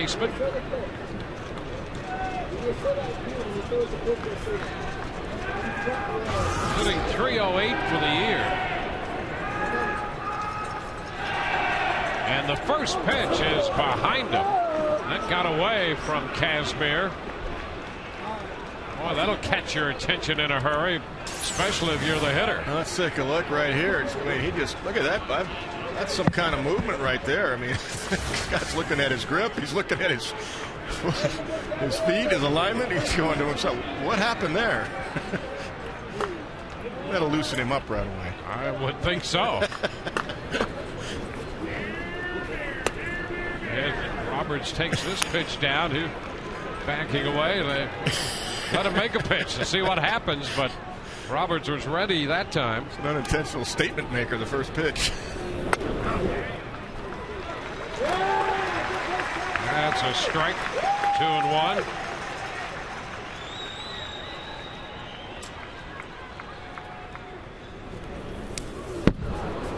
baseman. Hitting .308 for the year. And the first pitch is behind him. That got away from Kazmir. Boy, that'll catch your attention in a hurry, especially if you're the hitter. Well, let's take a look right here. I mean, he just, look at that, bud. That's some kind of movement right there. I mean, this guy's looking at his grip. He's looking at his feet, his alignment. He's going to himself, what happened there? That'll loosen him up right away. I would think so. And Roberts takes this pitch down. Who backing away? They let him make a pitch to see what happens, but Roberts was ready that time. It's an unintentional statement maker, the first pitch. That's a strike. 2-1.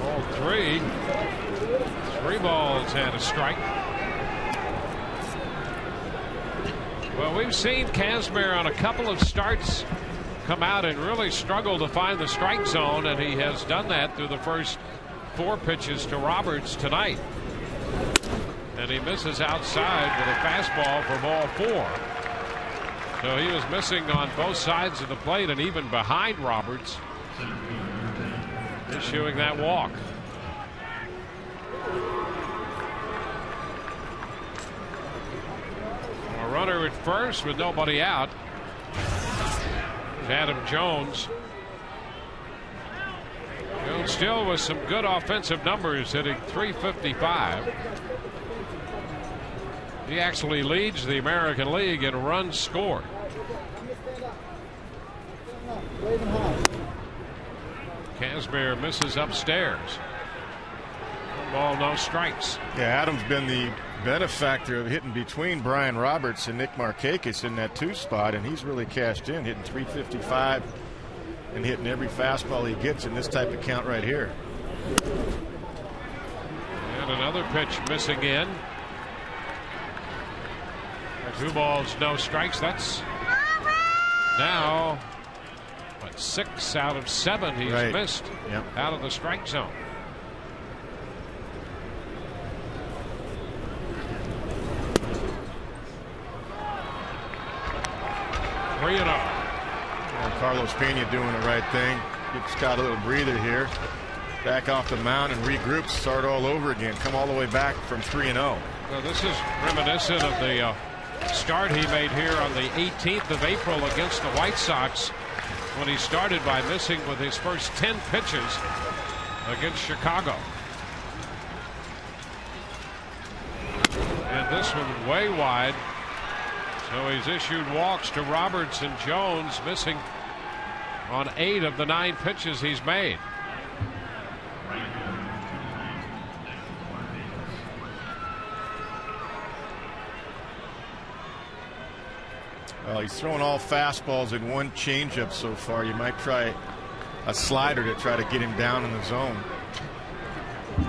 Ball three. 3 balls and a strike. Well, we've seen Kazmir on a couple of starts come out and really struggle to find the strike zone, and he has done that through the first 4 pitches to Roberts tonight. And he misses outside with a fastball for ball 4. So he was missing on both sides of the plate and even behind Roberts, issuing that walk. A runner at first with nobody out. Adam Jones. Jones still with some good offensive numbers, hitting .355. He actually leads the American League in runs scored. Kazmir misses upstairs. 1 ball, no strikes. Yeah, Adam's been the benefactor of hitting between Brian Roberts and Nick Markakis in that 2 spot, and he's really cashed in, hitting .355 and hitting every fastball he gets in this type of count right here. And another pitch missing in. 2 balls, no strikes. That's now what, 6 out of 7 he's missed out of the strike zone. Carlos Pena doing the right thing. Gives Scott a little breather here. Back off the mound and regroup, start all over again. Come all the way back from 3-0. Well, this is reminiscent of the start he made here on the 18th of April against the White Sox, when he started by missing with his first 10 pitches against Chicago. And this one way wide. So he's issued walks to Roberts and Jones, missing on 8 of the 9 pitches he's made. Well, he's thrown all fastballs and 1 changeup so far. You might try a slider to try to get him down in the zone,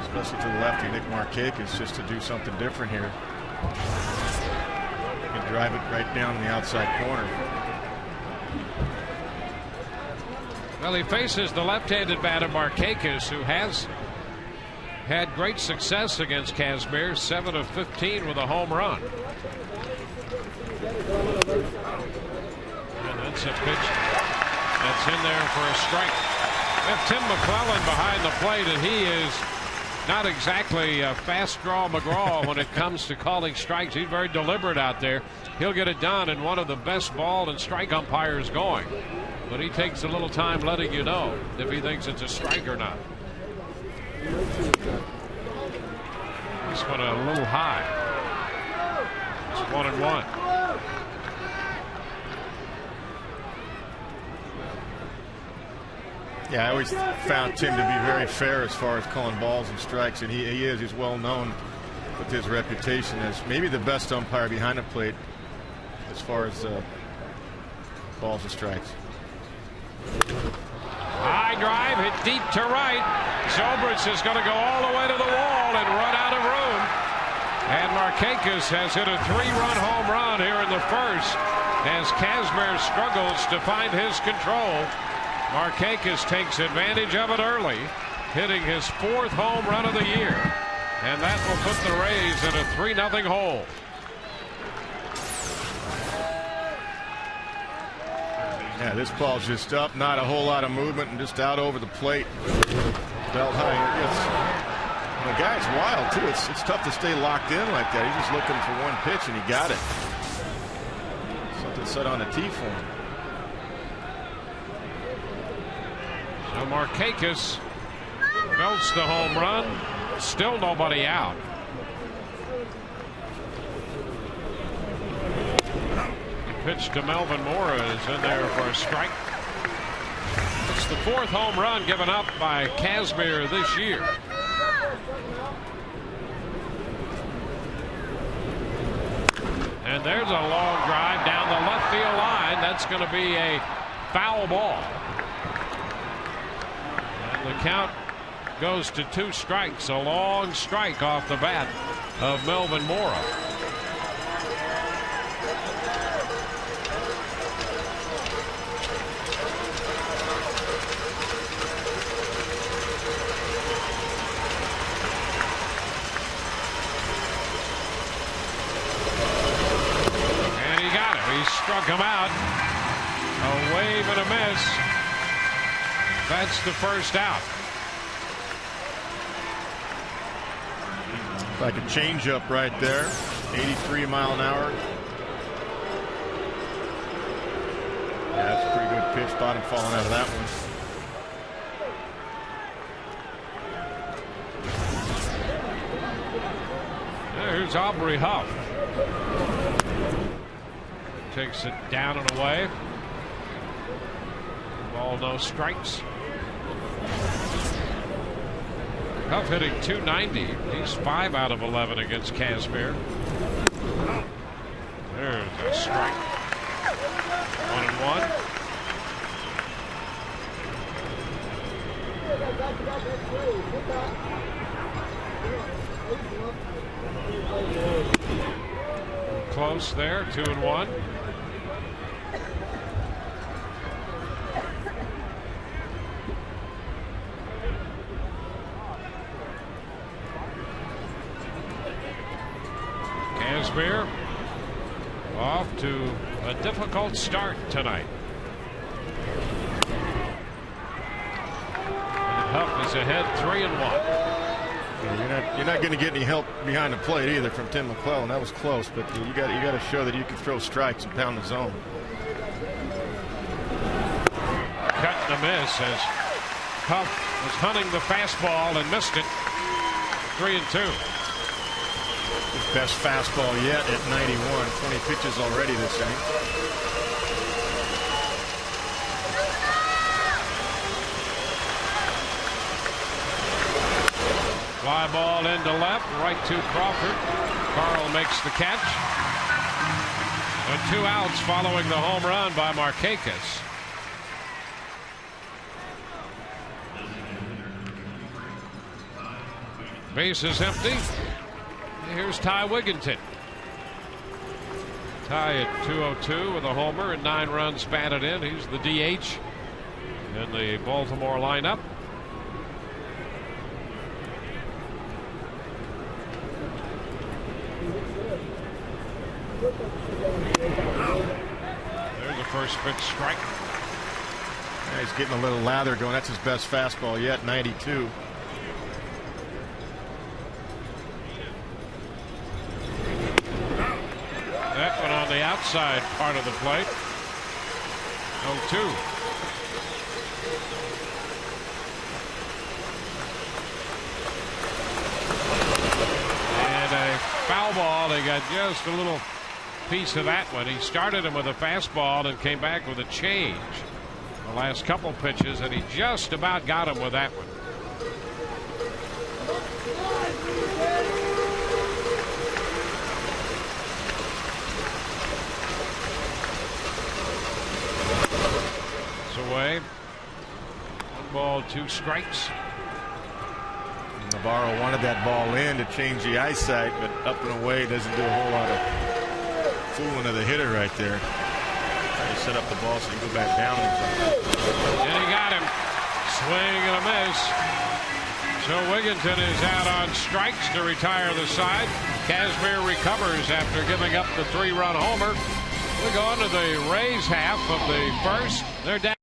especially to the lefty Nick Markakis, just to do something different here. You can drive it right down in the outside corner. Well, he faces the left-handed batter Markakis, who has had great success against Kazmir, 7 of 15 with a home run. And that's a pitch that's in there for a strike. We have Tim McClellan behind the plate, and he is not exactly a fast draw McGraw when it comes to calling strikes. He's very deliberate out there. He'll get it done, and one of the best ball and strike umpires going. But he takes a little time letting you know if he thinks it's a strike or not. This one a little high. It's 1-1. Yeah, I always found Tim to be very fair as far as calling balls and strikes, and he is. He's well known with his reputation as maybe the best umpire behind the plate as far as balls and strikes. High drive hit deep to right. Zobrist is going to go all the way to the wall and run out of room. And Markakis has hit a 3-run home run here in the first as Kazmir struggles to find his control. Markakis takes advantage of it early, hitting his 4th home run of the year. And that will put the Rays in a 3-0 hole. Yeah, this ball's just up, not a whole lot of movement, and just out over the plate. Belt high. The guy's wild too. It's tough to stay locked in like that. He's just looking for one pitch and he got it. Something set on a tee for him. So Markakis belts the home run. Still nobody out. The pitch to Melvin Mora is in there for a strike. It's the 4th home run given up by Kazmir this year. And there's a long drive down the left field line. That's going to be a foul ball. And the count goes to 2 strikes. A long strike off the bat of Melvin Mora. Struck him out. A wave and a miss. That's the first out. Like a changeup right there. 83 mile an hour. Yeah, that's a pretty good pitch. Thought him falling out of that one. There's Aubrey Huff. Takes it down and away. Ball, no strikes. Huff hitting .290. He's 5 out of 11 against Kazmir. There's a strike. 1-1. Close there. 2-1. Kazmir off to a difficult start tonight. And Huff is ahead 3-1. Yeah, you're not going to get any help behind the plate either from Tim McClellan. That was close, but you got to show that you can throw strikes and pound the zone. Cut and a miss as Huff was hunting the fastball and missed it. 3-2. His best fastball yet at 91. 20 pitches already this inning. Fly ball into left, right to Crawford. Carl makes the catch. And 2 outs following the home run by Markakis. Base is empty. Here's Ty Wigginton. Ty at 202 with a homer and 9 runs batted in. He's the DH in the Baltimore lineup. There's a first pitch strike. Yeah, he's getting a little lather going. That's his best fastball yet, 92. That one on the outside part of the plate. 0-2. And a foul ball. They got just a little piece of that one. He started him with a fastball and came back with a change the last couple pitches, and he just about got him with that one. Away. 1 ball, 2 strikes. Navarro wanted that ball in to change the eyesight, but up and away doesn't do a whole lot of fooling of the hitter right there. Trying to set up the ball so you go back down. And he got him. Swing and a miss. So Wigginton is out on strikes to retire the side. Kazmir recovers after giving up the 3-run homer. We go into the Rays half of the first. They're down.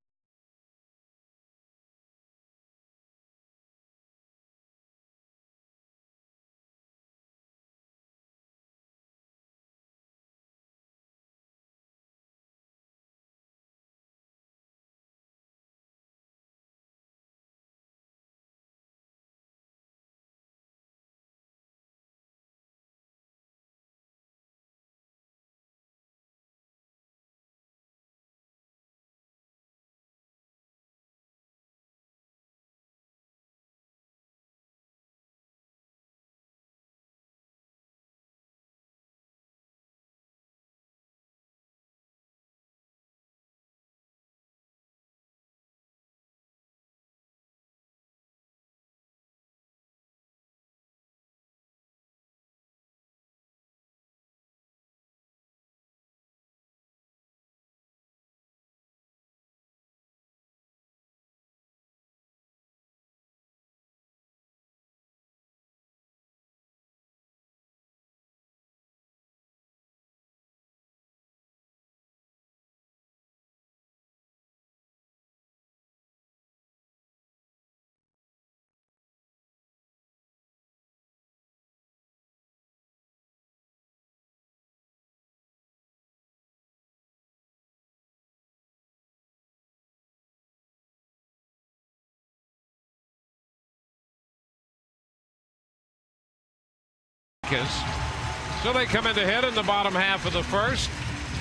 So they come in to hit in the bottom half of the first.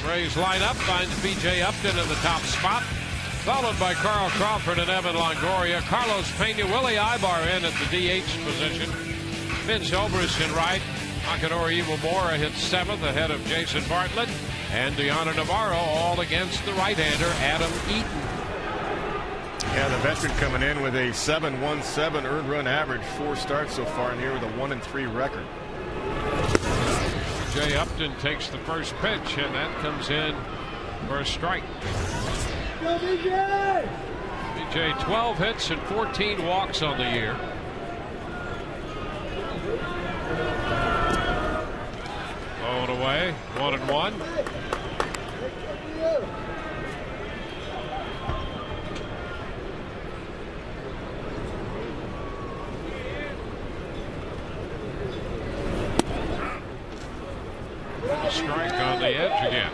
Rays line up, finds B.J. Upton in the top spot, followed by Carl Crawford and Evan Longoria. Carlos Pena, Willie Ibar in at the DH position. Vince Obrist in right. Makanori Iwamura hits 7th ahead of Jason Bartlett. And Deanna Navarro all against the right-hander, Adam Eaton. Yeah, the veteran coming in with a 7.17 earned run average, 4 starts so far, and here with a 1-3 record. Jay Upton takes the first pitch, and that comes in for a strike. Go BJ! BJ 12 hits and 14 walks on the year. Blown away, 1-1. Strike on the edge again.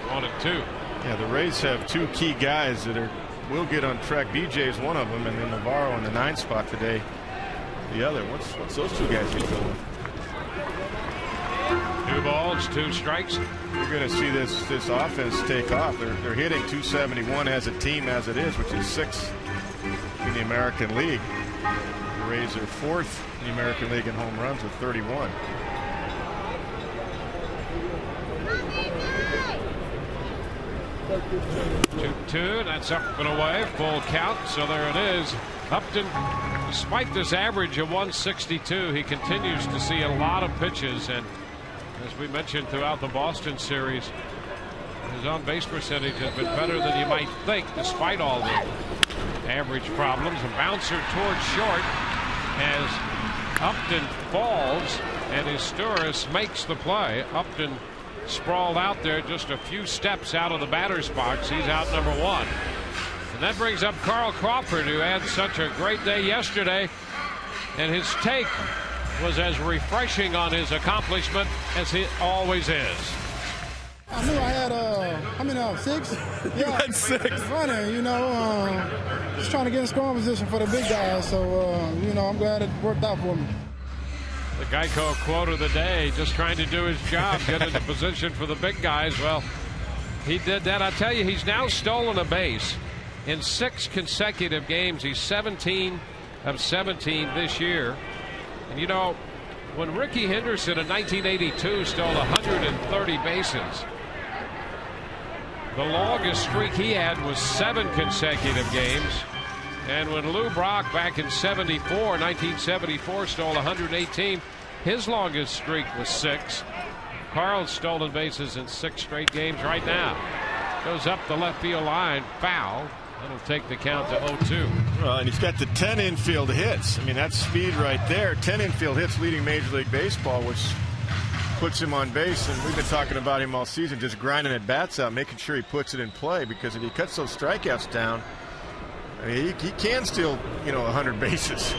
1-2. Yeah, the Rays have 2 key guys that will get on track. BJ is one of them, and then Navarro in the 9th spot today, the other. What's those 2 guys need to go with? 2 balls, 2 strikes. You're going to see this offense take off. They're hitting .271 as a team as it is, which is 6th in the American League. The Rays are 4th in the American League in home runs with 31. 2-2, that's up and away, full count. So there it is. Upton, despite this average of 162, he continues to see a lot of pitches, and as we mentioned throughout the Boston series, his on-base percentage has been better than you might think, despite all the average problems. A bouncer towards short as Upton falls, and Izturis makes the play. Upton sprawled out there just a few steps out of the batter's box. He's out number 1. And that brings up Carl Crawford, who had such a great day yesterday, and his take was as refreshing on his accomplishment as it always is. I knew I had how many 6? Yeah, You had 6 running, just trying to get in scoring position for the big guys. So I'm glad it worked out for me. The Geico quote of the day, just trying to do his job, get into position for the big guys. Well, he did that. I tell you, he's now stolen a base in 6 consecutive games. He's 17 of 17 this year. And when Ricky Henderson in 1982 stole 130 bases, the longest streak he had was 7 consecutive games. And when Lou Brock back in 1974 stole 118, his longest streak was 6. Carl's stolen bases in 6 straight games right now. Goes up the left field line, foul. That'll take the count to 0-2. Well, and he's got the 10 infield hits. I mean, that's speed right there. 10 infield hits leading Major League Baseball, which puts him on base. And we've been talking about him all season, just grinding at bats out, making sure he puts it in play. Because if he cuts those strikeouts down, I mean, he can steal, 100 bases.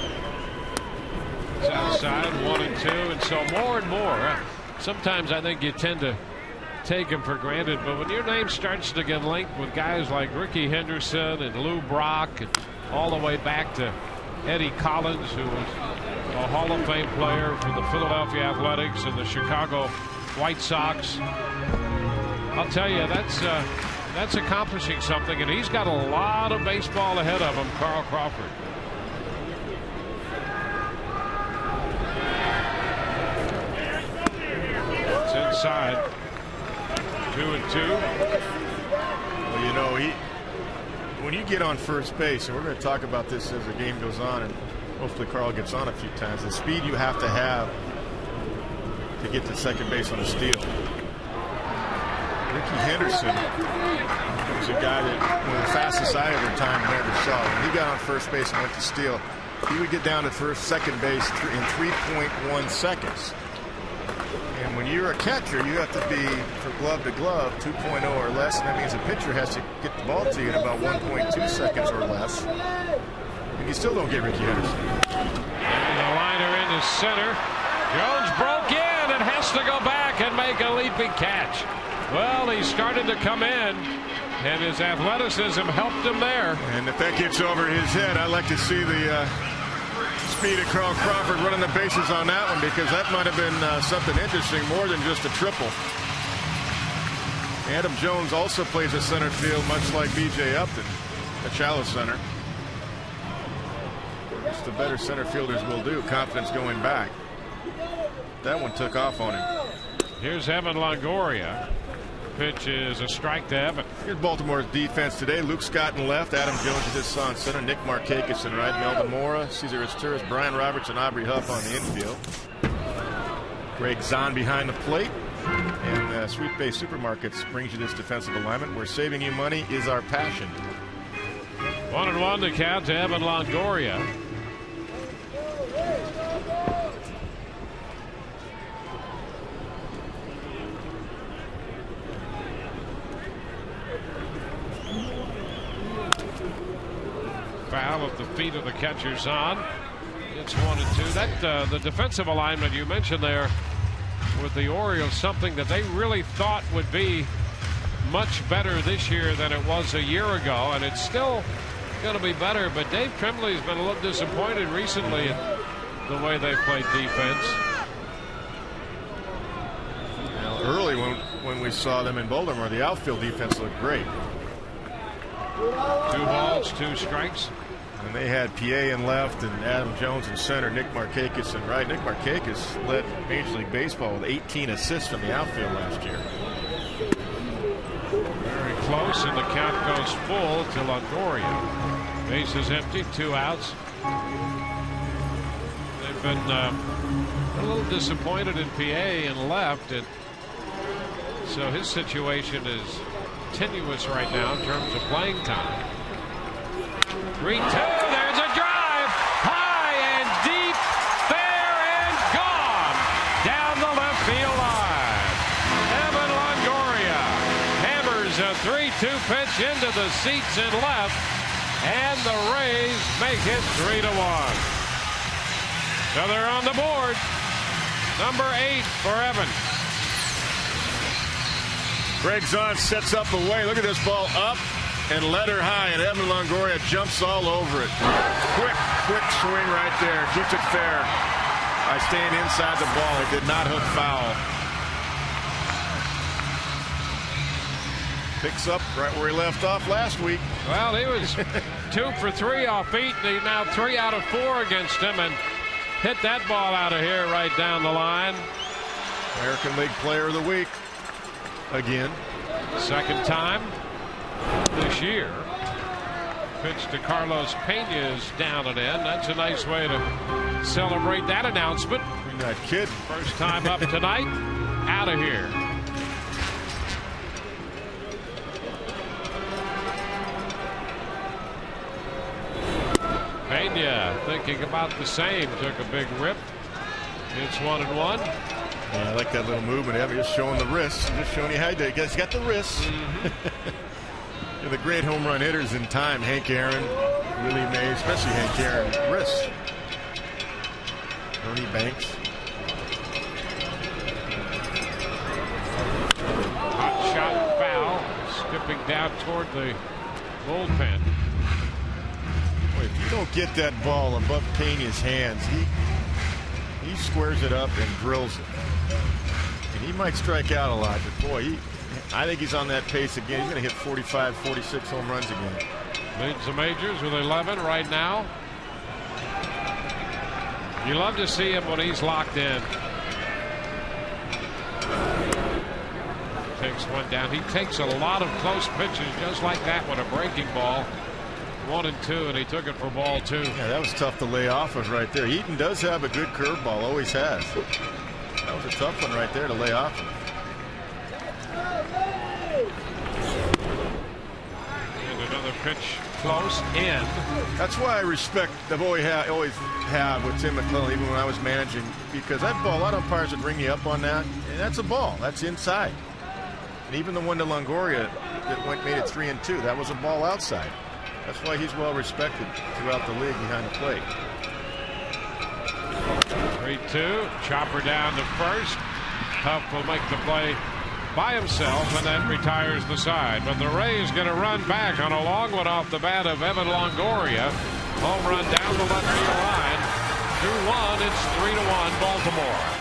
It's outside, 1-2, and so more and more. Sometimes I think you tend to take him for granted, but when your name starts to get linked with guys like Ricky Henderson and Lou Brock and all the way back to Eddie Collins, who was a Hall of Fame player for the Philadelphia Athletics and the Chicago White Sox, I'll tell you, that's accomplishing something, and he's got a lot of baseball ahead of him, Carl Crawford. It's inside. 2-2. Well, when you get on first base, and we're going to talk about this as the game goes on, and hopefully Carl gets on a few times, the speed you have to get to second base on a steal. Ricky Henderson was a guy that one of the fastest I ever saw. When he got on first base and went to steal, he would get down to second base in 3.1 seconds. And when you're a catcher, you have to be, for glove to glove, 2.0 or less. And that means a pitcher has to get the ball to you in about 1.2 seconds or less. And you still don't get Ricky Henderson. And the liner into center. Jones broke in and has to go back and make a leaping catch. Well, he started to come in, and his athleticism helped him there. And if that gets over his head, I'd like to see the speed of Carl Crawford running the bases on that one, because that might have been something interesting, more than just a triple. Adam Jones also plays a center field, much like B.J. Upton, a shallow center. Just the better center fielders will do. Confidence going back. That one took off on him. Here's Evan Longoria. Pitch is a strike to Evan. Here's Baltimore's defense today. Luke Scott in left. Adam Jones is his son center. Nick Markakis in right. Melvin Mora, Cesar Izturis, Brian Roberts, and Aubrey Huff on the infield. Greg Zahn behind the plate. And Sweet Bay Supermarkets brings you this defensive alignment, where saving you money is our passion. 1-1 to count to Evan Longoria. Foul at the feet of the catcher's on. It's 1-2. That the defensive alignment you mentioned there with the Orioles, something that they really thought would be much better this year than it was a year ago, and it's still going to be better. But Dave Trembley's been a little disappointed recently in the way they played defense. Well, early when we saw them in Baltimore, the outfield defense looked great. 2 balls, 2 strikes. And they had PA in left and Adam Jones in center, Nick Markakis in right. Nick Markakis led Major League Baseball with 18 assists from the outfield last year. Very close, and the count goes full to Longoria. Base is empty, 2 outs. They've been a little disappointed in PA and left, and so his situation is tenuous right now in terms of playing time. 3-2. There's a drive, high and deep, fair and gone down the left field line. Evan Longoria hammers a 3-2 pitch into the seats in left, and the Rays make it 3-1. So they're on the board. Number 8 for Evan. Greg Zahn sets up the way. Look at this ball up and letter high, and Evan Longoria jumps all over it. Quick swing right there. Keeps it fair by staying inside the ball. It did not hook foul. Picks up right where he left off last week. Well, he was 2 for 3 off feet, and he's now 3 out of 4 against him, and hit that ball out of here right down the line. American League Player of the Week again. Second time this year. Pitch to Carlos Pena is down and in. That's a nice way to celebrate that announcement. You're not kidding. First time up tonight. Out of here. Pena thinking about the same. Took a big rip. It's 1-1. Yeah, I like that little movement. Just showing the wrist. Just showing you how you do it. He's got the wrist. The great home run hitters in time. Hank Aaron, Willie Mays, especially Hank Aaron. Wrist. Ernie Banks. Hot shot foul. Skipping down toward the bullpen. Boy, if you don't get that ball above Pena's hands, he squares it up and drills it. And he might strike out a lot, but boy, I think he's on that pace again. He's going to hit 45, 46 home runs again. Leads the majors with 11 right now. You love to see him when he's locked in. Takes one down. He takes a lot of close pitches just like that with a breaking ball. 1-2, and he took it for ball 2. Yeah, that was tough to lay off of right there. Eaton does have a good curveball, always has. That was a tough one right there to lay off. And another pitch close in. That's why I respect, I've always had with Tim McClellan, even when I was managing, because that ball, a lot of umpires would ring you up on that, and that's a ball. That's inside. And even the one to Longoria that made it 3-2, that was a ball outside. That's why he's well respected throughout the league behind the plate. 3-2. Chopper down to first. Huff will make the play by himself and then retires the side. But the Rays going to run back on a long one off the bat of Evan Longoria. Home run down the left field line. 2-1. It's 3-1 Baltimore.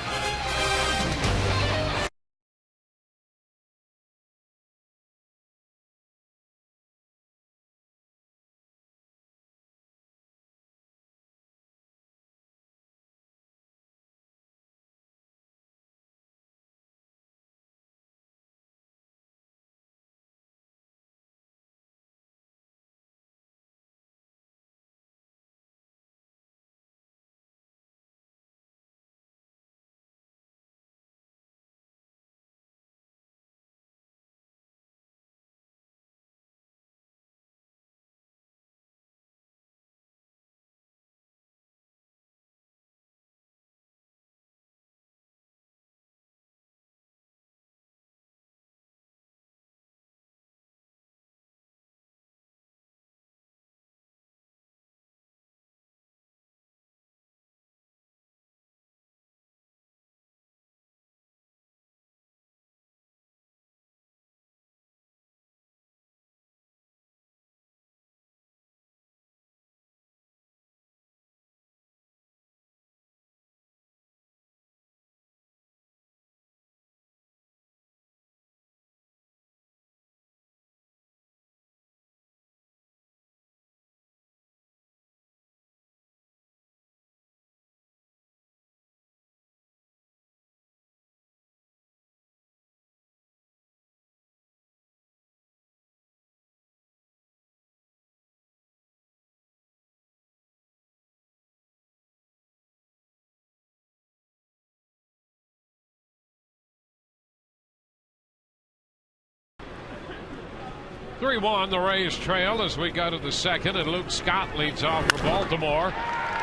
(3-1) the Rays trail as we go to the second, and Luke Scott leads off for Baltimore.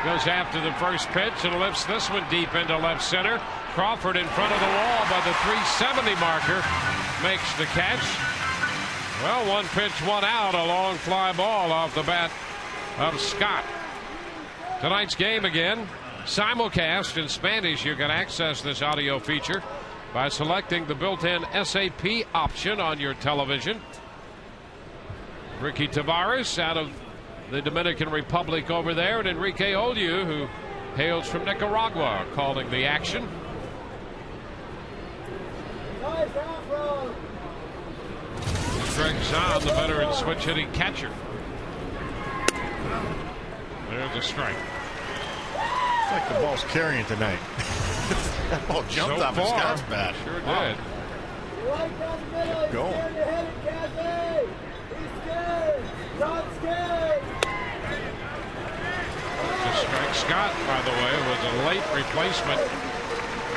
Goes after the first pitch and lifts this one deep into left center. Crawford in front of the wall by the 370 marker makes the catch. Well, one pitch, one out, a long fly ball off the bat of Scott. Tonight's game again simulcast in Spanish. You can access this audio feature by selecting the built-in SAP option on your television. Ricky Tavares out of the Dominican Republic over there, and Enrique Oliu, who hails from Nicaragua, calling the action. Greg Zahn, the veteran switch-hitting catcher. There's a strike. It's like the ball's carrying tonight. That ball jumped off of Scott's bat. Sure did. Kept going. Scott, by the way, was a late replacement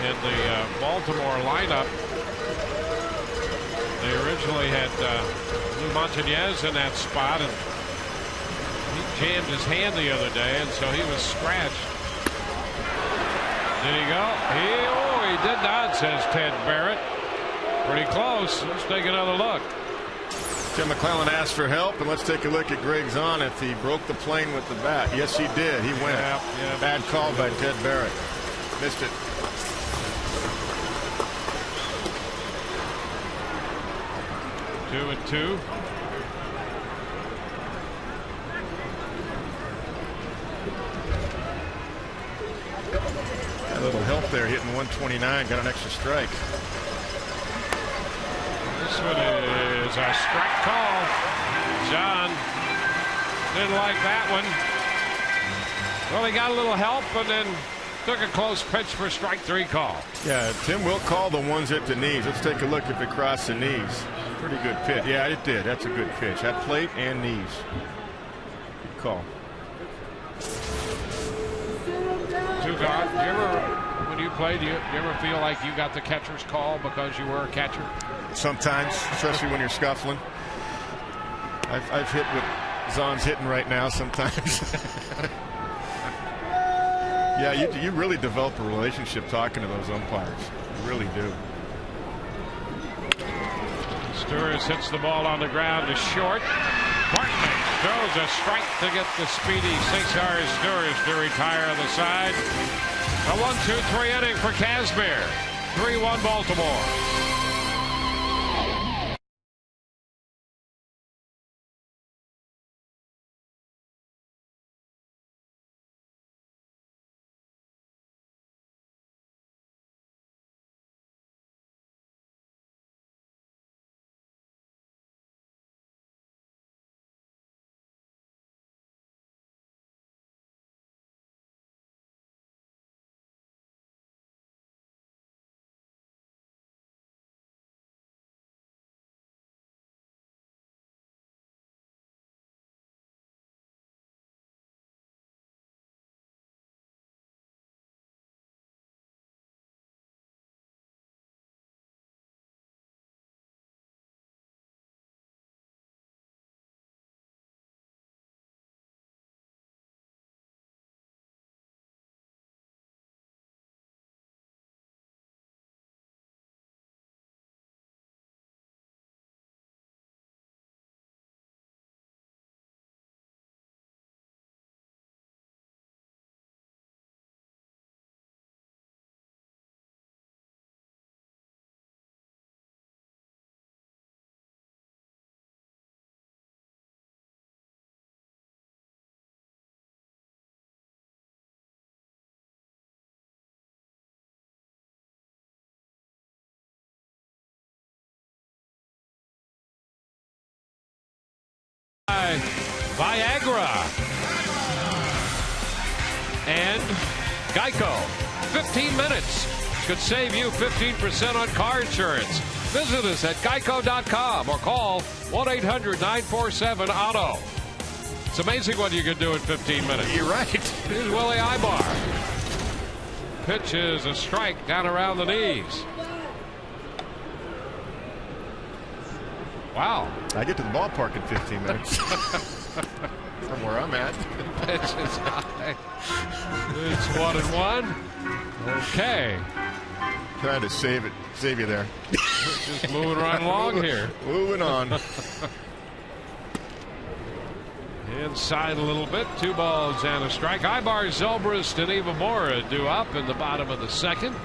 in the Baltimore lineup. They originally had Lou Montañez in that spot, and he jammed his hand the other day, and so he was scratched. Did he go? He did not, says Ted Barrett. Pretty close. Let's take another look. Tim McClellan asked for help, and let's take a look at Greg Zahn if he broke the plane with the bat. Yes, he did. He went. Yeah. Bad call by Ted Barrett. Missed it. Two and two. A little help there, hitting 129, got an extra strike. This one is a strike call. John didn't like that one. Well, he got a little help and then took a close pitch for strike three call. Yeah, Tim will call the ones at the knees. Let's take a look if it crossed the knees. Pretty good pitch. Yeah, it did. That's a good pitch. At plate and knees. Good call. Tugart, when you played, do you ever feel like you got the catcher's call because you were a catcher? Sometimes, especially when you're scuffling. I've hit what Zahn's hitting right now sometimes. Yeah, you really develop a relationship talking to those umpires. You really do. Stewart hits the ball on the ground to short. Bartley throws a strike to get the speedy 6-yard Stewart to retire on the side. A 1-2-3 inning for Kazmir. 3-1 Baltimore. Viagra and Geico. 15 minutes could save you 15% on car insurance. Visit us at geico.com or call 1-800-947-AUTO. It's amazing what you can do in 15 minutes. You're right. Here's Willie Ibar. Pitch is a strike down around the knees. Wow. I get to the ballpark in 15 minutes. From where I'm at. Pitch is high. It's 1-1. Okay. Trying to save you there. Just moving right along here. Moving on. Inside a little bit. 2 balls and a strike. Ibar, Zobrist, and Ivamora due up in the bottom of the second.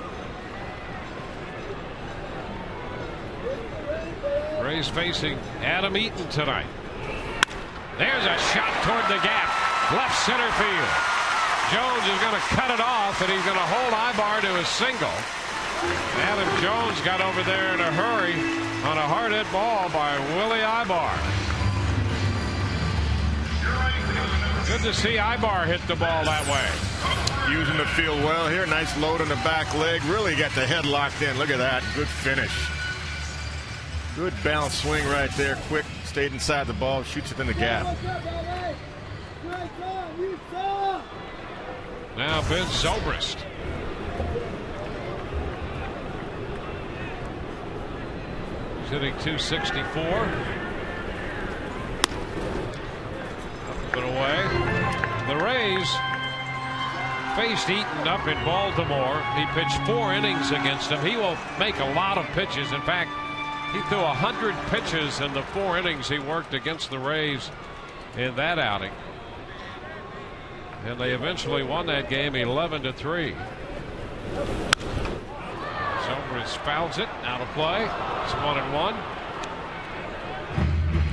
Rays facing Adam Eaton tonight. There's a shot toward the gap. Left center field. Jones is going to cut it off, and he's going to hold Ibar to a single. Adam Jones got over there in a hurry on a hard hit ball by Willie Ibar. Good to see Ibar hit the ball that way. Using the field well here. Nice load on the back leg. Really got the head locked in. Look at that. Good finish. Good balanced swing right there. Quick, stayed inside the ball, shoots it in the gap. Now Ben Zobrist. He's hitting .264. Up and away. The Rays faced Eaton up in Baltimore. He pitched 4 innings against him. He will make a lot of pitches. In fact, he threw 100 pitches in the 4 innings he worked against the Rays in that outing. And they eventually won that game 11-3. Zobrist fouls it out of play. It's 1-1.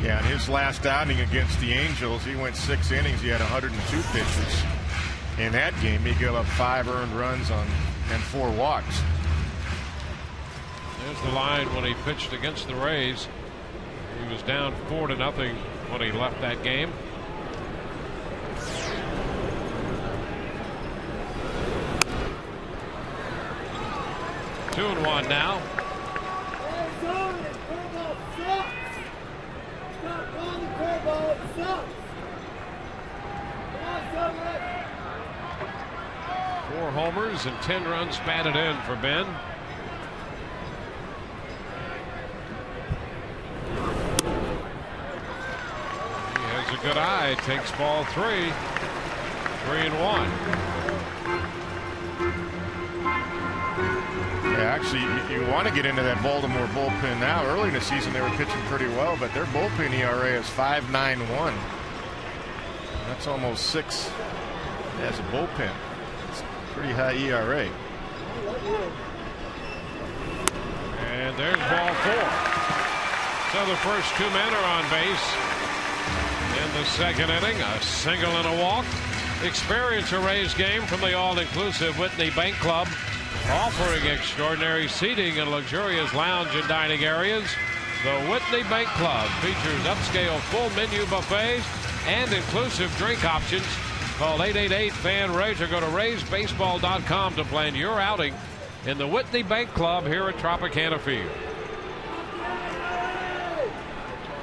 Yeah, in his last outing against the Angels, he went 6 innings. He had 102 pitches. In that game, he gave up 5 earned runs and 4 walks. There's the line when he pitched against the Rays. He was down 4-0 when he left that game. Two and one now. Four homers and 10 runs batted in for Ben. He has a good eye. Takes ball 3. 3-1. Yeah, actually, you want to get into that Baltimore bullpen now. Early in the season, they were pitching pretty well, but their bullpen ERA is 5.91. That's almost 6 as a bullpen. It's a pretty high ERA. And there's ball 4. So the first 2 men are on base in the second inning. A single and a walk. Experience a Rays game from the all-inclusive Whitney Bank Club, offering extraordinary seating and luxurious lounge and dining areas. The Whitney Bank Club features upscale full menu buffets and inclusive drink options. Call 888-FAN-RAYS or go to RaysBaseball.com to plan your outing in the Whitney Bank Club here at Tropicana Field.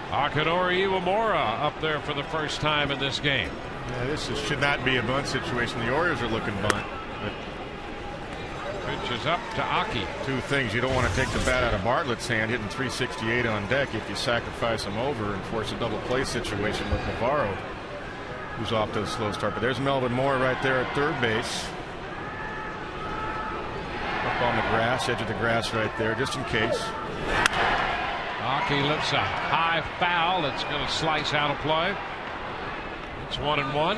Akinori Iwamura up there for the first time in this game. Yeah, this should not be a bunt situation. The Orioles are looking bunt. But pitch is up to Aki. 2 things. You don't want to take the bat out of Bartlett's hand, hitting 368 on deck if you sacrifice him over and force a double play situation with Navarro, who's off to a slow start. But there's Melvin Moore right there at third base. Up on the grass, edge of the grass right there, just in case. Aki lifts a high foul that's going to slice out of play. It's 1-1.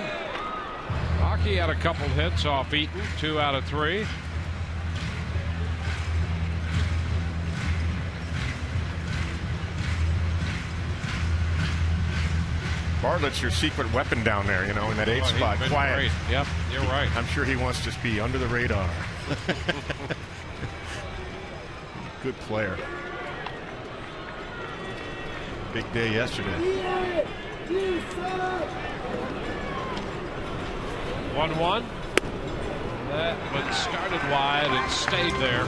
Aki had a couple hits off Eaton, 2 out of 3. Bartlett's your secret weapon down there, you know, in that 8 spot. Quiet. Great. Yep, you're right. I'm sure he wants to just be under the radar. Good player. Big day yesterday. 1-1. That one started wide and stayed there.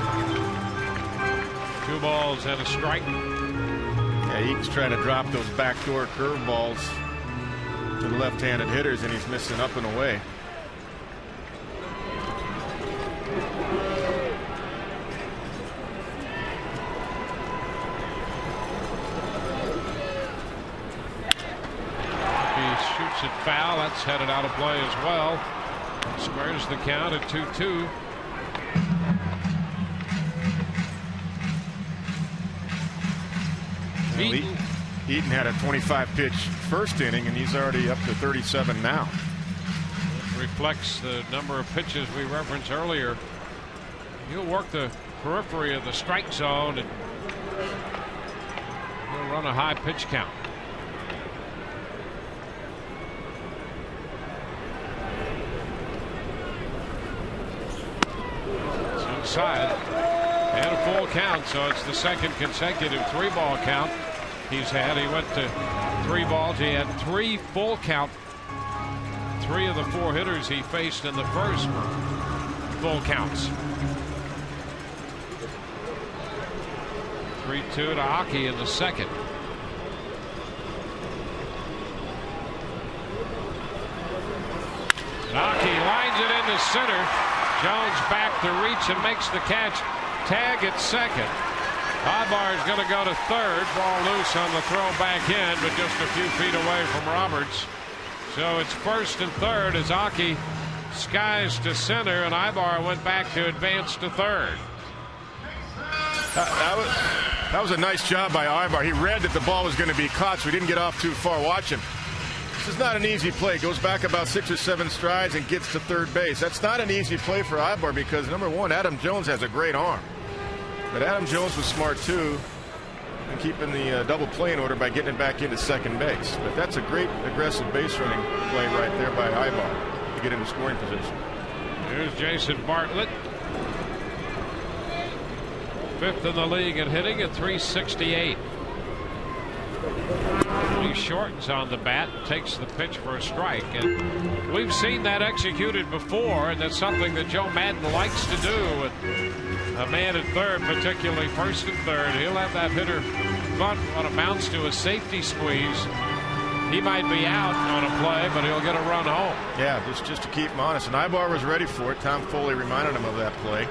2 balls and a strike. Yeah, Eaton's trying to drop those backdoor curveballs to the left-handed hitters, and he's missing up and away. Shoots it foul. That's headed out of play as well. Squares the count at 2-2. Eaton had a 25-pitch first inning, and he's already up to 37 now. It reflects the number of pitches we referenced earlier. He'll work the periphery of the strike zone, and he'll run a high pitch count. Inside and a full count, so it's the second consecutive 3-ball count he's had. He went to 3 balls. He had 3 full count. 3 of the 4 hitters he faced in the first were full counts. 3-2 to Aki in the second. Aki lines it into center. Jones back to reach and makes the catch. Tag at second. Ibar is going to go to third. Ball loose on the throw back in, but just a few feet away from Roberts. So it's first and third as Aki skies to center, and Ibar went back to advance to third. That was a nice job by Ibar. He read that the ball was going to be caught, so he didn't get off too far. Watch him. This is not an easy play. Goes back about 6 or 7 strides and gets to third base. That's not an easy play for Ibar because, number one, Adam Jones has a great arm. But Adam Jones was smart, too, in keeping the double play in order by getting it back into second base. But that's a great aggressive base running play right there by Ibar to get into scoring position. Here's Jason Bartlett. 5th in the league in hitting at .368. He shortens on the bat, takes the pitch for a strike, and we've seen that executed before, and that's something that Joe Madden likes to do with a man at third, particularly first and third. He'll have that hitter bunt what amounts to a safety squeeze. He might be out on a play, but he'll get a run home. Yeah, just to keep him honest, and Ibar was ready for it. Tom Foley reminded him of that play.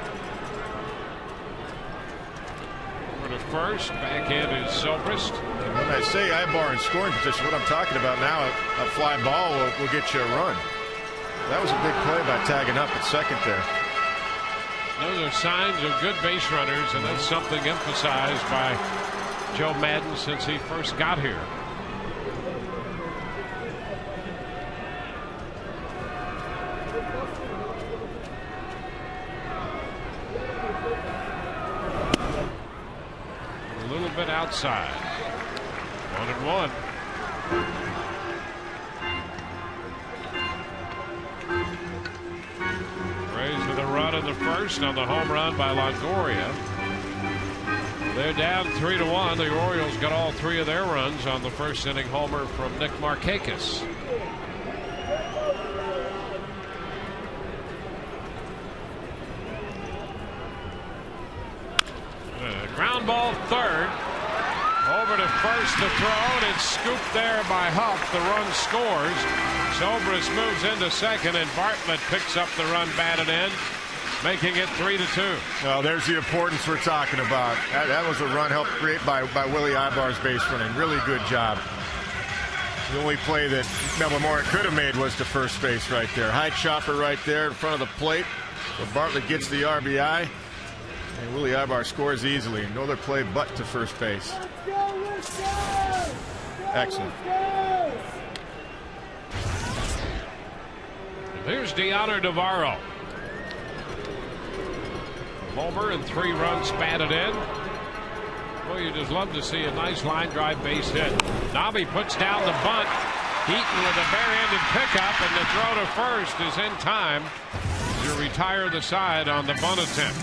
To first, back in is Zobrist. When I say Ibar in scoring position, what I'm talking about now, a fly ball will get you a run. That was a big play by tagging up at second there. Those are signs of good base runners, and that's something emphasized by Joe Madden since he first got here. Bit outside. 1-1. Rays with a run in the first on the home run by Longoria. They're down 3-1. The Orioles got all 3 of their runs on the first inning homer from Nick Markakis. Ground ball third. Over to first to throw, and it's scooped there by Huff. The run scores. Zobrist moves into second, and Bartlett picks up the run batted in, making it 3-2. Well, there's the importance we're talking about. That was a run helped create by Willie Ibar's base running. Really good job. The only play that Melvin Moore could have made was to first base right there. High chopper right there in front of the plate. So Bartlett gets the RBI. And Willie Ibar scores easily. No other play but to first base. Excellent. Here's Deoner Navarro. Homer and 3 runs batted in. Well, you just love to see a nice line drive base hit. Nobby puts down the bunt. Heaton with a bare-handed pickup, and the throw to first is in time to retire the side on the bunt attempt.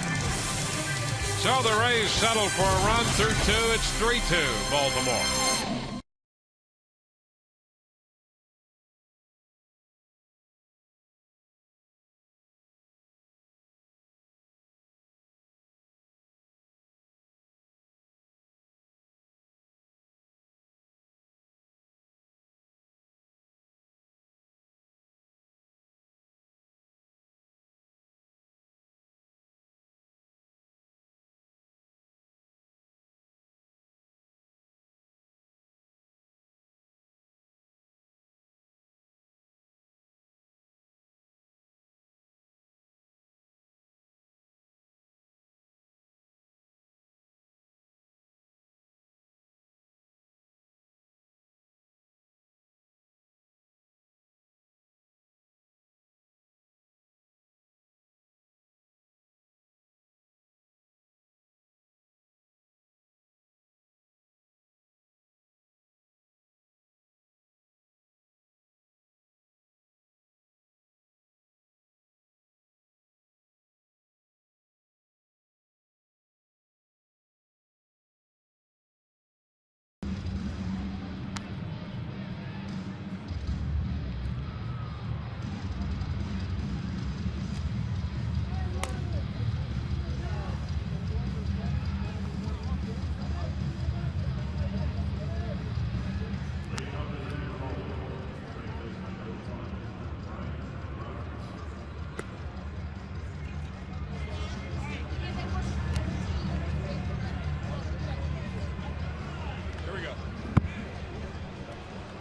So the Rays settle for a run through 2. It's 3-2 Baltimore.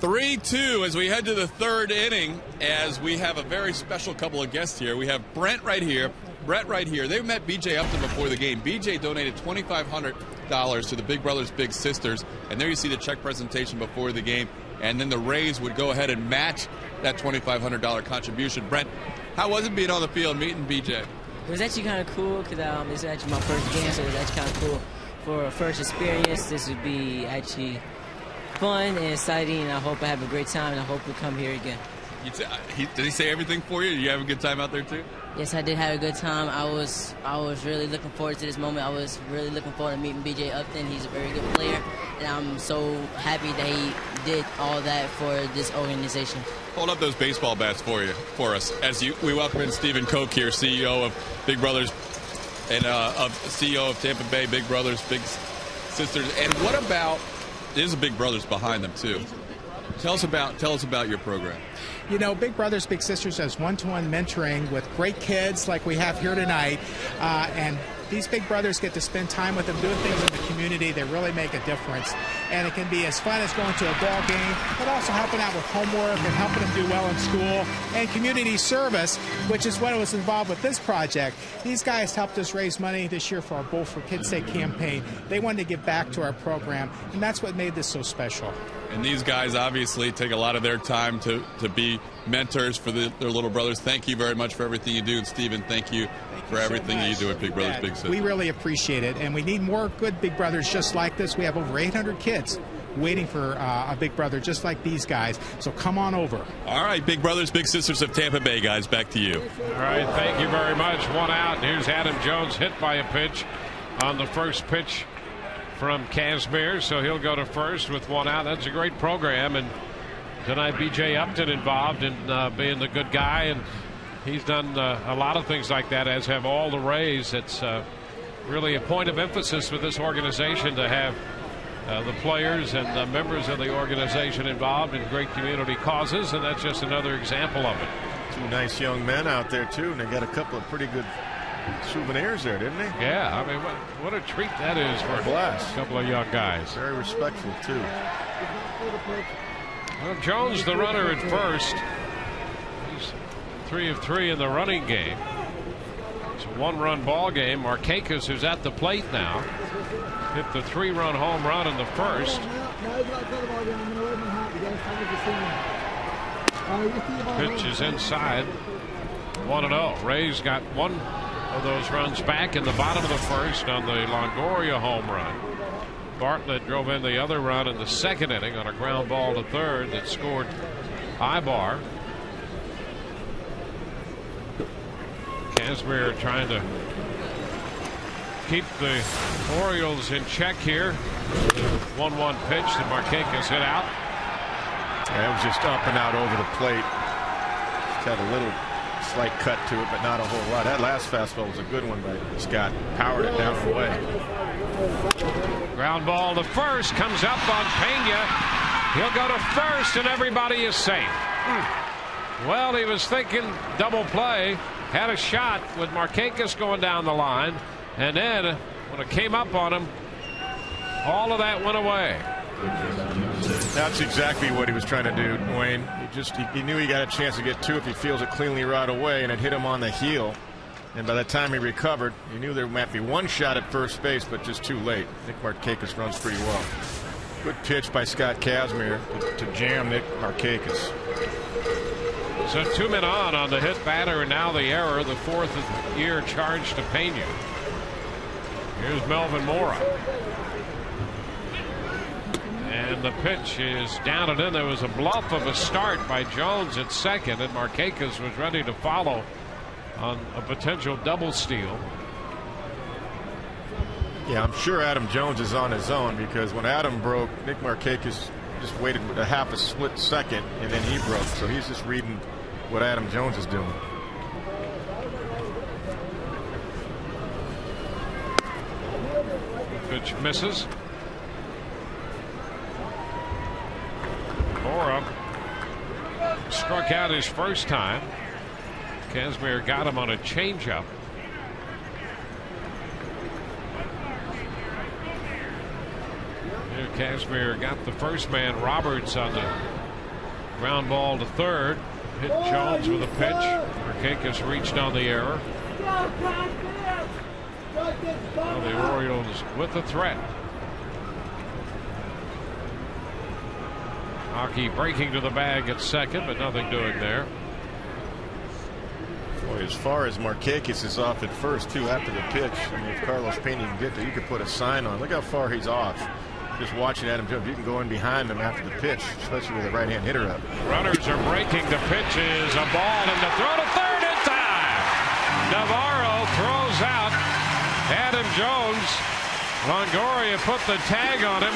3-2 as we head to the third inning, as we have a very special couple of guests here. We have Brett right here, They met BJ Upton before the game. BJ donated $2,500 to the Big Brothers Big Sisters, and there you see the check presentation before the game. And then the Rays would go ahead and match that $2,500 contribution. Brent, how was it being on the field meeting BJ? It was actually kind of cool because this is actually my first game, so it was actually kind of cool for a first experience. This would be actually fun and exciting, and I hope I have a great time, and I hope we come here again. Did he say everything for you? Did you have a good time out there too? Yes, I did have a good time. I was really looking forward to this moment. I was really looking forward to meeting BJ Upton. He's a very good player, and I'm so happy that he did all that for this organization. Hold up those baseball bats for us as we welcome in Stephen Koch here, CEO of Big Brothers and CEO of Tampa Bay Big Brothers Big Sisters. And what about, there's a Big Brothers behind them too. Tell us about your program. You know, Big Brothers Big Sisters has one-to-one mentoring with great kids like we have here tonight, and these big brothers get to spend time with them, doing things in the community. They really make a difference, and it can be as fun as going to a ball game, but also helping out with homework and helping them do well in school, and community service, which is what was involved with this project. These guys helped us raise money this year for our Bowl for Kids' Sake campaign. They wanted to give back to our program, and that's what made this so special. And these guys obviously take a lot of their time to be mentors for their little brothers. Thank you very much for everything you do. And Stephen, thank you for everything you do at Big Brothers Big Sisters. We really appreciate it, and we need more good Big Brothers just like this. We have over 800 kids waiting for a Big Brother just like these guys, so come on over. All right, Big Brothers Big Sisters of Tampa Bay, guys, back to you. All right, thank you very much. One out, and here's Adam Jones hit by a pitch on the first pitch from Casimir, so he'll go to first with one out. That's a great program, and tonight BJ Upton involved in being the good guy, and he's done a lot of things like that, as have all the Rays. It's really a point of emphasis with this organization to have the players and the members of the organization involved in great community causes, and that's just another example of it. Two nice young men out there too, and they got a couple of pretty good souvenirs there, didn't they? Yeah, I mean, what a treat that is for a couple of young guys. Very respectful too. Well, Jones, the runner at first. He's 3 of 3 in the running game. It's a one-run ball game. Markakis, who's at the plate now, hit the 3-run home run in the first. Pitch is inside. 1-0. Rays got one of those runs back in the bottom of the first on the Longoria home run. Bartlett drove in the other run in the second inning on a ground ball to third that scored Ibar. Casimir trying to keep the Orioles in check here. 1-1 pitch that Markakis hit out. Yeah, it was just up and out over the plate. Just had a little slight cut to it, but not a whole lot. That last fastball was a good one by Scott. Powered it down the way. Ground ball to first, comes up on Pena. He'll go to first, and everybody is safe. Well, he was thinking double play, had a shot with Markakis going down the line, and then when it came up on him, all of that went away. That's exactly what he was trying to do, Wayne. He knew he got a chance to get two if he feels it cleanly right away, and it hit him on the heel. And by the time he recovered, he knew there might be one shot at first base, but just too late. Nick Markakis runs pretty well. Good pitch by Scott Casimir to jam Nick Markakis. So 2 men on the hit batter, and now the error, the 4th year charge to Pena. Here's Melvin Mora. And the pitch is down and in. There was a bluff of a start by Jones at second, and Markakis was ready to follow on a potential double steal. Yeah, I'm sure Adam Jones is on his own, because when Adam broke, Nick Markakis just waited a half a split second, and then he broke. So he's just reading what Adam Jones is doing. Pitch misses. Mora struck out his first time. Casimir got him on a changeup. Here Casimir got the first man, Roberts, on the Ground ball to third. Hit Jones with a pitch. Markakis reached on the error. Well, the Orioles with a threat. Hockey breaking to the bag at second, but nothing doing there. Boy, as far as Markakis is off at first, too, after the pitch. I mean, if Carlos Pena can get there, you could put a sign on. Look how far he's off. Just watching Adam jump, you can go in behind him after the pitch, especially with a right-hand hitter up. Runners are breaking. The pitch is a ball, and the throw to third in time. Navarro throws out Adam Jones. Longoria put the tag on him.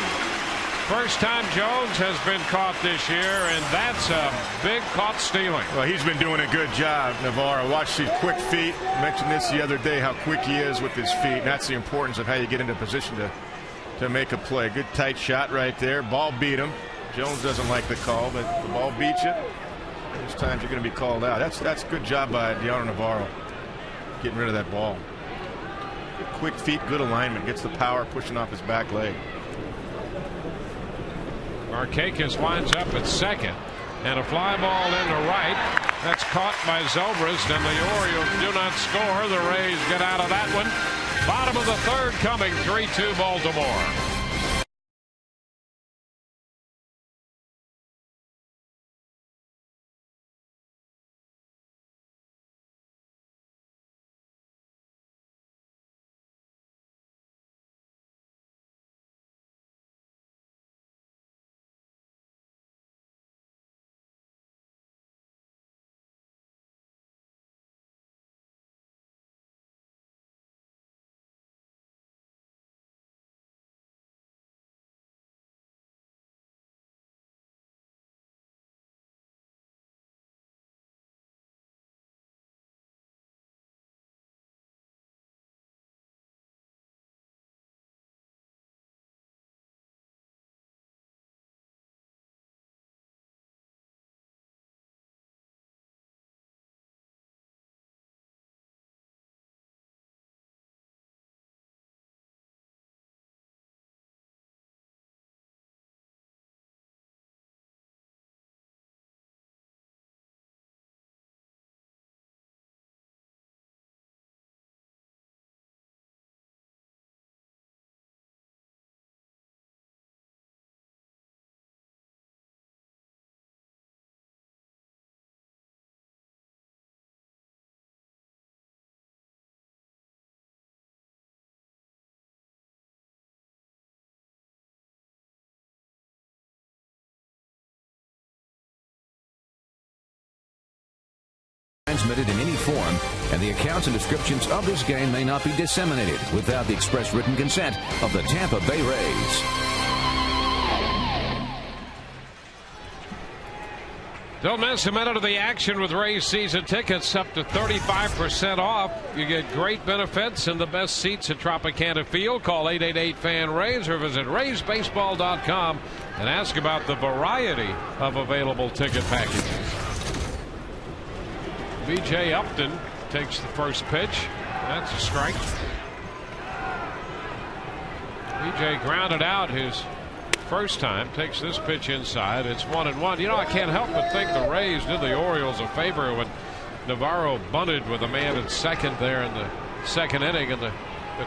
First time Jones has been caught this year, and that's a big caught stealing. Well, he's been doing a good job, Navarro. Watch these quick feet. I mentioned this the other day, how quick he is with his feet. And that's the importance of how you get into position to make a play. Good tight shot right there. Ball beat him. Jones doesn't like the call, but the ball beats you. There's times you're going to be called out. That's a good job by Deanna Navarro, getting rid of that ball. Good quick feet, good alignment. Gets the power, pushing off his back leg. Markakis winds up at second, and a fly ball into right. That's caught by Zobrist, and the Orioles do not score. The Rays get out of that one. Bottom of the third coming, 3-2 Baltimore. Transmitted in any form, and the accounts and descriptions of this game may not be disseminated without the express written consent of the Tampa Bay Rays. Don't miss a minute of the action with Rays season tickets up to 35% off. You get great benefits and the best seats at Tropicana Field. Call 888-FAN-RAYS or visit RaysBaseball.com and ask about the variety of available ticket packages. B.J. Upton takes the first pitch. That's a strike. B.J. grounded out his first time. Takes this pitch inside. It's 1-1. You know, I can't help but think the Rays did the Orioles a favor when Navarro bunted with a man at second there in the second inning. And the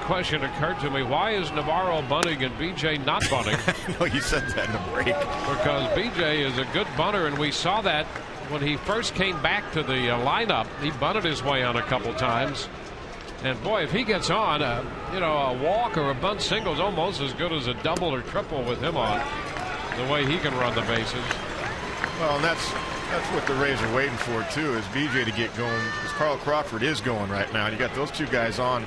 question occurred to me, why is Navarro bunting and B.J. not bunting? No, you said that in the break. Because B.J. is a good bunter, and we saw that when he first came back to the lineup. He bunted his way on a couple times, and boy, if he gets on, you know, a walk or a bunt single is almost as good as a double or triple with him on, the way he can run the bases. Well, and that's what the Rays are waiting for too, is BJ to get going, because Carl Crawford is going right now, and you got those two guys on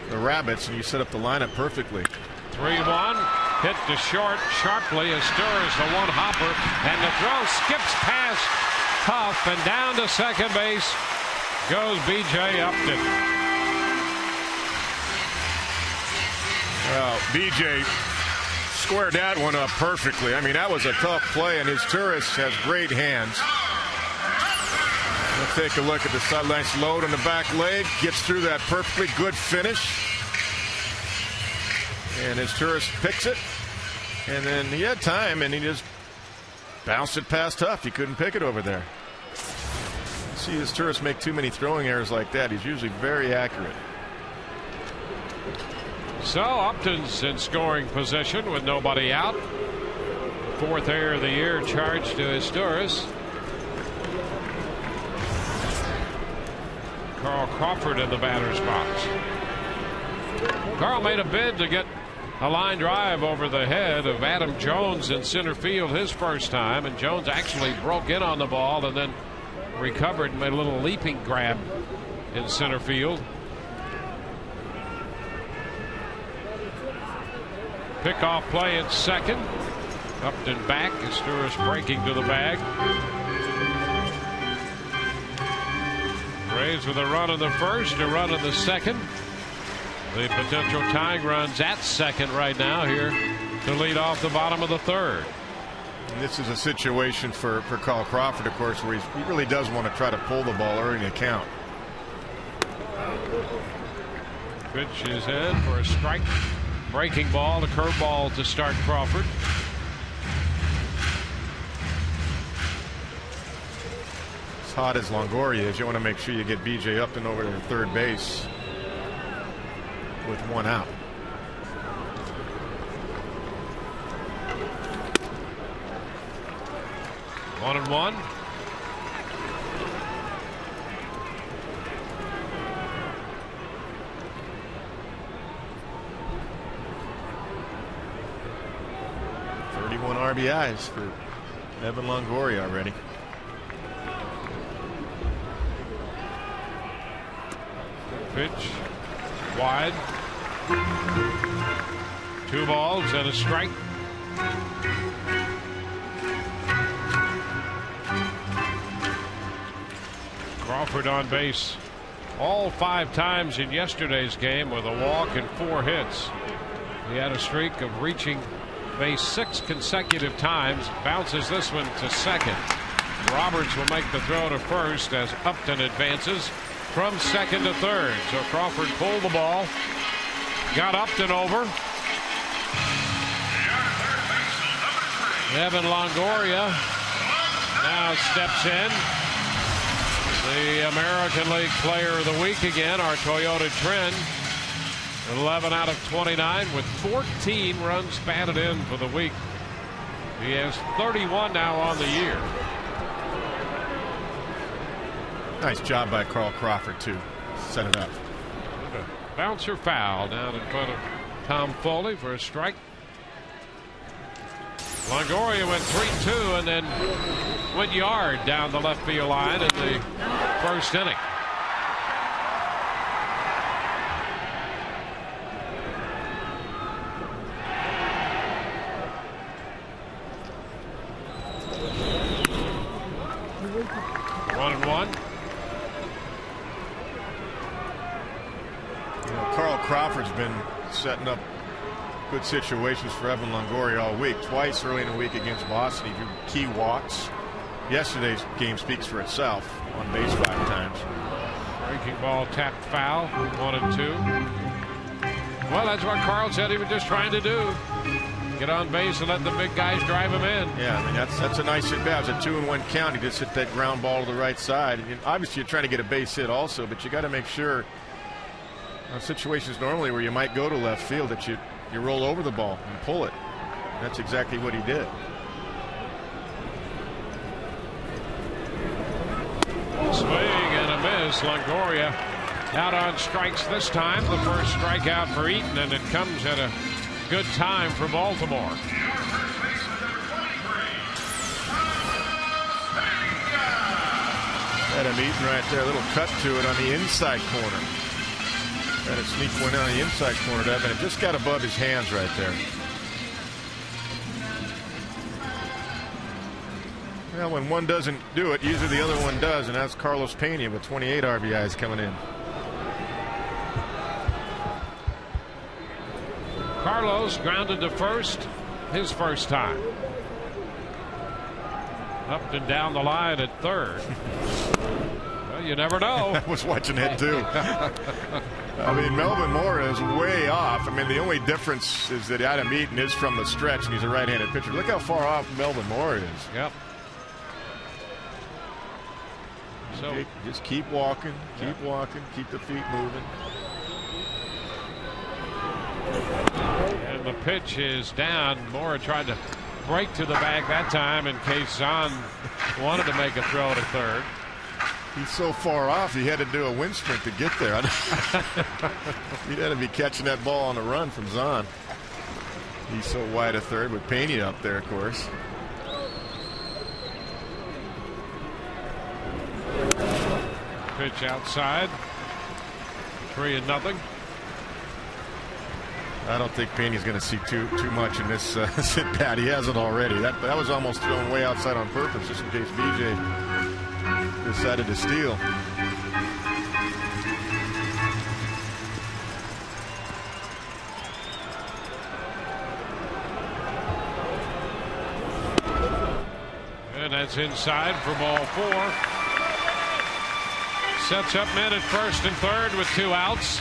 the Rabbits, and you set up the lineup perfectly. 3-1, hit to short sharply as Sturris the one hopper, and the throw skips past Huff, and down to second base goes B.J. Upton. Well, B.J. squared that one up perfectly. I mean, that was a tough play, and his Sturris has great hands. We'll take a look at the sideline load on the back leg. Gets through that perfectly. Good finish. And his Sturris picks it. And then he had time, and he just Bounced it past Huff. He couldn't pick it over there. See his tourists make too many throwing errors like that. He's usually very accurate. So Upton's in scoring position with nobody out. 4th error of the year charged to his tourists. Carl Crawford in the batter's box. Carl made a bid to get a line drive over the head of Adam Jones in center field his first time, and Jones actually broke in on the ball and then recovered and made a little leaping grab in center field. Pickoff play at second. Upton back as Stewart breaking to the bag. Rays with a run in the first, a run in the second. The potential tying runs at second right now here to lead off the bottom of the 3rd. And this is a situation for Carl Crawford, of course, where he really does want to try to pull the ball early in the count. Pitch is in for a strike. Breaking ball, the curveball to start Crawford. As hot as Longoria is, you want to make sure you get B.J. Upton over to third base with 1 out. One and one. RBIs for Evan Longoria already. Pitch wide. 2 balls and a strike. Crawford on base all 5 times in yesterday's game with a walk and 4 hits. He had a streak of reaching base 6 consecutive times. Bounces this one to second. Roberts will make the throw to first as Upton advances from second to third. So Crawford pulled the ball, got Upton over. Evan Longoria now steps in. The American League Player of the Week again, our Toyota Trend. 11 out of 29 with 14 runs batted in for the week. He has 31 now on the year. Nice job by Carl Crawford to set it up. Bouncer foul down in front of Tom Foley for a strike. Longoria went 3-2 and then went yard down the left field line in the first inning. Crawford's been setting up good situations for Evan Longoria all week. Twice early in the week against Boston, he drew key walks. Yesterday's game speaks for itself. On base 5 times. Breaking ball tapped foul. 1-2. Well, that's what Carl said he was just trying to do. Get on base and let the big guys drive him in. Yeah, I mean that's a nice at bat. It's a 2-1 count. He just hit that ground ball to the right side. And obviously, you're trying to get a base hit also, but you got to make sure. Situations normally where you might go to left field that you roll over the ball and pull it. That's exactly what he did. Swing and a miss. Longoria out on strikes this time. The first strikeout for Eaton, and it comes at a good time for Baltimore. Adam Eaton right there. A little cut to it on the inside corner. And a sneak one on the inside corner to Evan. It just got above his hands right there. Well, when one doesn't do it, usually the other one does, and that's Carlos Pena with 28 RBIs coming in. Carlos grounded to first his first time. Up and down the line at third. Well, you never know. I was watching that too. I mean, Melvin Moore is way off. I mean, the only difference is that Adam Eaton is from the stretch, and he's a right-handed pitcher. Look how far off Melvin Moore is. Yep. So just keep walking, keep walking, keep the feet moving. And the pitch is down. Moore tried to break to the bag that time in case Zahn wanted to make a throw to third. He's so far off, he had to do a wind sprint to get there. He'd had to be catching that ball on the run from Zahn. He's so wide of third with Pena up there, of course. Pitch outside. 3-0. I don't think Pena's going to see too much in this sit bat. He has it already. That was almost thrown way outside on purpose, just in case BJ decided to steal. And that's inside for ball 4. Sets up men at first and third with 2 outs.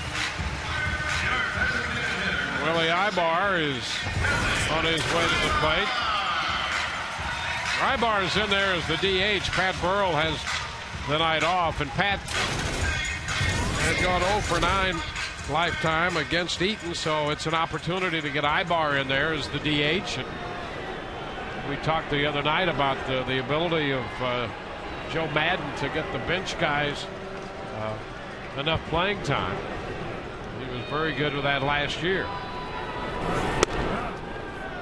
Willie Ibar is on his way to the plate. Ibar is in there as the DH. Pat Burrell has the night off, and Pat has gone 0 for 9 lifetime against Eaton, so it's an opportunity to get Ibar in there as the DH. And we talked the other night about the ability of Joe Madden to get the bench guys enough playing time. He was very good with that last year.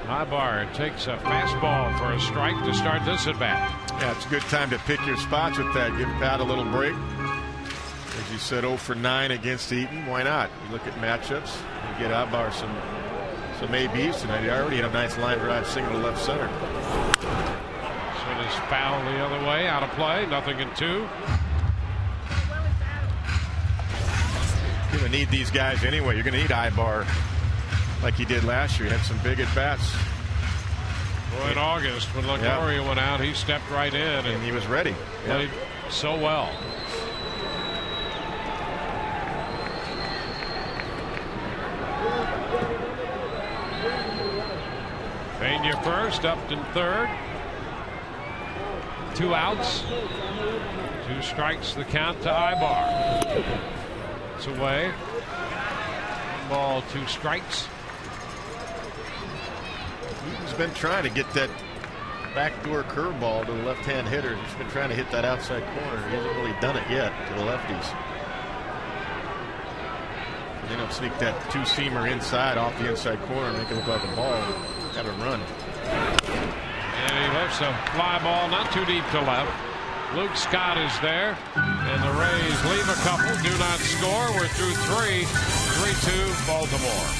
Ibar takes a fastball for a strike to start this at bat. Yeah, it's a good time to pick your spots with that. Give Pat a little break. As you said, 0 for 9 against Eaton. Why not? You look at matchups. You get Ibar some ABs tonight. He already had a nice line drive single to left center. So it is foul the other way, out of play. 0-2. You're going to need these guys anyway. You're going to need Ibar like he did last year. He had some big at-bats. Well, in August, when Longoria went out, he stepped right in. And he was ready. Played so well. Pena first, Upton third. 2 outs. 2 strikes the count to Ibar. It's away. 1 ball, 2 strikes. He's been trying to get that backdoor curveball to the left-hand hitter. He's been trying to hit that outside corner. He hasn't really done it yet to the lefties. They don't sneak that 2-seamer inside off the inside corner and make it look like a ball. Have him run. And he lifts a fly ball not too deep to left. Luke Scott is there, and the Rays leave a couple, do not score. We're through 3, 3-2 Baltimore.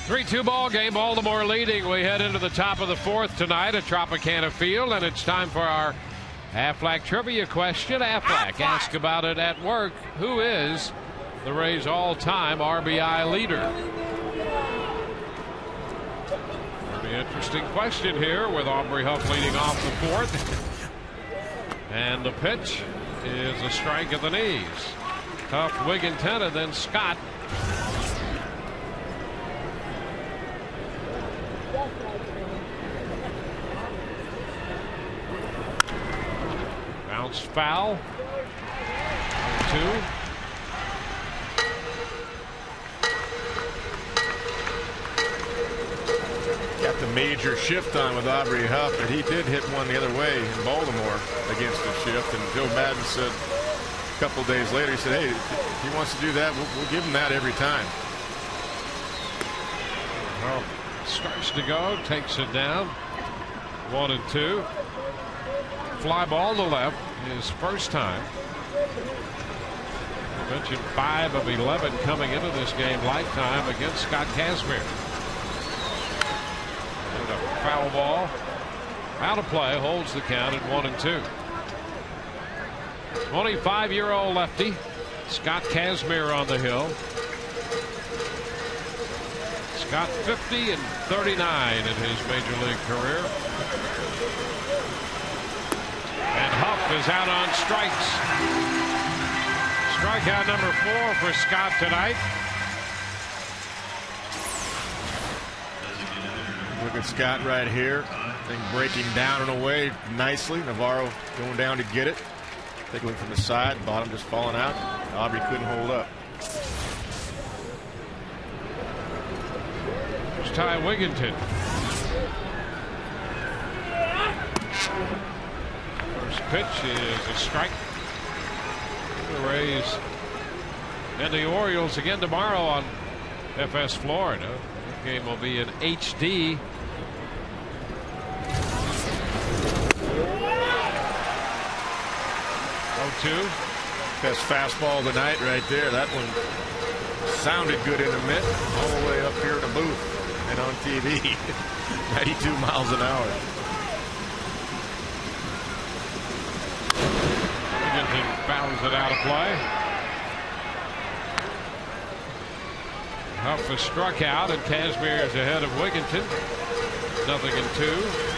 3-2 ball game. Baltimore leading. We head into the top of the fourth tonight at Tropicana Field, and it's time for our Aflac trivia question. Aflac, ask about it at work. Who is the Rays' all-time RBI leader? Pretty interesting question here with Aubrey Huff leading off the fourth. And the pitch is a strike at the knees. Huff, Wigginton, and then Scott. Bounced foul. 2. Got the major shift on with Aubrey Huff, but he did hit one the other way in Baltimore against the shift. And Joe Madden said a couple days later, he said, hey, if he wants to do that, we'll give him that every time. Well, starts to go, takes it down. 1-2. Fly ball to left, his first time. I mentioned 5 of 11 coming into this game lifetime against Scott Kazmir. And a foul ball out of play, holds the count at 1-2. 25-year-old lefty Scott Kazmir on the hill. Scott 50 and 39 in his major league career. And Huff is out on strikes. Strikeout number 4 for Scott tonight. Look at Scott right here. Thing breaking down and away nicely. Navarro going down to get it. Take a look from the side. Bottom just falling out. Aubrey couldn't hold up. There's Ty Wigginton. First pitch is a strike. The Rays and the Orioles again tomorrow on FS Florida. The game will be in HD. Best fastball of the night right there. That one sounded good in the mitt, all the way up here in the booth and on TV. 92 miles an hour. Wigginton fouls it out of play. Huff is struck out, and Kazmir is ahead of Wigginton. 0-2.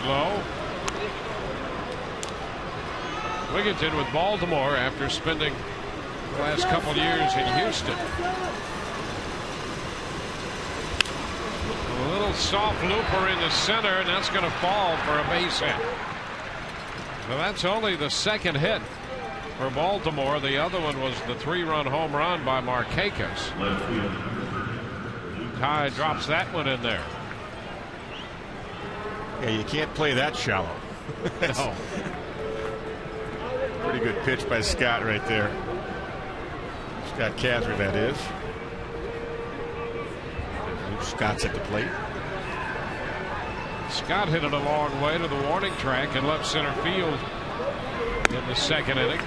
Low. Wigginton with Baltimore after spending the last couple years in Houston. A little soft looper in the center, and that's going to fall for a base hit. Well, that's only the second hit for Baltimore. The other one was the 3-run home run by Markakis. Ty drops that one in there. Yeah, you can't play that shallow. No. Pretty good pitch by Scott right there. Scott Kazmir, that is. Scott's at the plate. Scott hit it a long way to the warning track and left center field in the second inning.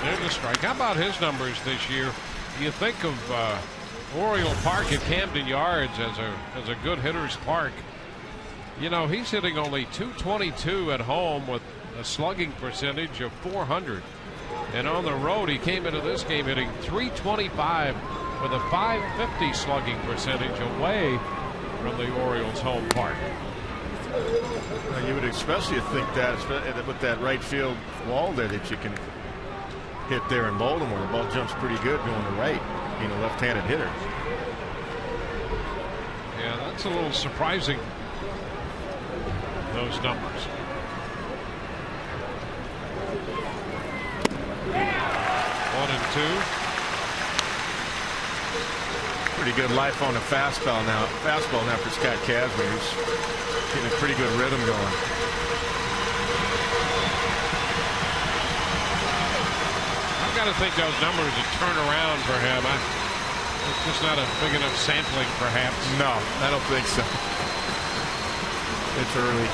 There's a strike. How about his numbers this year? You think of Oriole Park at Camden Yards as a good hitter's park. You know, he's hitting only .222 at home with a slugging percentage of .400. And on the road, he came into this game hitting .325 with a .550 slugging percentage away from the Orioles' home park. Well, you would especially think that with that right field wall there that you can hit there in Baltimore. The ball jumps pretty good going to right, being a left-handed hitter. Yeah, that's a little surprising. Those numbers. 1-2. Pretty good life on the fastball now. For Scott Kazmir. He's getting a pretty good rhythm going. I've got to think those numbers would turn around for him. It's just not a big enough sampling, perhaps. No, I don't think so. It's early.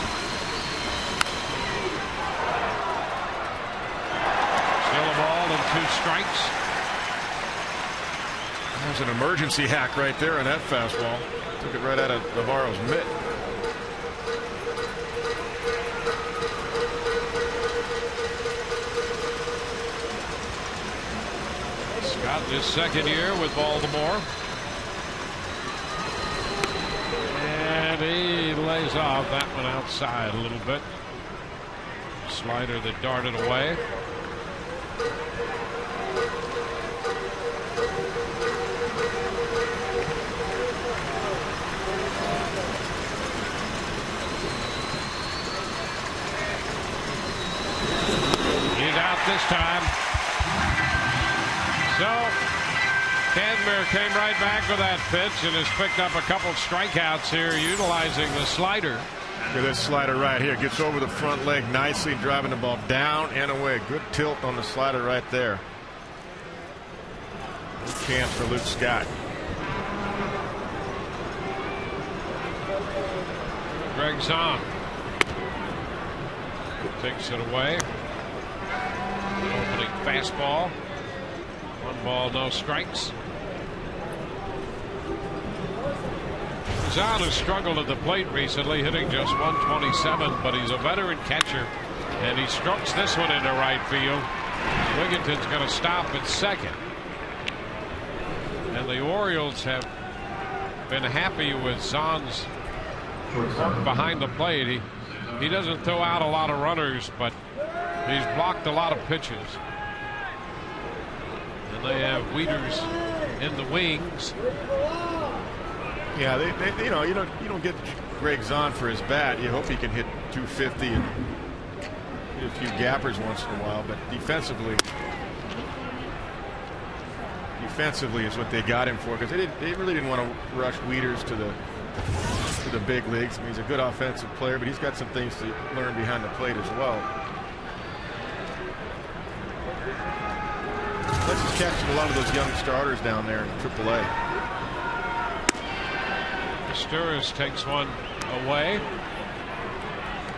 2 strikes. There's an emergency hack right there on that fastball. Took it right out of Navarro's mitt. Scott in his second year with Baltimore. And he lays off that one outside a little bit. Slider that darted away. He's out this time. So Kazmir came right back with that pitch and has picked up a couple strikeouts here utilizing the slider. Look at this slider right here. Gets over the front leg nicely, driving the ball down and away. Good tilt on the slider right there. Good chance for Luke Scott. Greg Zahn takes it away. Opening fastball. 1 ball, no strikes. Zahn has struggled at the plate recently, hitting just 127, but he's a veteran catcher, and he strokes this one into right field. Wigginton's going to stop at second. And the Orioles have been happy with Zahn's behind the plate. He doesn't throw out a lot of runners, but he's blocked a lot of pitches. And they have Wieters in the wings. Yeah, they you know, you don't get Greg Zahn for his bat. You hope he can hit 250 and hit a few gappers once in a while. But defensively is what they got him for, because they really didn't want to rush Wieters to the big leagues. I mean, he's a good offensive player, but he's got some things to learn behind the plate as well. Let's just catch a lot of those young starters down there in AAA. Sturris takes one away.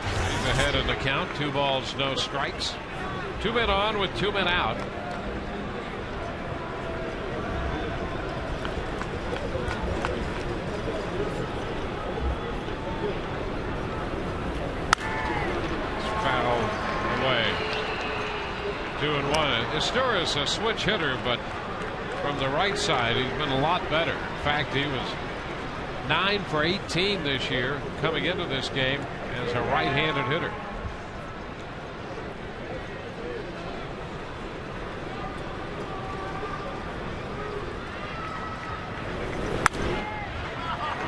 He's ahead in the count. 2 balls, no strikes. 2 men on with 2 men out. Foul away. 2-1. Sturris a switch hitter, but from the right side he's been a lot better. In fact, he was 9 for 18 this year coming into this game as a right-handed hitter.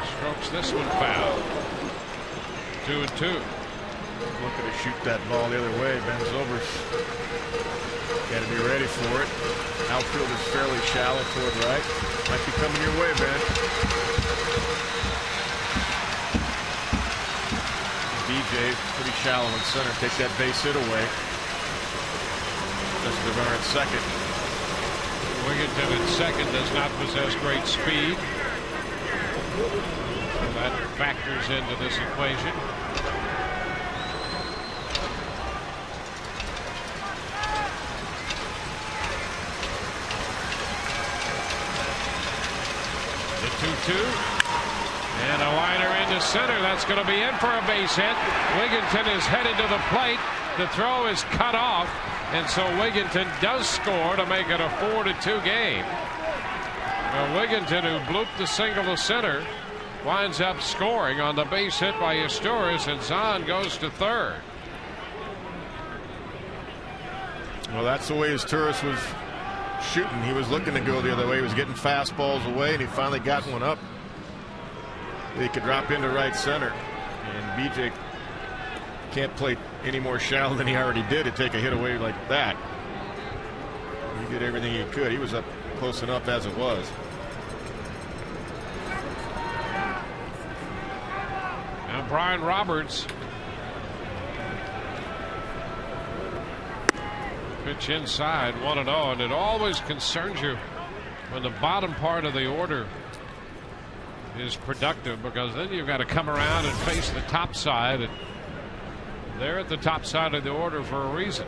Strokes this one foul. 2-2. Looking to shoot that ball the other way. Bends over. Got to be ready for it. Outfield is fairly shallow toward right. Might be coming your way, Ben. BJ pretty shallow in center. Take that base hit away. That's the runner at second. Wigginton at second does not possess great speed. So that factors into this equation. The 2-2. And a liner into center. That's going to be in for a base hit. Wigginton is headed to the plate. The throw is cut off, and so Wigginton does score to make it a 4-2 game. Well, Wigginton, who blooped the single to center, winds up scoring on the base hit by Sturris, and Zahn goes to third. Well, that's the way Sturris was shooting. He was looking to go the other way. He was getting fastballs away, and he finally got one up. He could drop into right center, and BJ can't play any more shallow than he already did to take a hit away like that. He did everything he could. He was up close enough as it was. Now Brian Roberts. Pitch inside, 1-0, and it always concerns you when the bottom part of the order is productive, because then you've got to come around and face the top side, and they're at the top side of the order for a reason.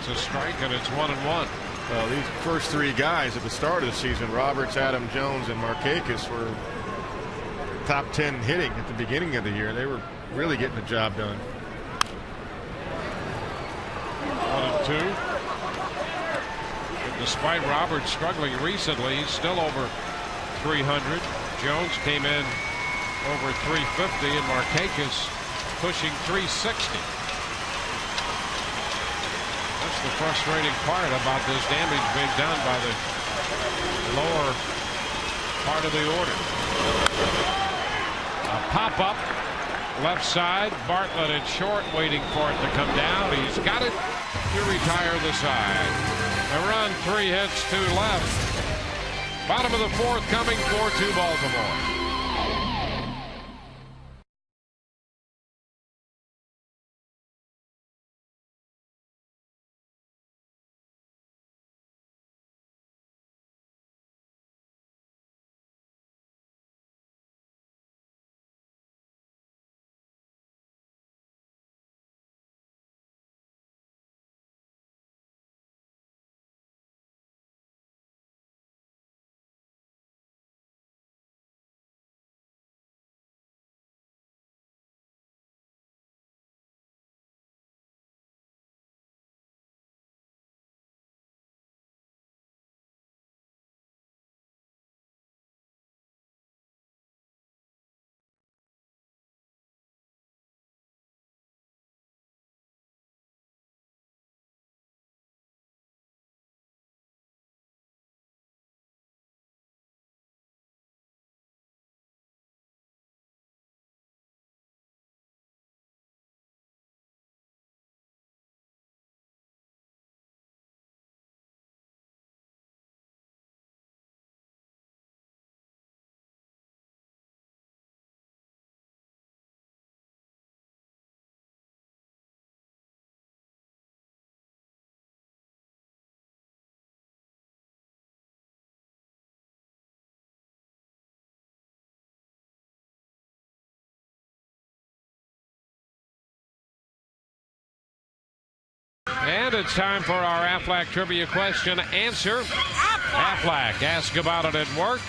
That's a strike, and it's 1-1. Well, these first three guys at the start of the season, Roberts, Adam Jones, and Markakis, were top 10 hitting at the beginning of the year. They were really getting the job done. 1-2. Despite Roberts struggling recently, he's still over 300. Jones came in over 350, and Markakis pushing 360. That's the frustrating part about this damage being done by the lower part of the order. A pop-up, left side. Bartlett at short, waiting for it to come down. He's got it to retire the side. A run, 3 hits, 2 left. Bottom of the fourth coming, 4-2 Baltimore. And it's time for our Aflac Trivia question answer. Aflac, ask about it at work.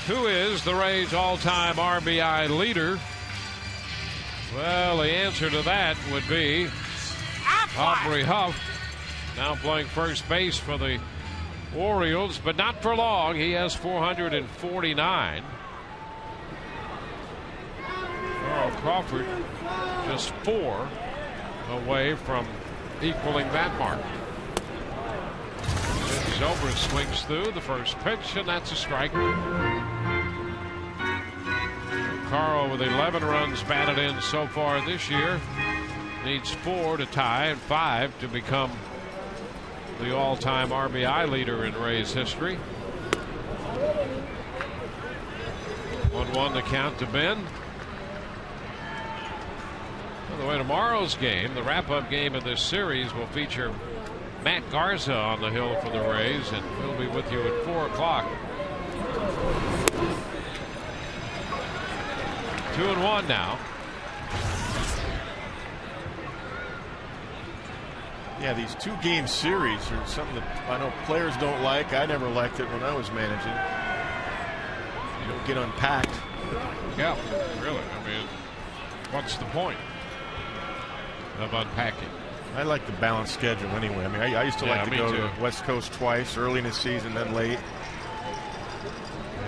Who is the Rays' all-time RBI leader? Well, the answer to that would be Aubrey Huff, now playing first base for the Orioles, but not for long. He has 449. Carl Crawford just 4 away from equaling that mark. Zobrist swings through the first pitch, and that's a strike. Carl with 11 runs batted in so far this year. Needs 4 to tie and 5 to become the all-time RBI leader in Rays history. 1-1 the count to Ben. By the way, tomorrow's game, the wrap-up game of this series, will feature Matt Garza on the hill for the Rays, and he'll be with you at 4 o'clock. 2-1 now. Yeah, these 2-game series are something that I know players don't like. I never liked it when I was managing. You don't get unpacked. Yeah, really. I mean, what's the point of unpacking? I like the balanced schedule anyway. I mean, I used to like to go to the West Coast twice, early in the season, then late.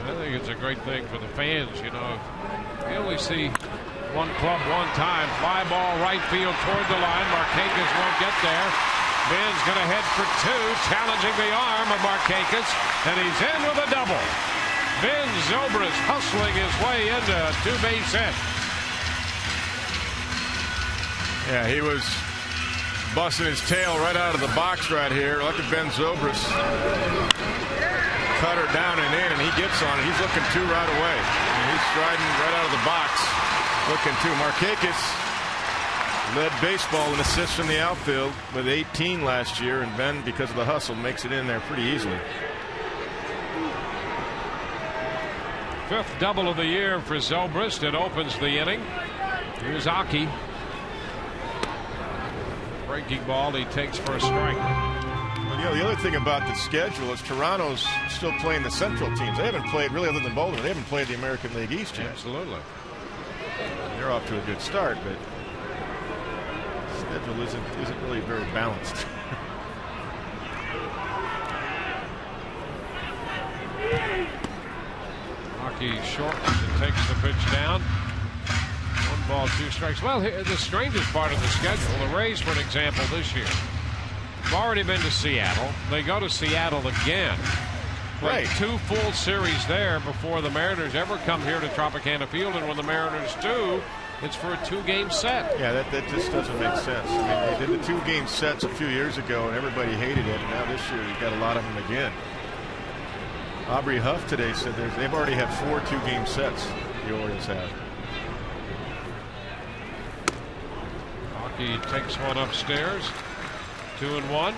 I think it's a great thing for the fans. You know, you only see one club one time. Fly ball right field toward the line. Markakis won't get there. Ben's going to head for 2, challenging the arm of Markakis, and he's in with a double. Ben Zobrist hustling his way into a 2-base hit. Yeah, he was busting his tail right out of the box right here. Look at Ben Zobrist. Cut her down and in, and he gets on it. He's looking 2 right away. And he's striding right out of the box. Looking 2. Markakis led baseball in assists from the outfield with 18 last year, and Ben, because of the hustle, makes it in there pretty easily. 5th double of the year for Zobrist. It opens the inning. Here's Aki. Breaking ball he takes for a strike. Well, you know, the other thing about the schedule is Toronto's still playing the Central teams. They haven't played, really, other than Baltimore, they haven't played the American League East yet. Absolutely. They're off to a good start, but the schedule isn't really very balanced. Hockey short and takes the pitch down. 1 ball, 2 strikes. Well, the strangest part of the schedule, the Rays, for an example, this year, have already been to Seattle. They go to Seattle again. Play 2 full series there before the Mariners ever come here to Tropicana Field, and when the Mariners do, it's for a 2-game set. Yeah, that just doesn't make sense. I mean, they did the 2-game sets a few years ago, and everybody hated it. And now this year, you've got a lot of them again. Aubrey Huff today said they've already had 4 2-game sets. The Orioles have. Hockey takes one upstairs. 2-1.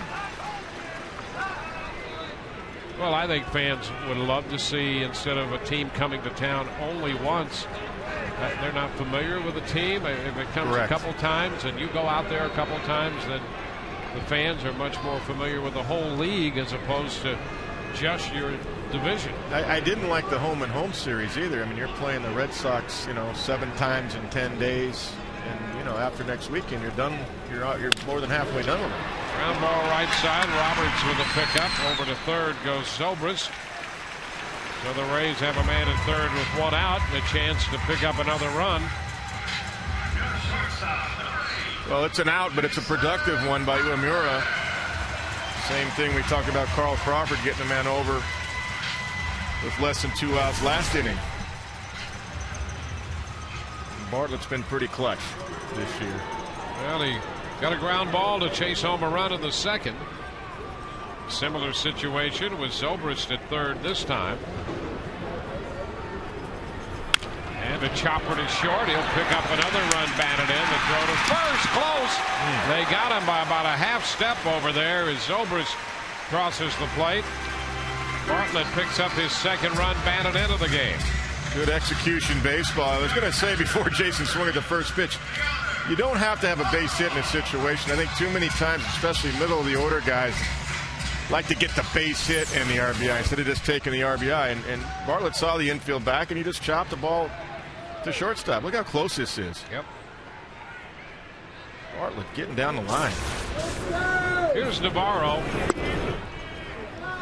Well, I think fans would love to see, instead of a team coming to town only once, they're not familiar with the team. If it comes a couple times and you go out there a couple times, then the fans are much more familiar with the whole league as opposed to just your division. I didn't like the home and home series either. I mean, you're playing the Red Sox, 7 times in 10 days, and after next weekend, you're done. You're more than halfway done with it. Ground ball right side. Roberts with a pickup. Over to third goes Zobrist. So the Rays have a man at third with 1 out and a chance to pick up another run. Well, it's an out, but it's a productive one by Uemura. Same thing we talked about Carl Crawford getting a man over with less than 2 outs last inning. Bartlett's been pretty clutch this year. Well, he got a ground ball to chase home a run in the second. Similar situation with Zobrist at third this time. And the chopper to short. He'll pick up another run batted in. The throw to first. Close. They got him by about a half step over there as Zobrist crosses the plate. Bartlett picks up his second run batted into the game. Good execution baseball. I was going to say before Jason swung at the first pitch, you don't have to have a base hit in a situation. I think too many times, especially middle of the order guys, like to get the base hit and the RBI instead of just taking the RBI. And Bartlett saw the infield back, and he just chopped the ball to shortstop. Look how close this is. Yep. Bartlett getting down the line. Here's Navarro.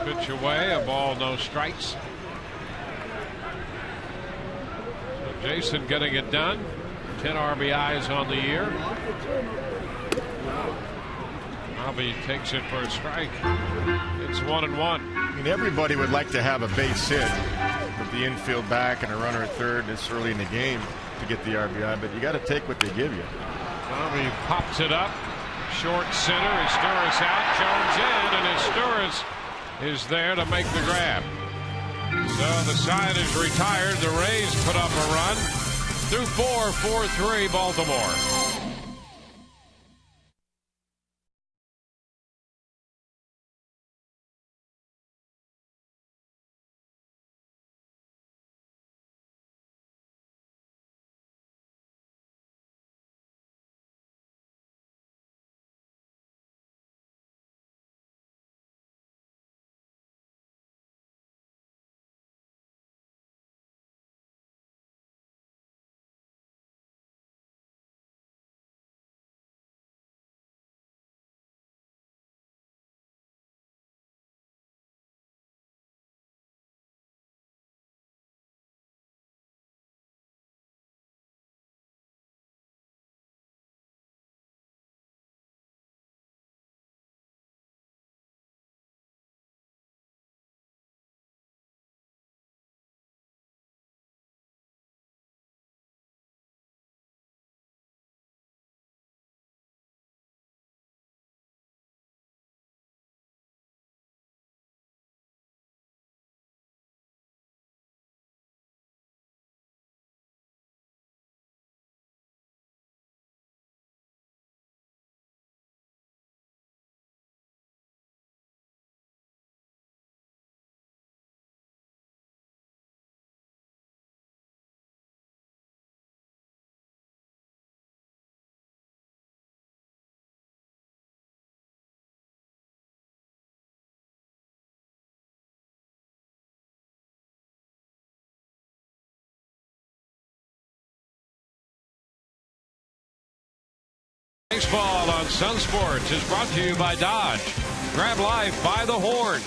Pitch away, a ball, no strikes. So Jason getting it done. 10 RBIs on the year. Bobby takes it for a strike. It's 1-1. I mean, everybody would like to have a base hit with the infield back and a runner at third this early in the game to get the RBI, but you got to take what they give you. Bobby pops it up. Short center. Isturis out. Jones in, and Isturis is there to make the grab. So the side is retired. The Rays put up a run. Through 4-3 Baltimore. Baseball on Sun Sports is brought to you by Dodge. Grab life by the horns.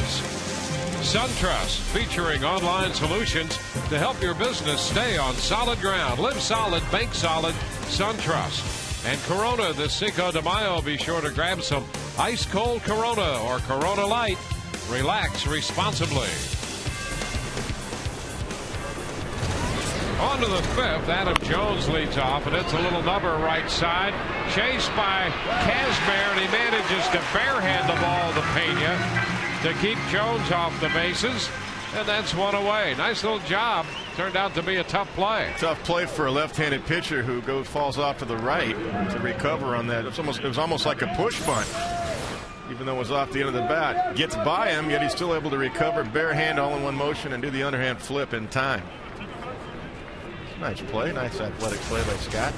SunTrust, featuring online solutions to help your business stay on solid ground. Live solid, bank solid, SunTrust. And Corona this Cinco de Mayo. Be sure to grab some ice cold Corona or Corona Light. Relax responsibly. On to the fifth. Adam Jones leads off, and it's a little number right side. Chased by Kazmir, and he manages to barehand the ball to Pena to keep Jones off the bases. And that's one away. Nice little job. Turned out to be a tough play. Tough play for a left-handed pitcher who falls off to the right to recover on that. It was almost like a push bunt, even though it was off the end of the bat. Gets by him, yet he's still able to recover barehand all in one motion and do the underhand flip in time. Nice play, nice athletic play by Scott.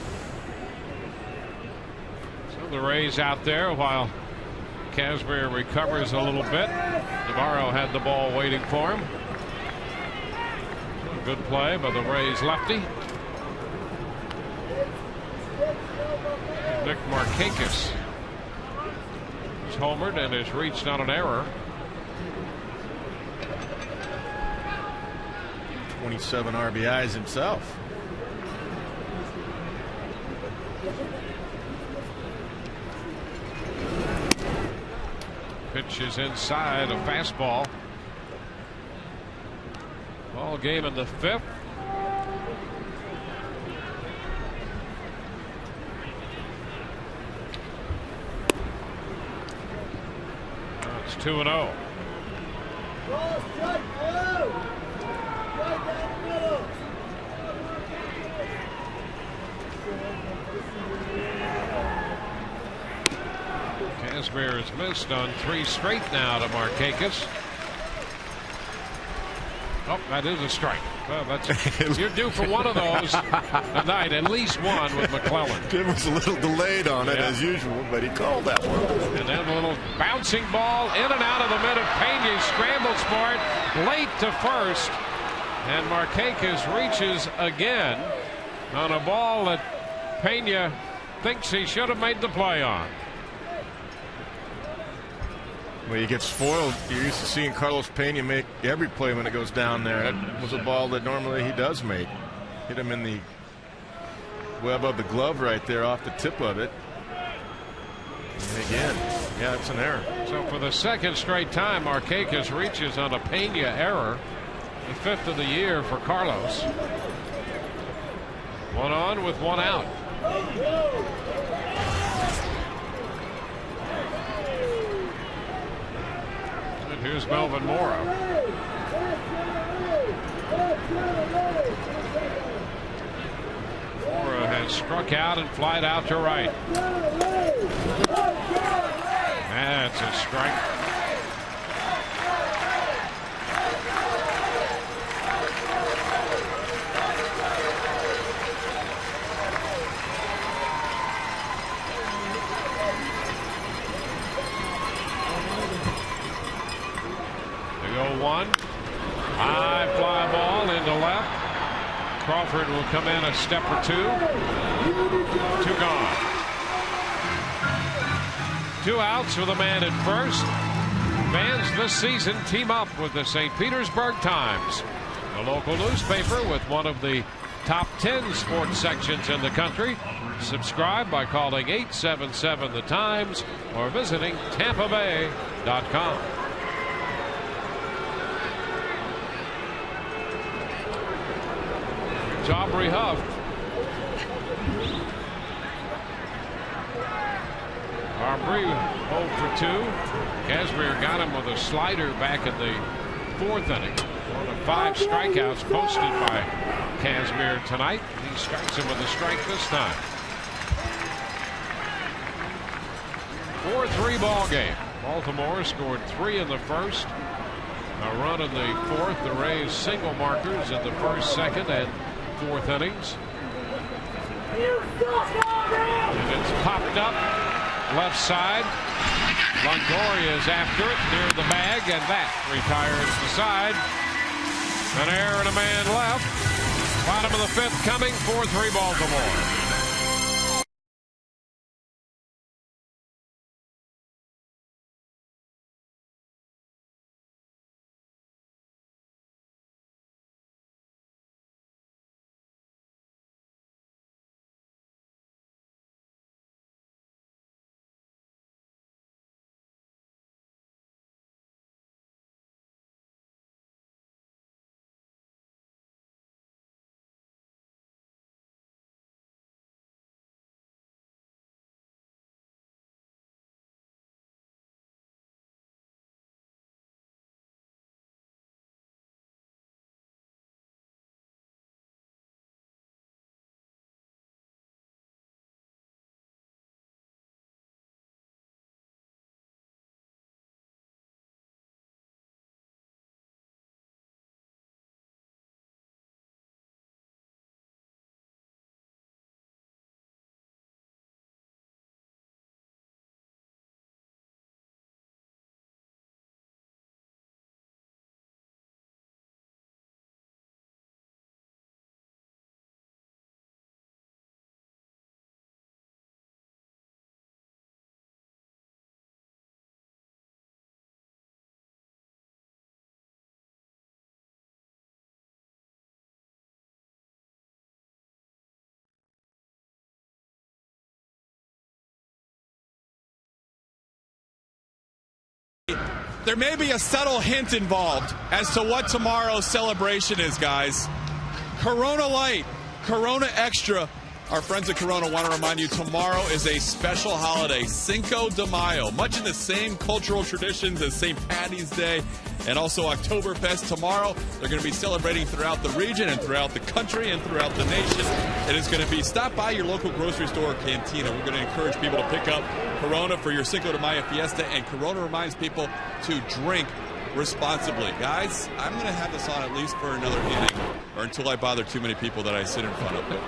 So the Rays out there while Kazmir recovers a little bit. Navarro had the ball waiting for him. Good play by the Rays lefty. Nick Markakis is homered and has reached on an error. 27 RBIs himself. Pitch is inside, a fastball. Ball game in the fifth. It's 2-0. Kazmir has missed on 3 straight now to Markakis. Oh, that is a strike. Well, you're due for one of those tonight, at least one with McClellan. Jim was a little delayed on it as usual, but he called that one. And then a little bouncing ball in and out of the middle. Pena scrambles for it late to first, and Markakis reaches again on a ball that Pena thinks he should have made the play on. Well, you get spoiled. You're used to seeing Carlos Pena make every play when it goes down there. That was a ball that normally he does make. Hit him in the web of the glove right there off the tip of it. And again, yeah, it's an error. So for the second straight time, Markakis reaches on a Pena error. The 5th of the year for Carlos. 1 on with 1 out. Here's Melvin Mora. Mora has struck out and flied out to right. That's a strike. One high fly ball into left. Crawford will come in a step or 2. 2 gone. 2 outs for the man at first. Fans this season team up with the St. Petersburg Times, a local newspaper with one of the top 10 sports sections in the country. Subscribe by calling 877 The Times or visiting TampaBay.com. Aubrey Huff. Aubrey 0 for 2. Kazmir got him with a slider back in the 4th inning. 1 of 5 strikeouts posted by Kazmir tonight. He strikes him with a strike this time. 4-3 ball game. Baltimore scored 3 in the first. A run in the 4th. The Rays single markers in the 1st, 2nd, and 4th innings. And it's popped up left side. Longoria is after it near the bag, and that retires the side. An error and a man left. Bottom of the 5th coming. 4-3 Baltimore. There may be a subtle hint involved as to what tomorrow's celebration is, guys. Corona Light, Corona Extra. Our friends at Corona want to remind you tomorrow is a special holiday, Cinco de Mayo, much in the same cultural traditions as St. Paddy's Day and also Oktoberfest. Tomorrow, they're going to be celebrating throughout the region and throughout the country and throughout the nation. It is going to be, stop by your local grocery store or cantina. We're going to encourage people to pick up Corona for your Cinco de Mayo fiesta, and Corona reminds people to drink responsibly. Guys, I'm going to have this on at least for another inning or until I bother too many people that I sit in front of. But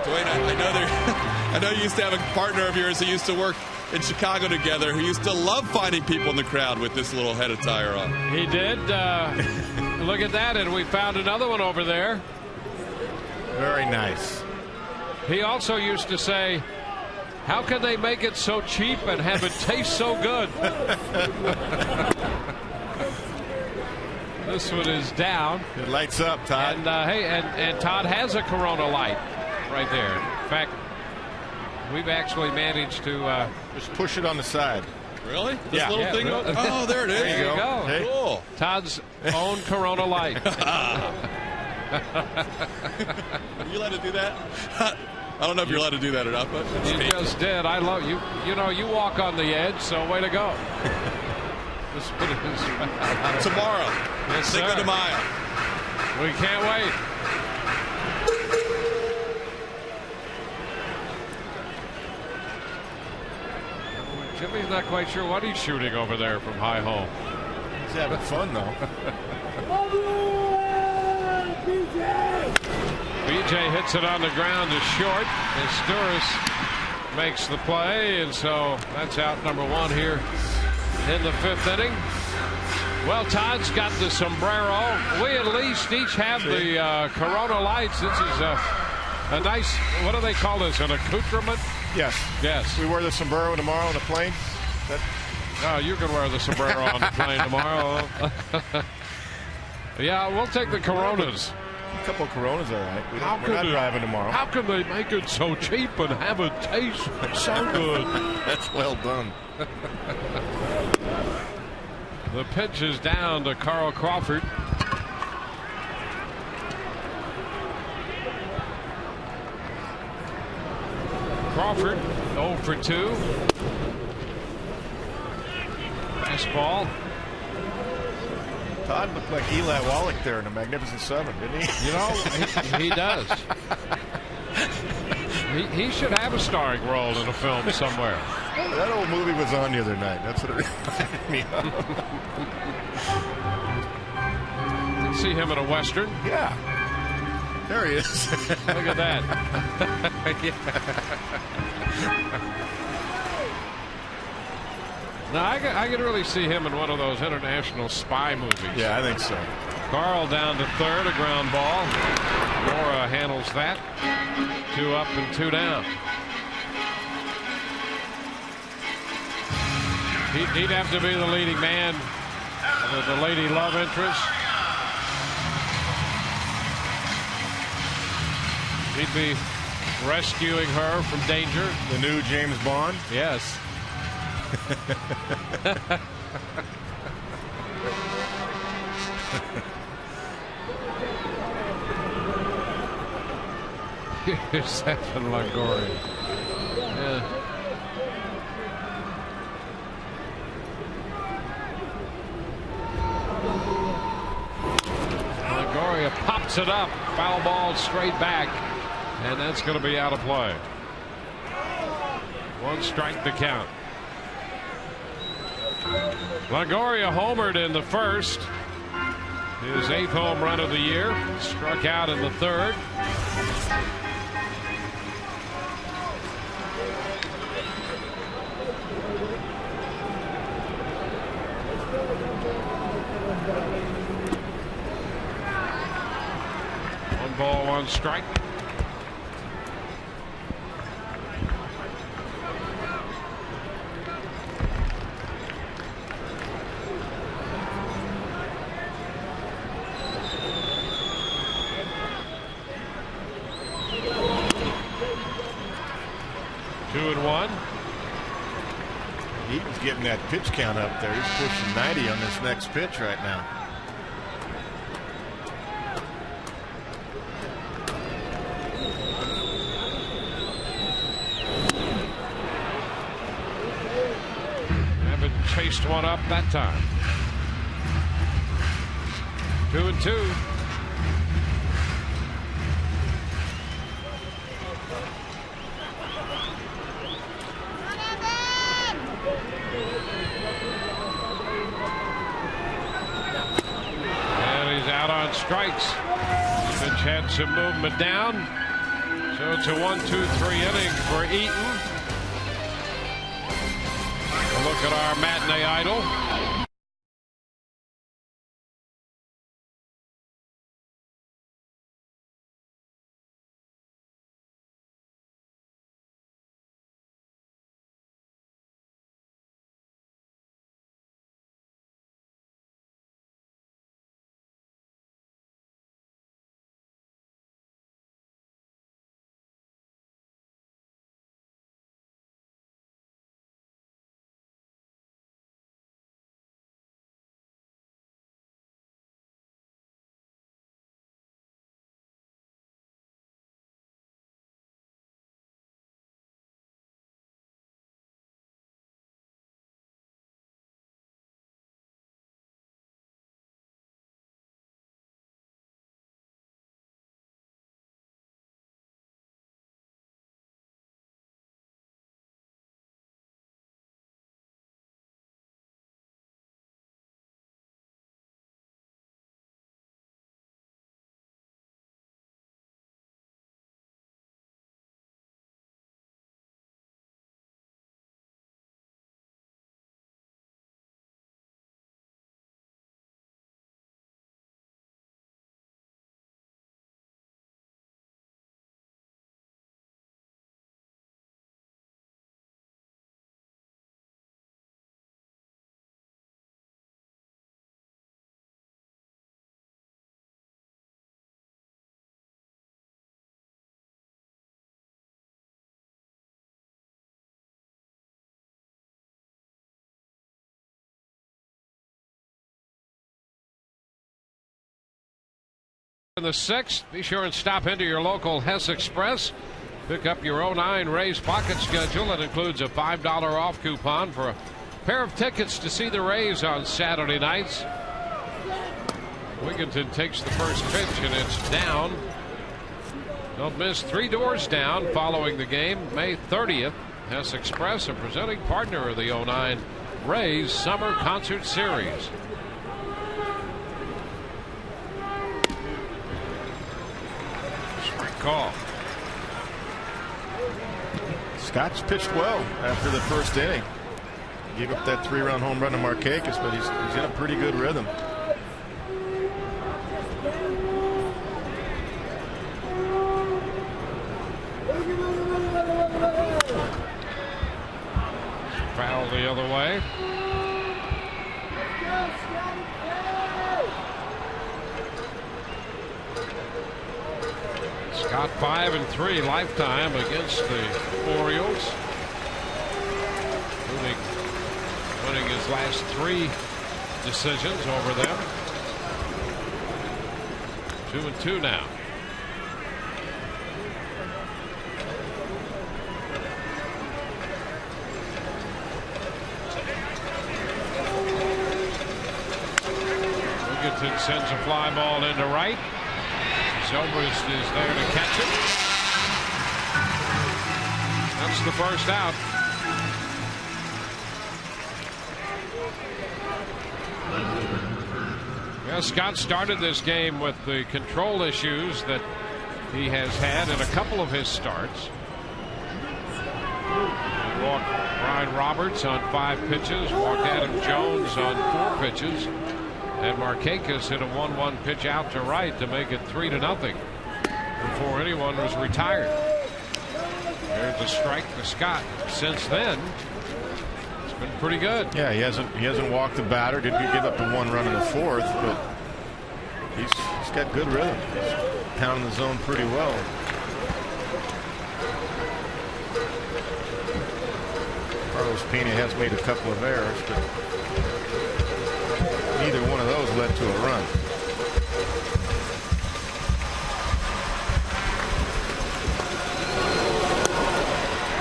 Dwayne, I know you used to have a partner of yours who used to work in Chicago together who used to love finding people in the crowd with this little head of tire on. He did. Look at that, and we found another one over there. Very nice. He also used to say, how can they make it so cheap and have it taste so good? This one is down. It lights up, Todd. And and Todd has a Corona Light right there. In fact, we've actually managed to just push it on the side. Really? This little thing? Really. Oh, there it is. There you go. Hey. Cool. Todd's own Corona Light. Are you allowed to do that? I don't know if you're allowed to do that or not, but you just did. I love you. You know, you walk on the edge, so way to go. Tomorrow, yes, Cinco de Mayo. We can't wait. Jimmy's not quite sure what he's shooting over there from high home. He's having fun, though. BJ hits it on the ground to short, and Sturis makes the play, and so that's out number one here in the fifth inning. Well, Todd's got the sombrero. We at least each have the Corona Lights. This is a nice, what do they call this, an accoutrement? Yes. Yes. We wear the sombrero tomorrow on the plane. Oh, you can wear the sombrero on the plane tomorrow. Yeah, we'll take the Coronas. A couple of Coronas, all right. We're not driving tomorrow. How can they make it so cheap and have it taste so good? That's well done. The pitch is down to Carl Crawford. Crawford 0 for 2. Fastball. Todd looked like Eli Wallach there in a Magnificent Seven, didn't he? You know, he does. He should have a starring role in a film somewhere. That old movie was on the other night. That's what it reminded me of. See him in a Western. Yeah. There he is. Look at that. Now, I could really see him in one of those international spy movies. Yeah, I think so. Carl down to third, a ground ball. Mora handles that. 2 up and 2 down. He'd have to be the leading man with the lady love interest. He'd be rescuing her from danger. The new James Bond? Yes. Here's Evan Longoria. Yeah. Longoria pops it up. Foul ball straight back. And that's going to be out of play. 1 strike to count. Longoria homered in the first. His 8th home run of the year. Struck out in the third. One ball, 1 strike. getting that pitch count up there. He's pushing 90 on this next pitch right now. Haven't chased one up that time. 2-2. Strikes. Pitch had some movement down. So it's a 1-2-3 inning for Eaton. A look at our matinee idol. In the 6th, be sure and stop into your local Hess Express. Pick up your 09 Rays pocket schedule. It includes a $5 off coupon for a pair of tickets to see the Rays on Saturday nights. Wigginton takes the first pitch and it's down. Don't miss 3 doors down following the game May 30th. Hess Express, a presenting partner of the 09 Rays Summer Concert Series. Call. Scott's pitched well after the first inning. Gave up that 3-run home run to Markakis, but he's in a pretty good rhythm. Foul the other way. Scott 5-3 lifetime against the Orioles. Winning his last 3 decisions over them. 2-2 now. Wigginton sends a fly ball into right. Zobrist is there to catch it. That's the first out. Yeah, Scott started this game with the control issues that he has had in a couple of his starts. He walked Brian Roberts on 5 pitches, walked Adam Jones on 4 pitches. And Markakis hit a 1-1 pitch out to right to make it 3-0 before anyone was retired. There's a strike to Scott. Since then, it's been pretty good. Yeah, he hasn't walked the batter. Didn't give up the 1 run in the 4th, but he's got good rhythm. He's pounding the zone pretty well. Carlos Pena has made a couple of errors, but neither one of those led to a run.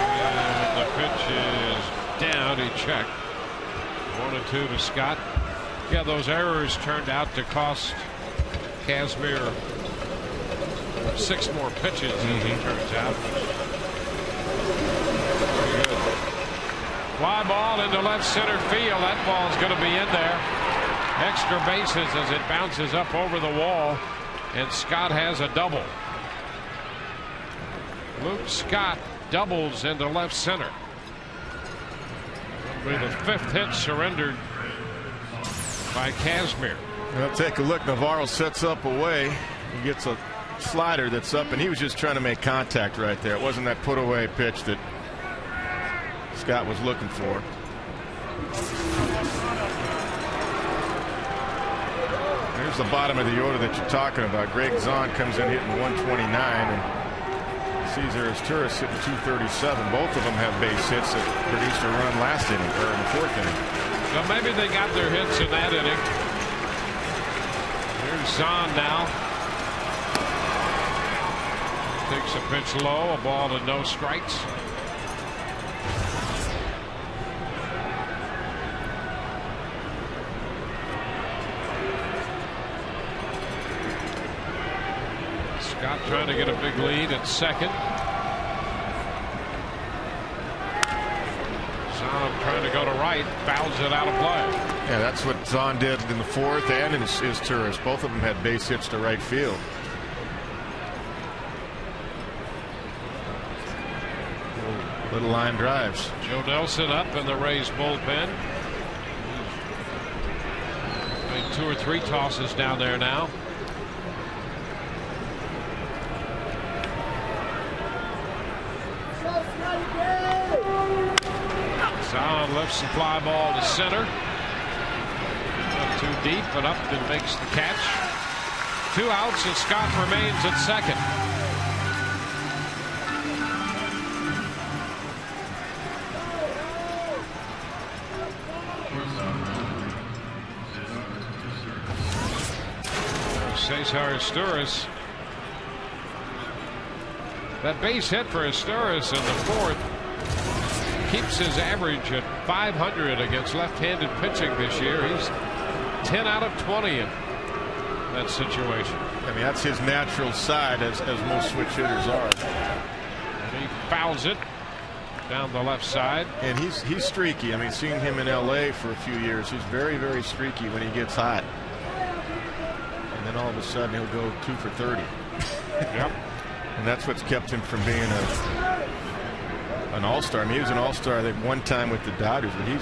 And the pitch is down. He checked. 1-2 to Scott. Yeah, those errors turned out to cost Kazmir 6 more pitches, as it turns out. Very good. Fly ball into left center field. That ball's going to be in there. Extra bases as it bounces up over the wall, and Scott has a double. Luke Scott doubles into left center. That'll be the 5th hit surrendered by Kazmir. Well, take a look. Navarro sets up away. He gets a slider that's up, and he was just trying to make contact right there. It wasn't that put away pitch that Scott was looking for. Here's the bottom of the order that you're talking about. Greg Zahn comes in hitting 129, and Cesar Izturis hitting 237. Both of them have base hits that produced a run last inning, or in the 4th inning. Well, maybe they got their hits in that inning. Here's Zahn now. Takes a pitch low, a ball to no strikes. Scott trying to get a big lead at second. Zahn trying to go to right, fouls it out of play. Yeah, that's what Zahn did in the 4th and in his tourist. Both of them had base hits to right field. Little line drives. Joe Nelson up in the Rays bullpen. Made 2 or 3 tosses down there now. Zahn lifts the fly ball to center. Not too deep, but up and makes the catch. 2 outs, and Scott remains at second. Cesar Izturis. That base hit for Izturis in the 4th keeps his average at 500 against left-handed pitching this year. He's 10 out of 20 in that situation. I mean, that's his natural side, as most switch hitters are. And he fouls it down the left side. And he's streaky. I mean, seeing him in LA for a few years, he's very, very streaky when he gets hot. And then all of a sudden he'll go 2 for 30. Yep. And that's what's kept him from being an all-star. I mean, he was an all-star, I think, one time with the Dodgers, but he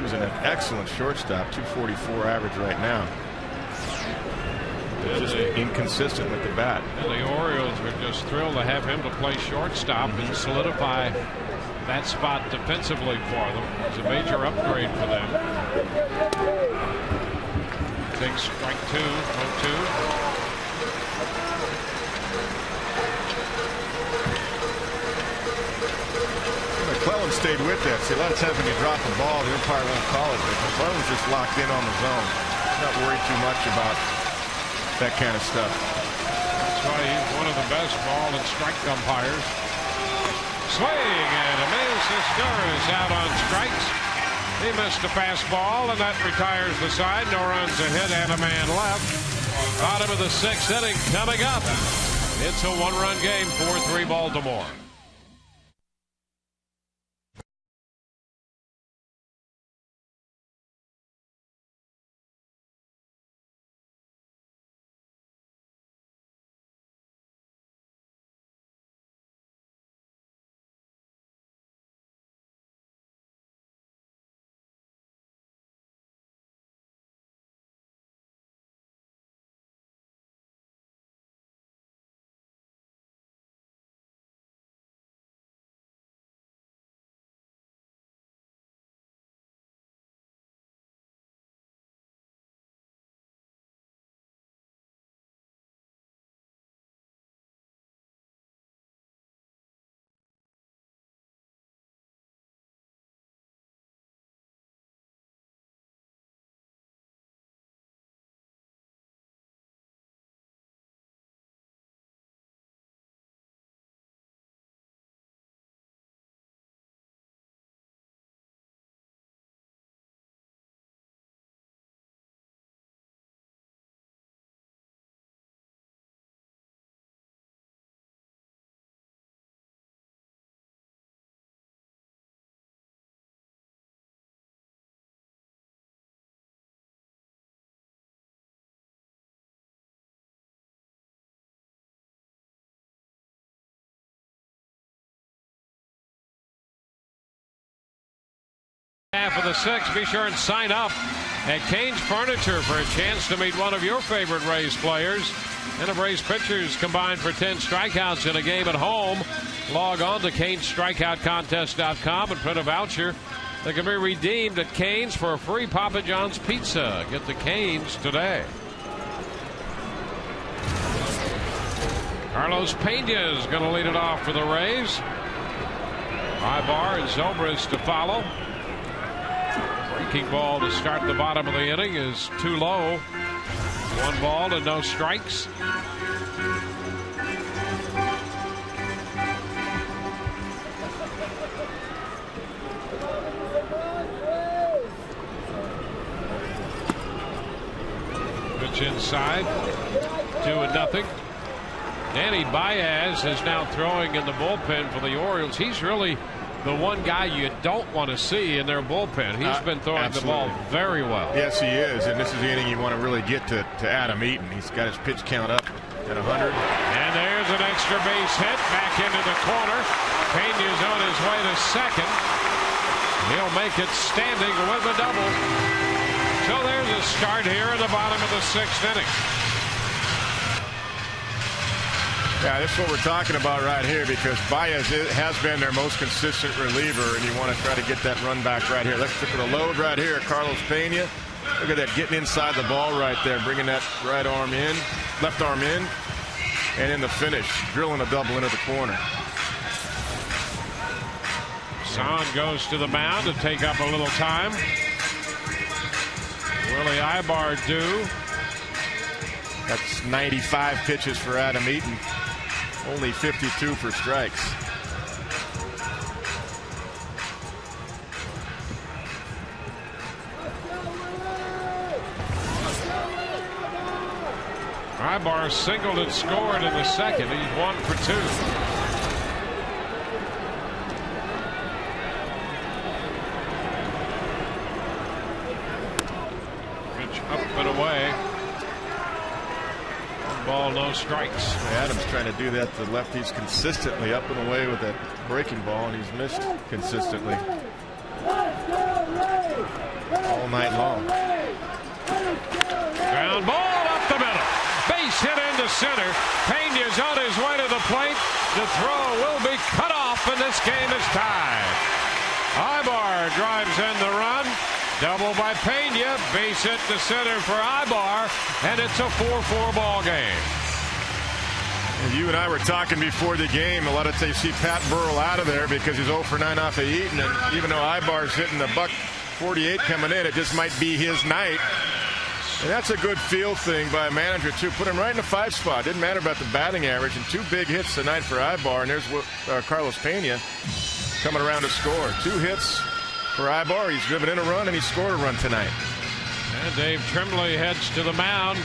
was an excellent shortstop. 244 average right now. But just inconsistent with the bat. And the Orioles were just thrilled to have him to play shortstop and solidify that spot defensively for them. It's a major upgrade for them. Takes strike 2, 0-2. McClellan stayed with that. See, a lot of times when you drop the ball, the umpire won't call it, but McClellan's just locked in on the zone. Not worried too much about that kind of stuff. That's why he's one of the best ball and strike umpires. Swing, and Emil Izturis out on strikes. He missed a fastball, and that retires the side. No runs ahead and a man left. Bottom of the 6th inning coming up. It's a 1-run game, 4-3 Baltimore. half of the 6th. Be sure and sign up at Cane's Furniture for a chance to meet one of your favorite Rays players. And if Rays pitchers combined for 10 strikeouts in a game at home, log on to CaneStrikeoutContest.com and print a voucher that can be redeemed at Cane's for a free Papa John's pizza. Get to Cane's today. Carlos Pena is going to lead it off for the Rays. Ibar and Zobrist to follow. Breaking ball to start the bottom of the inning is too low. 1 ball and no strikes. Pitch inside. 2-0. Danny Baez is now throwing in the bullpen for the Orioles. He's really the one guy you don't want to see in their bullpen. He's been throwing absolutely. the ball very well. Yes, he is, and this is the inning you want to really get to Adam Eaton. He's got his pitch count up at 100. And there's an extra base hit back into the corner. Pena's on his way to second. He'll make it standing with a double. So there's a start here in the bottom of the 6th inning. Yeah, that's what we're talking about right here, because Baez has been their most consistent reliever, and you want to try to get that run back right here. Let's look at the load right here. Carlos Pena. Look at that, getting inside the ball right there, bringing that right arm in, left arm in, and in the finish, drilling a double into the corner. Son goes to the mound to take up a little time. Willie Ibar due. That's 95 pitches for Adam Eaton. Only 52 for strikes. Ibar singled and scored in the 2nd. He's 1 for 2. Pitch up and away. 1 ball, no strikes. Adams trying to do that to lefties consistently, up and away with that breaking ball, and he's missed consistently all night long. Ground ball up the middle. Base hit into center. Pena's on his way to the plate. The throw will be cut off, and this game is tied. Ibar drives in the run. Double by Pena. Base hit to center for Ibar, and it's a 4-4 ball game. And you and I were talking before the game. A lot of times you see Pat Burrell out of there because he's 0 for 9 off of Eaton, and even though Ibar's hitting the $148 coming in, it just might be his night. And that's a good field thing by a manager, too. Put him right in the 5 spot. Didn't matter about the batting average. And 2 big hits tonight for Ibar. And there's Carlos Pena coming around to score. 2 hits for Ibar. He's driven in a run, and he scored a run tonight. And Dave Tremblay heads to the mound.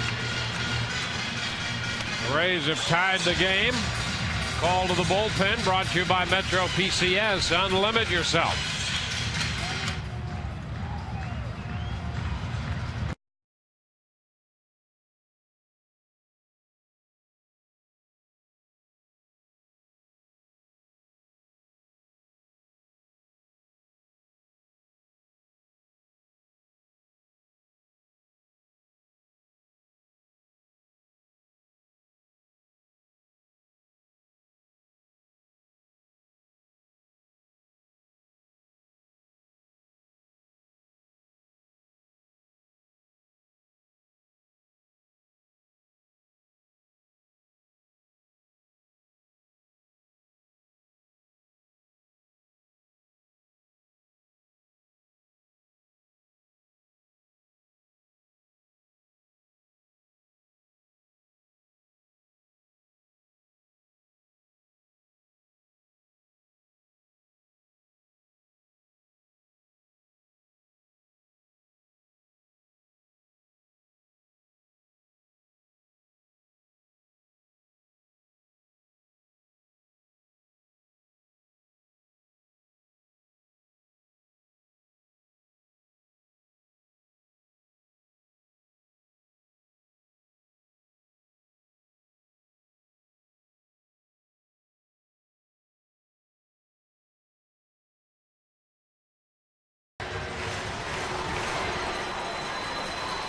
The Rays have tied the game. Call to the bullpen brought to you by Metro PCS. Unlimit yourself.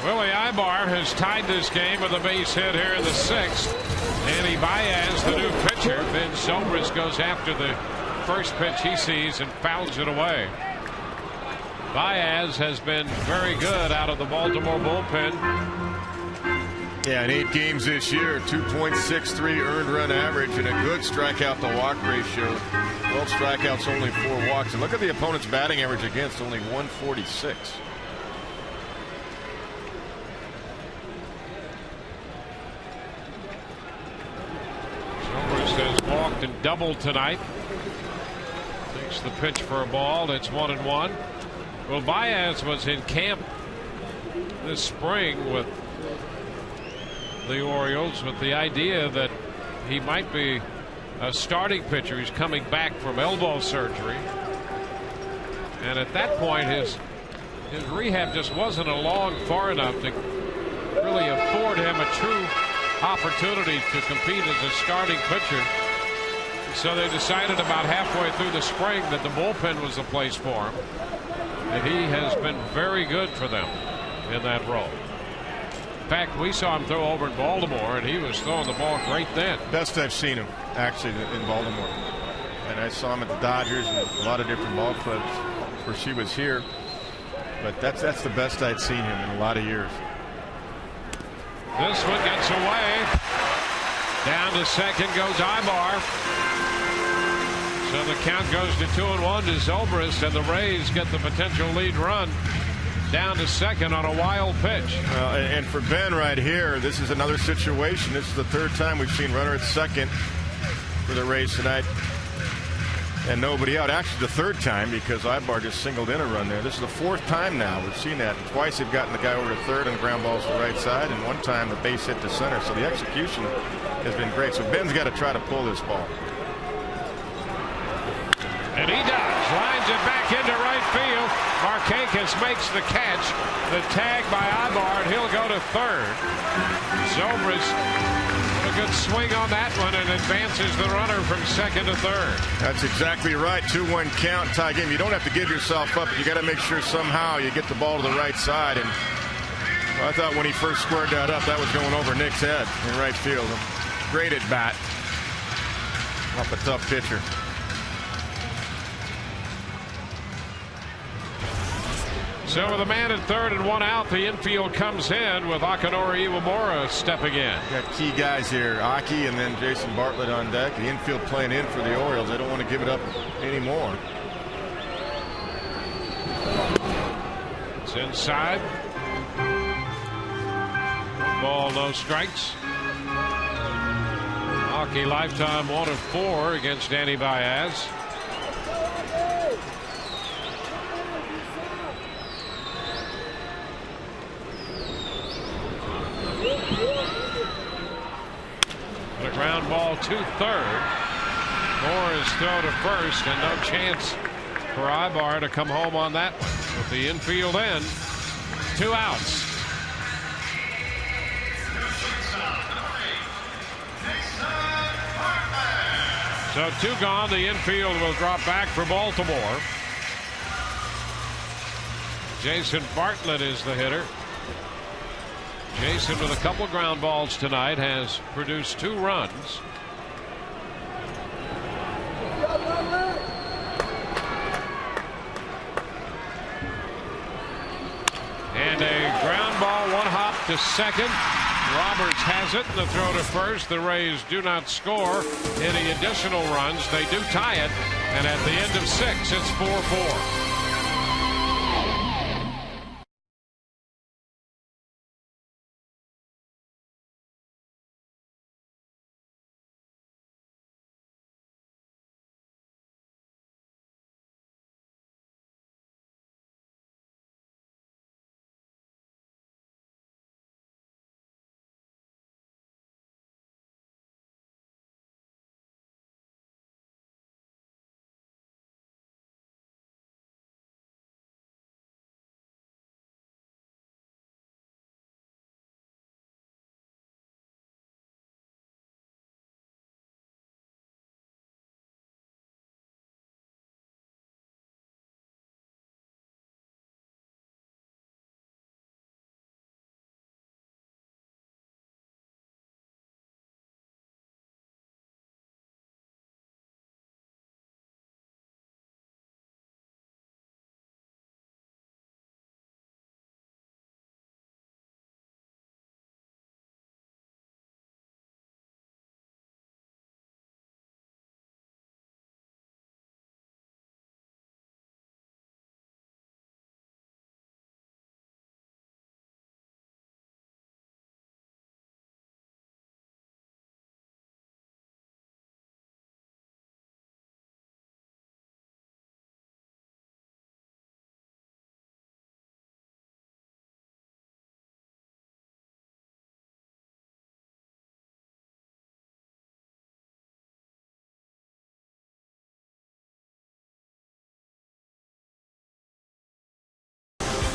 Willie Ibar has tied this game with a base hit here in the 6th. Danny Baez, the new pitcher. Ben Zobrist goes after the first pitch he sees and fouls it away. Baez has been very good out of the Baltimore bullpen. Yeah, in 8 games this year, 2.63 earned run average and a good strikeout to walk ratio. 12 strikeouts, only 4 walks. And look at the opponent's batting average against, only 146. Zobrist has walked and doubled tonight. Takes the pitch for a ball. It's 1-1. Well, Baez was in camp this spring with the Orioles with the idea that he might be a starting pitcher. He's coming back from elbow surgery, and at that point his rehab just wasn't along far enough to really afford him a true opportunity to compete as a starting pitcher. So they decided about halfway through the spring that the bullpen was the place for him, and he has been very good for them in that role. In fact, we saw him throw over in Baltimore, and he was throwing the ball great then. Best I've seen him, actually, in Baltimore. And I saw him at the Dodgers and a lot of different ball clubs where she was here. But that's the best I'd seen him in a lot of years. This one gets away. Down to second goes Ibar. So the count goes to 2-1 to Zobrist, and the Rays get the potential lead run down to second on a wild pitch. And for Ben right here, this is another situation. This is the 3rd time we've seen runner at second for the Rays tonight, and nobody out. Actually, the 3rd time, because Ibar just singled in a run there. This is the 4th time now we've seen that. Twice they've gotten the guy over to third and ground balls to the right side, and one time the base hit to center. So the execution has been great. So Ben's got to try to pull this ball. And he does. Lines it back into right field. Markakis makes the catch. The tag by Ibar, and he'll go to third. Zobrist, a good swing on that one, and advances the runner from second to third. That's exactly right. 2-1 count, tie game. You don't have to give yourself up. You got to make sure somehow you get the ball to the right side. And I thought when he first squared that up, that was going over Nick's head in right field. Great at bat. Off a tough pitcher. So with a man at third and 1 out, the infield comes in with Akinori Iwamura stepping in. Got key guys here, Aki and then Jason Bartlett on deck. The infield playing in for the Orioles. They don't want to give it up anymore. It's inside. 1 ball, no strikes. Aki lifetime 1 of 4 against Danny Baez. A ground ball to third. Moore's throw to first, and no chance for Ibar to come home on that one. With the infield end, 2 outs. So 2 gone. The infield will drop back for Baltimore. Jason Bartlett is the hitter. Jason, with a couple ground balls tonight, has produced 2 runs. And a ground ball, 1 hop to second. Roberts has it, and the throw to first. The Rays do not score any additional runs. They do tie it, and at the end of 6, it's 4-4.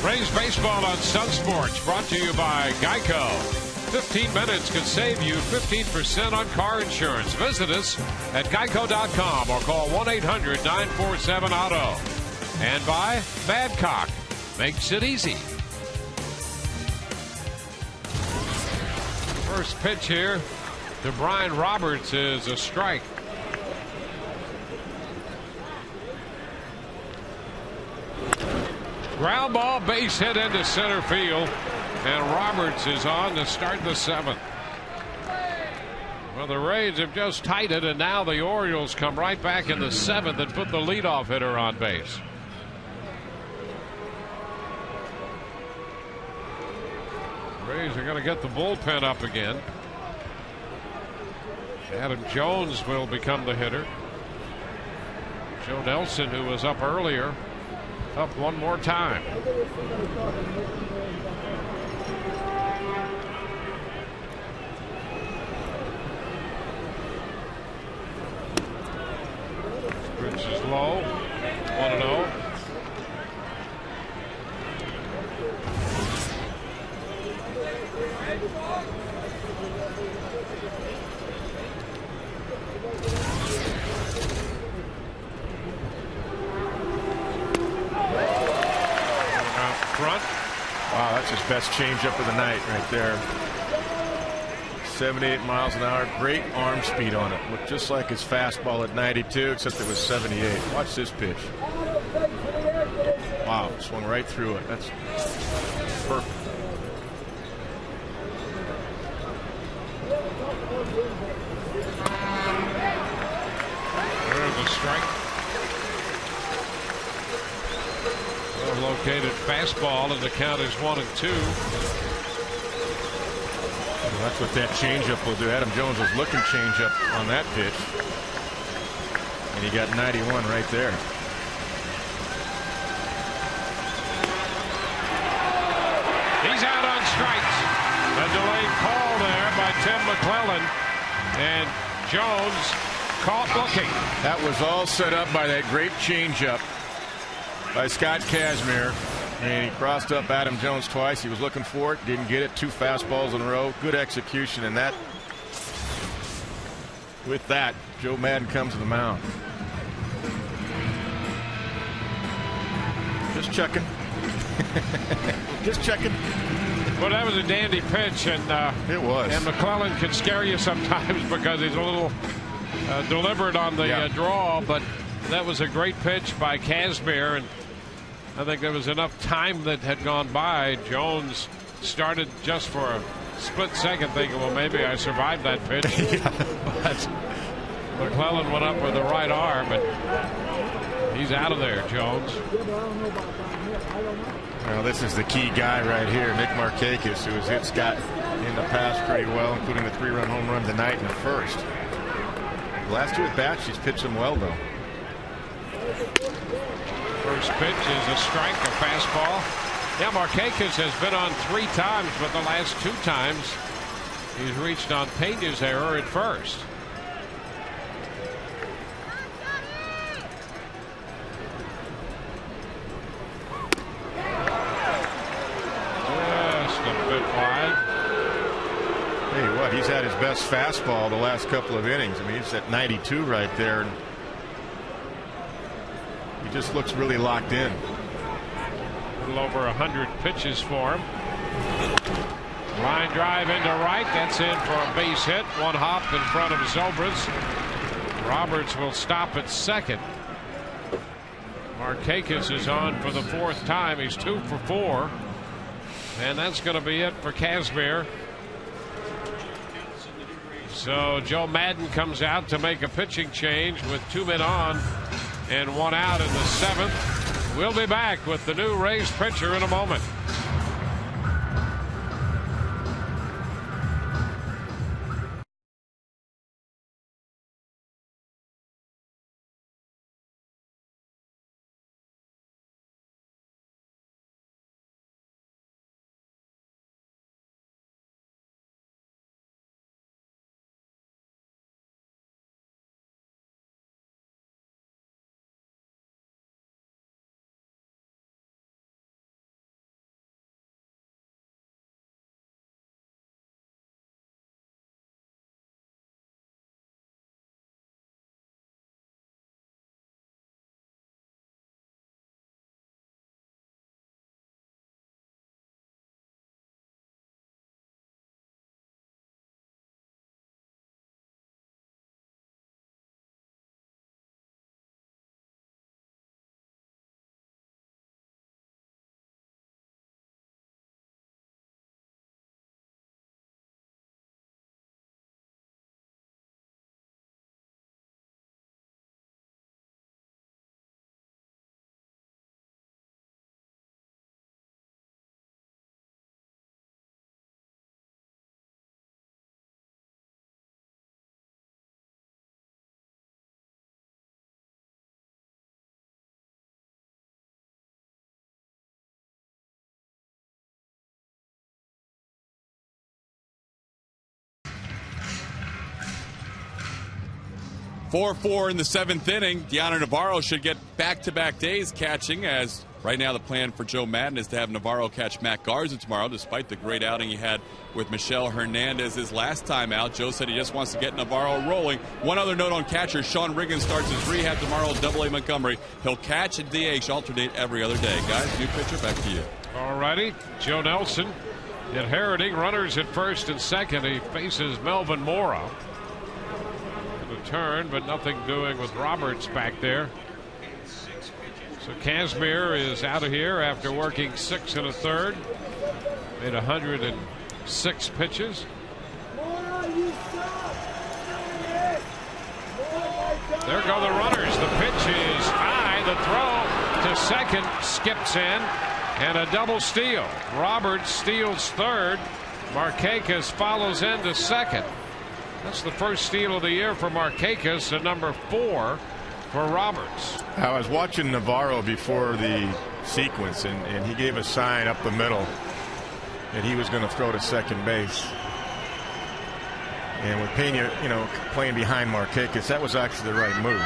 Rays baseball on Sun Sports, brought to you by Geico. 15 minutes could save you 15% on car insurance. Visit us at geico.com or call 1-800-947-AUTO. And by Badcock, makes it easy. First pitch here to Brian Roberts is a strike. Ground ball, base hit into center field, and Roberts is on to start the 7th. Well, the Rays have just tied it, and now the Orioles come right back in the 7th and put the leadoff hitter on base. Rays are going to get the bullpen up again. Adam Jones will become the hitter. Joe Nelson, who was up earlier, up one more time. Pitch is low. 1-0. Front. Wow, that's his best changeup of the night right there. 78 miles an hour. Great arm speed on it. Looked just like his fastball at 92, except it was 78. Watch this pitch. Wow, swung right through it. That's perfect. There's a strike. Located fastball, and the count is 1-2. Well, that's what that changeup will do. Adam Jones was looking changeup on that pitch, and he got 91 right there. He's out on strikes. A delayed call there by Tim McClellan, and Jones caught looking. That was all set up by that great changeup by Scott Kazmir, and he crossed up Adam Jones twice. He was looking for it, didn't get it. 2 fastballs in a row. Good execution, and that, with that, Joe Madden comes to the mound. Just checking. Just checking. Well, that was a dandy pitch, and it was. And McClellan can scare you sometimes because he's a little deliberate on the draw, but that was a great pitch by Kazmir, and I think there was enough time that had gone by. Jones started just for a split second thinking, well, maybe I survived that pitch. But McClellan went up with the right arm, and he's out of there, Jones. Well, this is the key guy right here, Nick Markakis, who has hit Scott in the past pretty well, including the 3-run home run tonight in the first. The last 2 at-bats, he's pitched them well, though. First pitch is a strike, a fastball. Yeah, Markakis has been on 3 times, but the last 2 times he's reached on Pena's error at first. Just a bit wide. Hey, what? He's had his best fastball the last couple of innings. I mean, he's at 92 right there. And he just looks really locked in. A little over 100 pitches for him. Line drive into right. That's in for a base hit. 1 hop in front of Zobrist. Roberts will stop at second. Markakis is on for the 4th time. He's 2 for 4. And that's going to be it for Kazmir. So Joe Madden comes out to make a pitching change with 2 men on and 1 out in the 7th. We'll be back with the new Rays pitcher in a moment. 4-4 in the 7th inning. Deanna Navarro should get back-to-back days catching, as right now the plan for Joe Madden is to have Navarro catch Matt Garza tomorrow, despite the great outing he had with Michelle Hernandez his last time out. Joe said he just wants to get Navarro rolling. One other note on catcher, Sean Riggins starts his rehab tomorrow at AA Montgomery. He'll catch and DH alternate every other day. Guys, new pitcher, back to you. All righty. Joe Nelson inheriting runners at first and second. He faces Melvin Mora. Turn, but nothing doing with Roberts back there. So Kazmir is out of here after working 6 1/3. Made 106 pitches. There go the runners. The pitch is high. The throw to second skips in, and a double steal. Roberts steals third. Markakis follows into second. That's the first steal of the year for Markakis, and number 4 for Roberts. I was watching Navarro before the sequence, and he gave a sign up the middle that he was going to throw to second base. And with Pena, playing behind Markakis, that was actually the right move.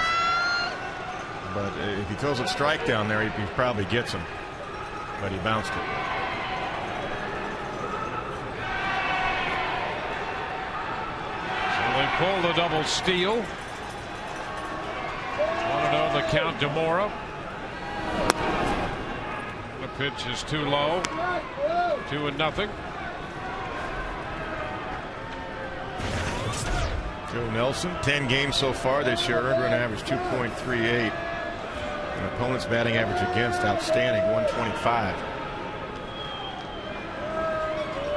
But if he throws a strike down there, he probably gets him. But he bounced it. They pull the double steal. 1-0 the count to Mora. The pitch is too low. 2-0. Joe Nelson, 10 games so far this year, earned run average 2.38. And opponent's batting average against outstanding, 125.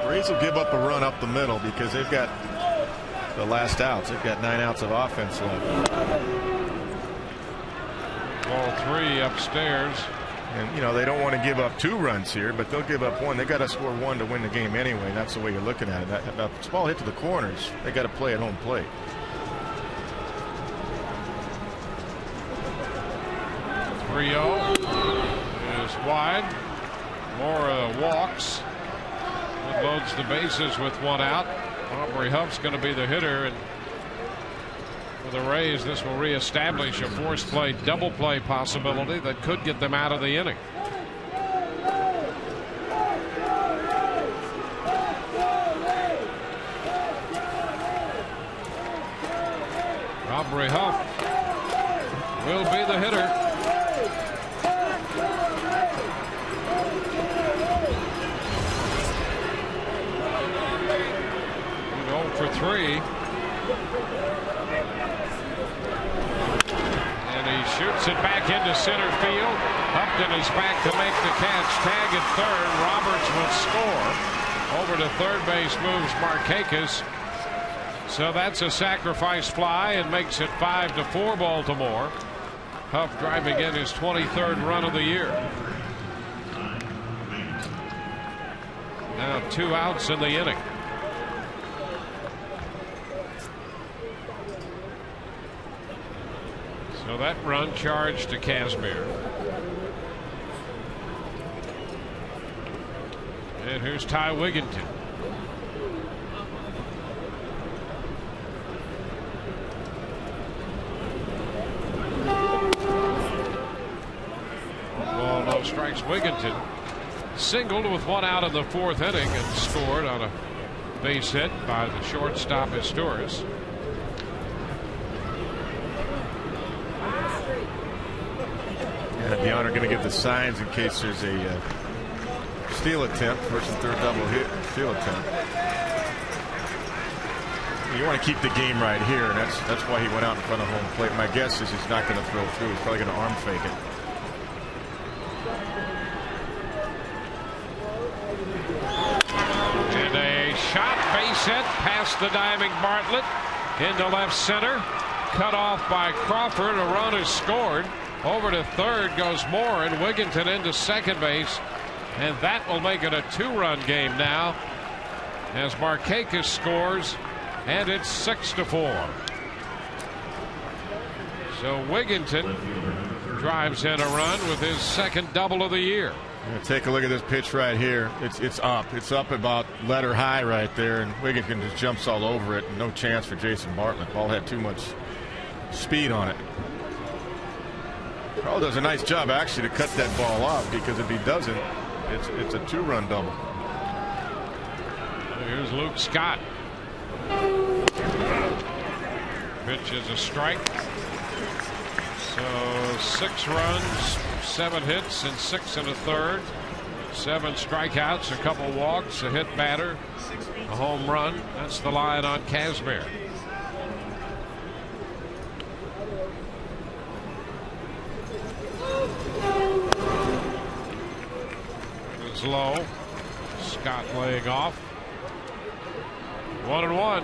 Rays will give up a run up the middle because they've got the last outs. They've got 9 outs of offense left. Ball 3 upstairs. And they don't want to give up 2 runs here, but they'll give up 1. They got to score 1 to win the game anyway. That's the way you're looking at it. If the ball hit to the corners, they got to play at home plate. Rio is wide. Mora walks. Loads the bases with 1 out. Aubrey Huff's going to be the hitter, and for the Rays, this will reestablish a force play, double play possibility that could get them out of the inning. Aubrey Huff will be the hitter. 0 for 3. And he shoots it back into center field. Upton is back to make the catch. Tag at third. Roberts will score. Over to third base moves Markakis. So that's a sacrifice fly and makes it 5-4 Baltimore. Huff driving in his 23rd run of the year. Now 2 outs in the inning. So that run charged to Kazmir. And here's Ty Wigginton. Ball, no strikes. Wigginton singled with 1 out in the 4th inning and scored on a base hit by the shortstop Astures. And the honor going to give the signs in case there's a steal attempt, first and third double hit steal attempt. You want to keep the game right here, and that's why he went out in front of home plate. My guess is he's not going to throw through. He's probably going to arm fake it. And a shot base hit past the diving Bartlett into left center. Cut off by Crawford. A run is scored. Over to third goes Moore, and Wigginton into second base. And that will make it a 2-run game now as Markakis scores, and it's 6-4. So Wigginton drives in a run with his second double of the year. Take a look at this pitch right here. It's up. It's up about letter high right there, and Wigginton just jumps all over it. No chance for Jason Bartlett. Ball had too much speed on it. Carl does a nice job actually to cut that ball off, because if he doesn't, it's a 2-run double. Here's Luke Scott. Pitch is a strike. So 6 runs, 7 hits, and 6 1/3. 7 strikeouts, a couple walks, a hit batter, a home run. That's the line on Kazmir. It's low. Scott laying off. 1-1.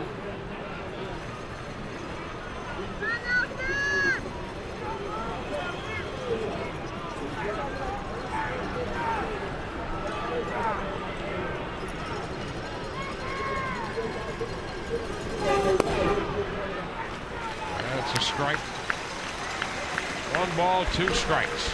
That's a strike. 1 ball, 2 strikes.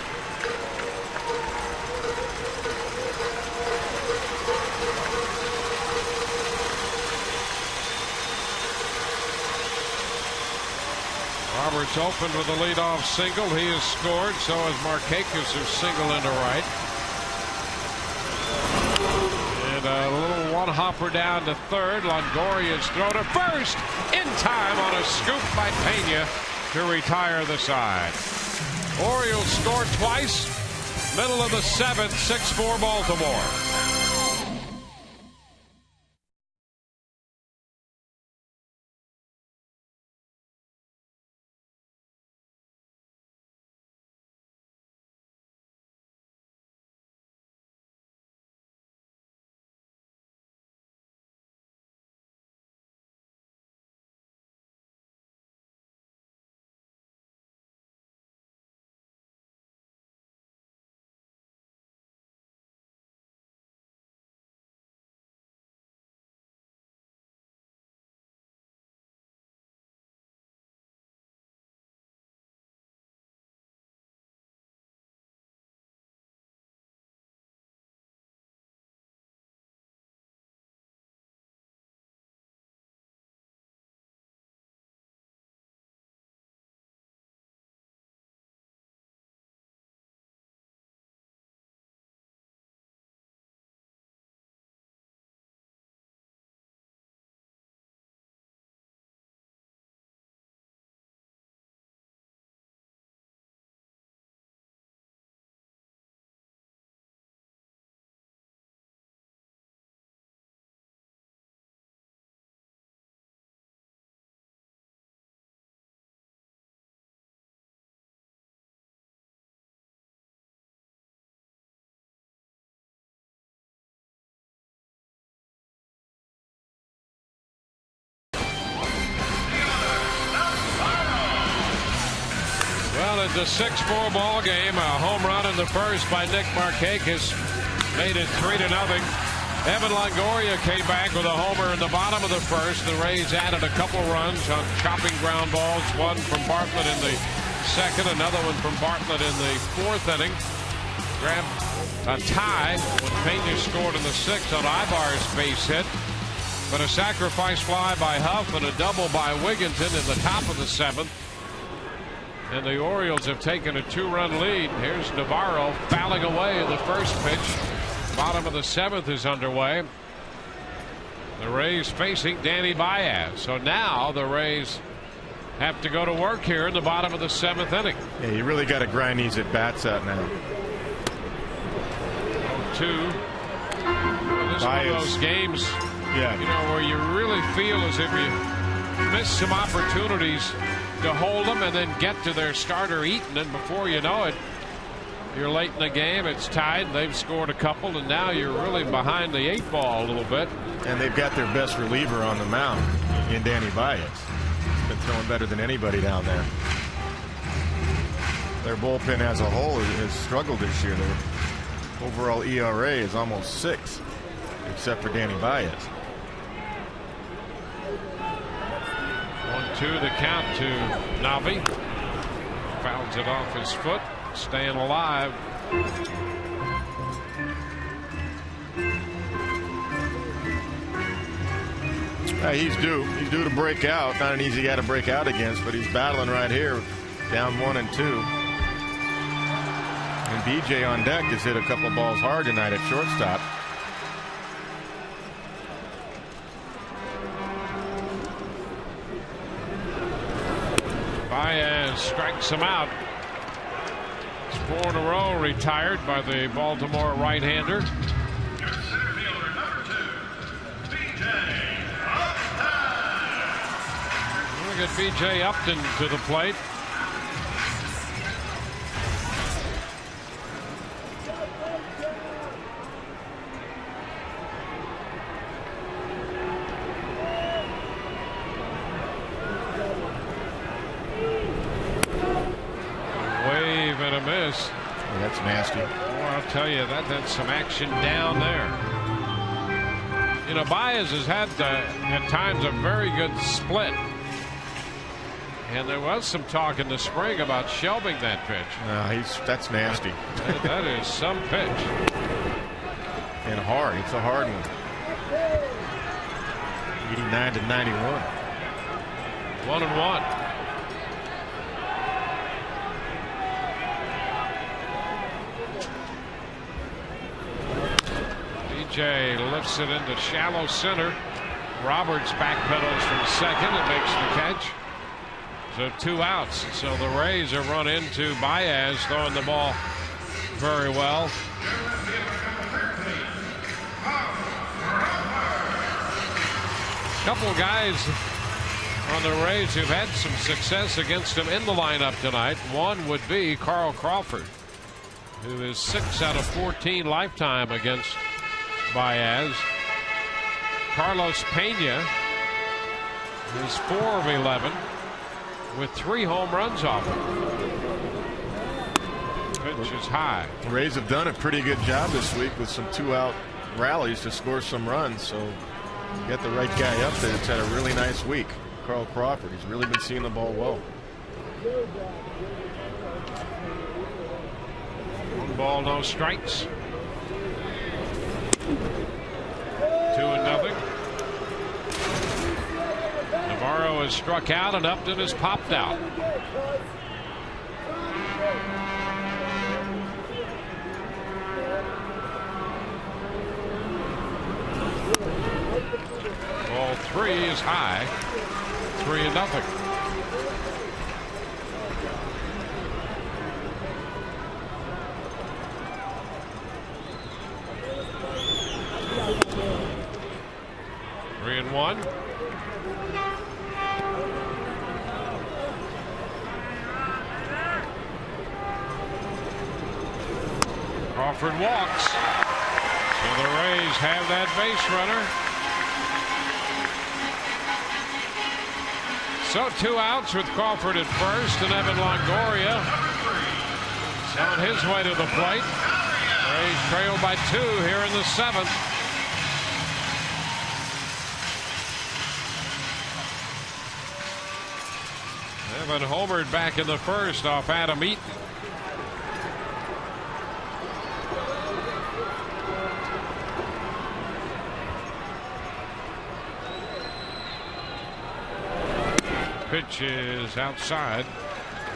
Roberts opened with a leadoff single. He has scored. So has Markakis, who's single into right. And a little one-hopper down to third. Longoria's throw to first in time on a scoop by Pena to retire the side. Orioles scored twice. Middle of the 7th, 6-4 Baltimore. Well, it's a 6-4 ball game. A home run in the first by Nick Markakis made it 3-0. Evan Longoria came back with a homer in the bottom of the first. The Rays added a couple runs on chopping ground balls. One from Bartlett in the second, another one from Bartlett in the 4th inning. Grabbed a tie when Pena scored in the 6th on Ibar's base hit. But a sacrifice fly by Huff and a double by Wigginton in the top of the 7th. And the Orioles have taken a 2-run lead. Here's Navarro fouling away the first pitch. Bottom of the 7th is underway. The Rays facing Danny Baez. So now the Rays have to go to work here in the bottom of the 7th inning. Yeah, you really got to grind these at bats out now. 0-2. Well, this is one of those games, yeah, you know, where you really feel as if you miss some opportunities to hold them and then get to their starter Eaton, and before you know it, you're late in the game. It's tied. They've scored a couple, and now you're really behind the 8 ball a little bit. And they've got their best reliever on the mound in Danny Baez. Been throwing better than anybody down there. Their bullpen as a whole has struggled this year. Their overall ERA is almost 6, except for Danny Baez. 1-2 the count to Navi. Fouls it off his foot. Staying alive. He's due. He's due to break out. Not an easy guy to break out against, but he's battling right here, down 1-2. And BJ on deck has hit a couple balls hard tonight at shortstop. Baez strikes him out. It's 4 in a row retired by the Baltimore right-hander. Look at B.J. Upton to the plate. Wave and a miss. Oh, that's nasty. Well, I'll tell you, that's some action down there. You know, Baez has had at times a very good split. And there was some talk in the spring about shelving that pitch. That's nasty. That is some pitch. And hard. It's a hard one. 89-91. 1-1. BJ lifts it into shallow center. Roberts backpedals from second and makes the catch. So 2 outs. So the Rays are run into Baez throwing the ball very well. A couple of guys on the Rays who've had some success against him in the lineup tonight. One would be Carl Crawford, who is 6 out of 14 lifetime against Baez. Carlos Pena is 4 of 11 with 3 home runs off it. Pitch is high. The Rays have done a pretty good job this week with some 2-out rallies to score some runs. So get the right guy up there. It's had a really nice week. Carl Crawford. He's really been seeing the ball well. 1 ball, no strikes. 2-0. Navarro is struck out and Upton is popped out. Ball 3 is high. 3-0. Three and 1. Crawford walks. So the Rays have that base runner. So 2 outs with Crawford at first and Evan Longoria is on his way to the plate. Rays trail by 2 here in the 7th. Evan homered back in the first off Adam Eaton. Pitch is outside.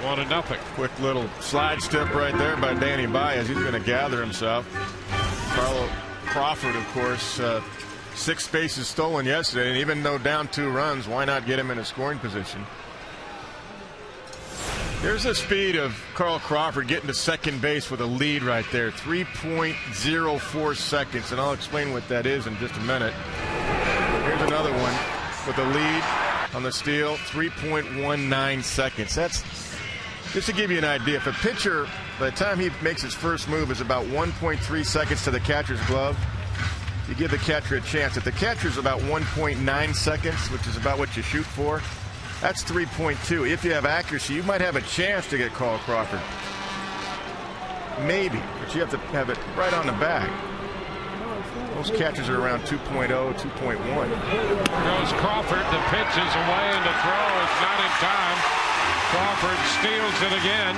1-0. Quick little slide step right there by Danny Baez. He's going to gather himself. Carl Crawford, of course, 6 bases stolen yesterday, and even though down 2 runs, why not get him in a scoring position? Here's the speed of Carl Crawford getting to second base with a lead right there. 3.04 seconds, and I'll explain what that is in just a minute. Here's another one with a lead on the steal, 3.19 seconds. That's just to give you an idea. If a pitcher, by the time he makes his first move, is about 1.3 seconds to the catcher's glove, you give the catcher a chance. If the catcher's about 1.9 seconds, which is about what you shoot for, that's 3.2. If you have accuracy, you might have a chance to get Carl Crawford. Maybe, but you have to have it right on the back. Most catchers are around 2.0, 2.1. Goes Crawford. The pitch is away and the throw is not in time. Crawford steals it again.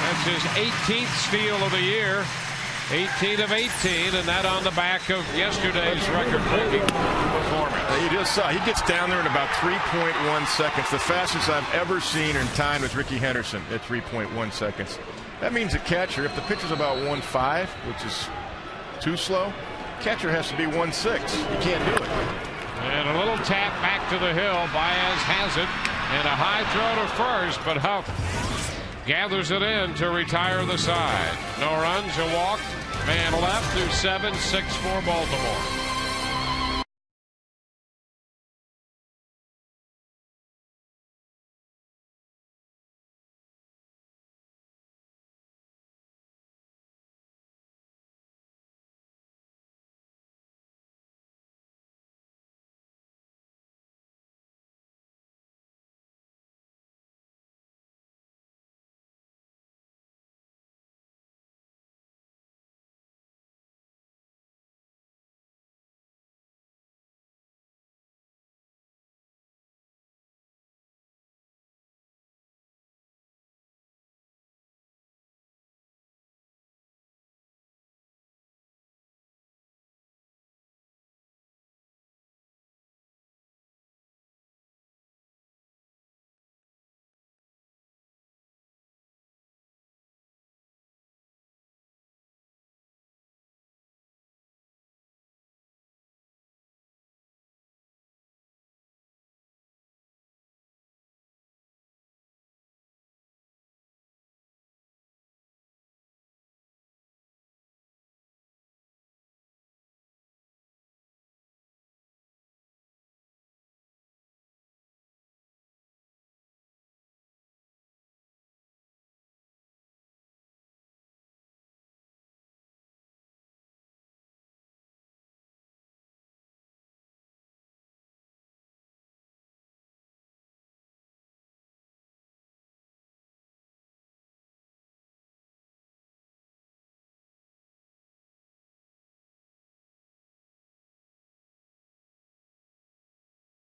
That's his 18th steal of the year. 18 of 18, and that on the back of yesterday's record-breaking performance. You the side. He gets down there in about 3.1 seconds. The fastest I've ever seen in time was Ricky Henderson at 3.1 seconds. That means the catcher, if the pitcher's about 1.5, which is too slow, catcher has to be 1.6. You can't do it. And a little tap back to the hill. Baez has it. And a high throw to first, but Huff gathers it in to retire the side. No runs, a walk. Man left through 7-6 for Baltimore.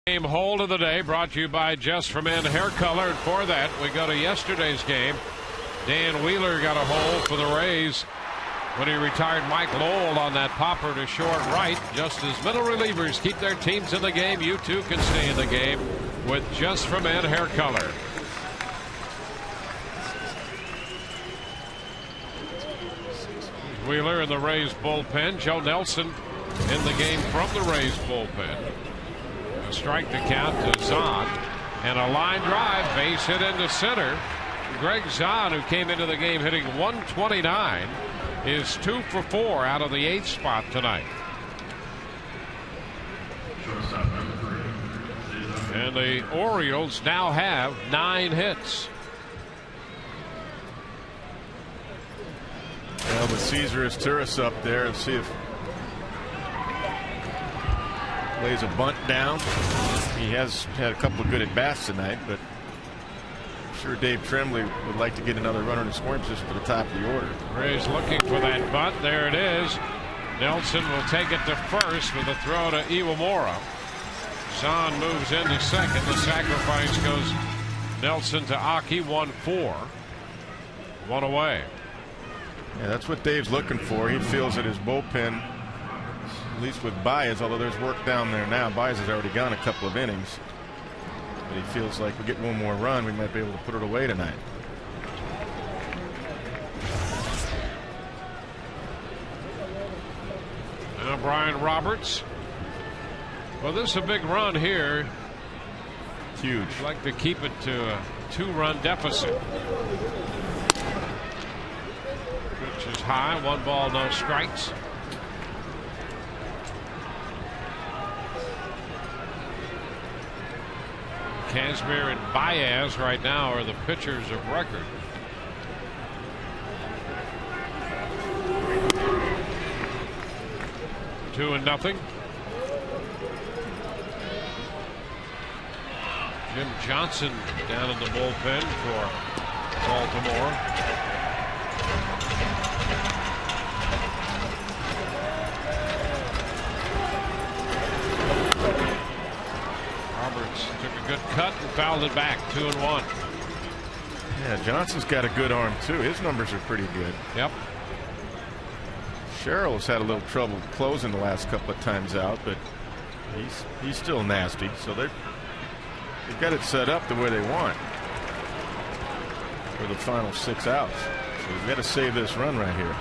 Game hold of the day brought to you by Just for Men Hair Color. And for that, we go to yesterday's game. Dan Wheeler got a hole for the Rays when he retired Mike Lowell on that popper to short right. Just as middle relievers keep their teams in the game, you too can stay in the game with Just for Men Hair Color. Wheeler in the Rays bullpen. Joe Nelson in the game from the Rays bullpen. A strike to count to Zahn, and a line drive, base hit into center. Greg Zahn, who came into the game hitting 129, is 2 for 4 out of the 8th spot tonight. And the Orioles now have 9 hits. Well, with Cesar Izturis up there, and see if lays a bunt down. He has had a couple of good at bats tonight, but I'm sure Dave Tremblay would like to get another runner in the scoring position for the top of the order. Ray's looking for that bunt. There it is. Nelson will take it to first with a throw to Iwamura. Zahn moves into second. The sacrifice goes Nelson to Aki. 1-4. 1 away. Yeah, that's what Dave's looking for. He feels that his bullpen, at least with Baez, although there's work down there now. Baez has already gone a couple of innings. But he feels like we get one more run, we might be able to put it away tonight. Now Brian Roberts. Well, this is a big run here. Huge. I'd like to keep it to a 2-run deficit. Which is high. 1 ball, no strikes. Kazmir and Baez right now are the pitchers of record. Two and nothing. Jim Johnson down in the bullpen for Baltimore. Roberts took a good cut and fouled it back. 2-1. Yeah, Johnson's got a good arm too. His numbers are pretty good. Yep. Sherrill's had a little trouble closing the last couple of times out, but He's still nasty, so they've got it set up the way they want for the final 6 outs. So we've got to save this run right here.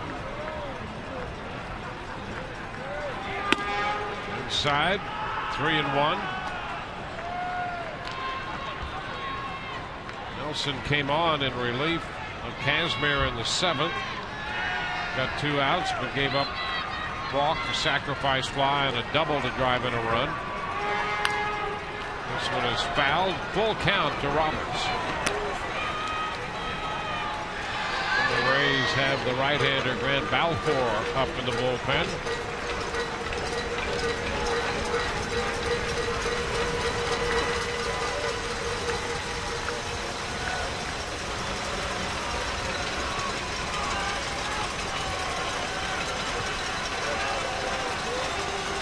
Inside, 3-1. Nelson came on in relief of Kazmir in the 7th. Got 2 outs, but gave up walk, a sacrifice fly, and a double to drive in a run. This one is fouled. Full count to Roberts. The Rays have the right-hander Grant Balfour up in the bullpen.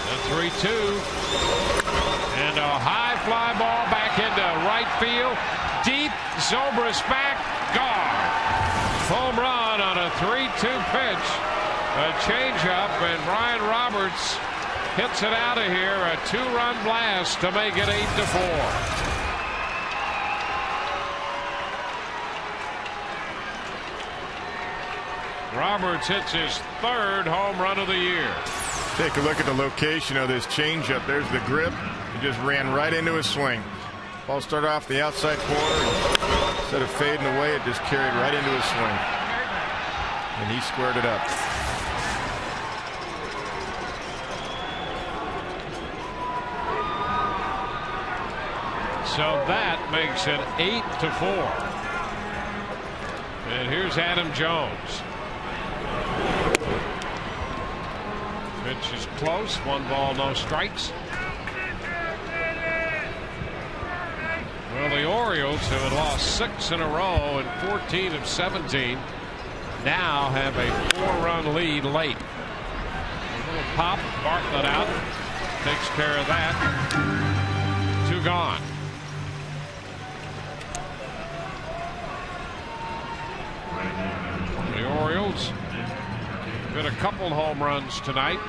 The 3-2. And a high fly ball back into right field. Deep. Zobrist back. Gone. Home run on a 3-2 pitch. A changeup, and Brian Roberts hits it out of here. A 2-run blast to make it 8-4. Roberts hits his 3rd home run of the year. Take a look at the location of this changeup. There's the grip. It just ran right into his swing. Ball started off the outside corner. And instead of fading away, it just carried right into his swing. And he squared it up. So that makes it 8-4. And here's Adam Jones. Pitch is close. 1 ball, no strikes. Well, the Orioles, who had lost 6 in a row and 14 of 17, now have a 4-run lead late. A little pop, Bartlett out, takes care of that. 2 gone. The Orioles hit a couple home runs tonight.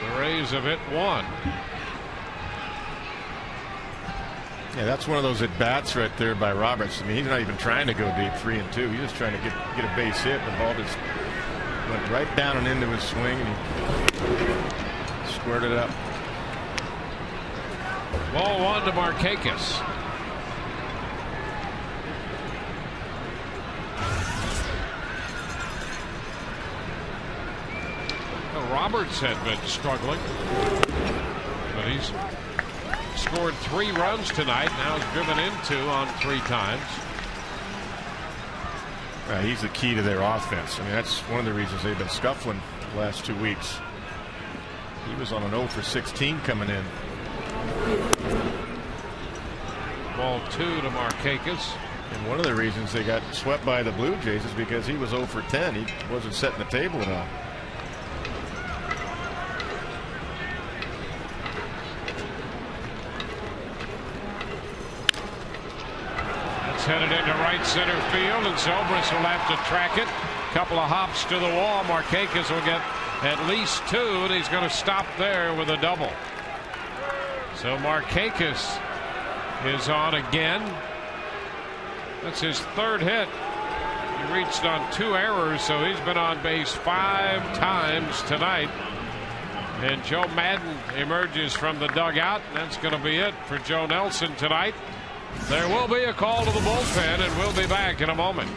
The Rays have hit 1. Yeah, that's one of those at bats right there by Roberts. I mean, he's not even trying to go deep, 3-2. He's just trying to get a base hit. The ball just went right down and into his swing, and he squared it up. Ball 1 to Markakis. Well, Roberts had been struggling, but he's scored 3 runs tonight. Now he's driven in 2 on 3 times. He's the key to their offense. I mean, that's one of the reasons they've been scuffling the last 2 weeks. He was on an 0 for 16 coming in. Ball 2 to Markakis. And one of the reasons they got swept by the Blue Jays is because he was 0 for 10. He wasn't setting the table at all. Headed into right center field, and Zobrist will have to track it. Couple of hops to the wall. Markakis will get at least 2, and he's going to stop there with a double. So Markakis is on again. That's his 3rd hit. He reached on 2 errors, so he's been on base 5 times tonight. And Joe Madden emerges from the dugout, and that's going to be it for Joe Nelson tonight. There will be a call to the bullpen, and we'll be back in a moment.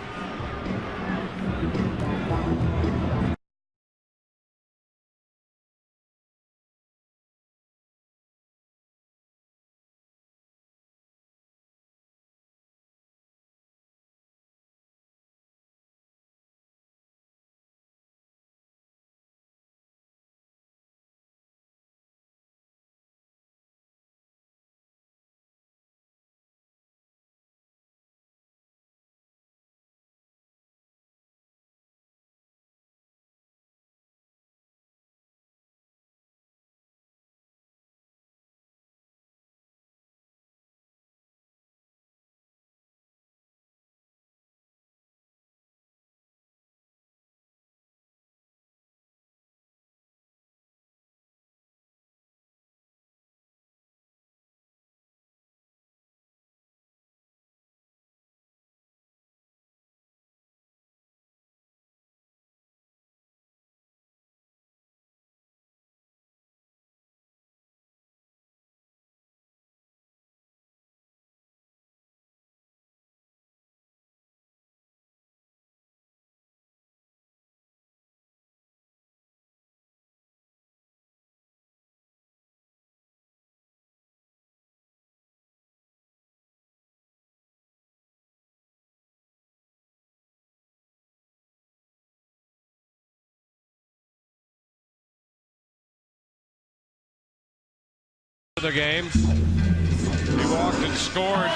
The game. He walked and scored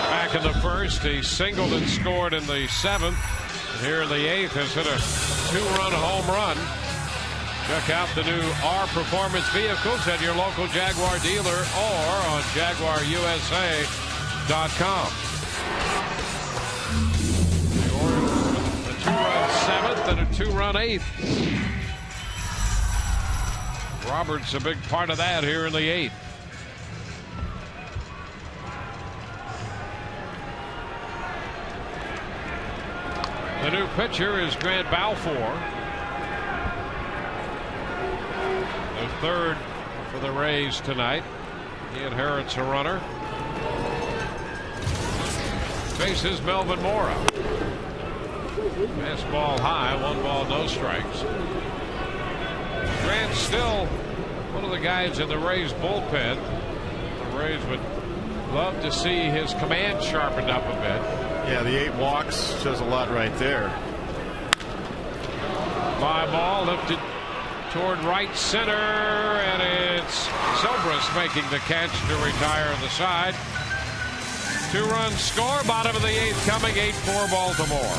back in the first. He singled and scored in the seventh. And here in the eighth has hit a 2-run home run. Check out the new R Performance vehicles at your local Jaguar dealer or on JaguarUSA.com. The Orioles with a 2-run seventh and a 2-run eighth. Roberts a big part of that here in the eighth. The new pitcher is Grant Balfour. The third for the Rays tonight. He inherits a runner. Faces Melvin Mora. Fastball high, 1 ball, no strikes. Grant's still one of the guys in the Rays bullpen. The Rays would love to see his command sharpened up a bit. Yeah, the 8 walks says a lot right there. Fly ball lifted toward right center, and it's Zobrist making the catch to retire the side. 2-run score, bottom of the 8th coming, 8-4 Baltimore.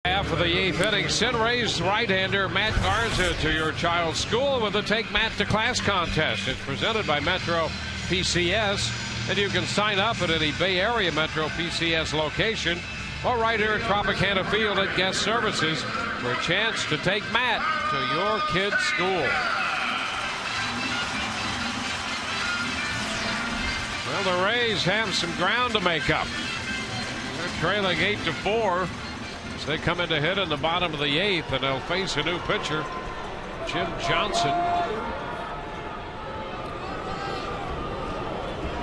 Half of the 8th inning, send Rays right-hander Matt Garza to your child's school with the Take Matt to Class contest. It's presented by Metro PCS, and you can sign up at any Bay Area Metro PCS location or right here at Tropicana Field at Guest Services for a chance to take Matt to your kid's school. Well, the Rays have some ground to make up. They're trailing 8-4. They come in to hit in the bottom of the 8th, and they'll face a new pitcher, Jim Johnson.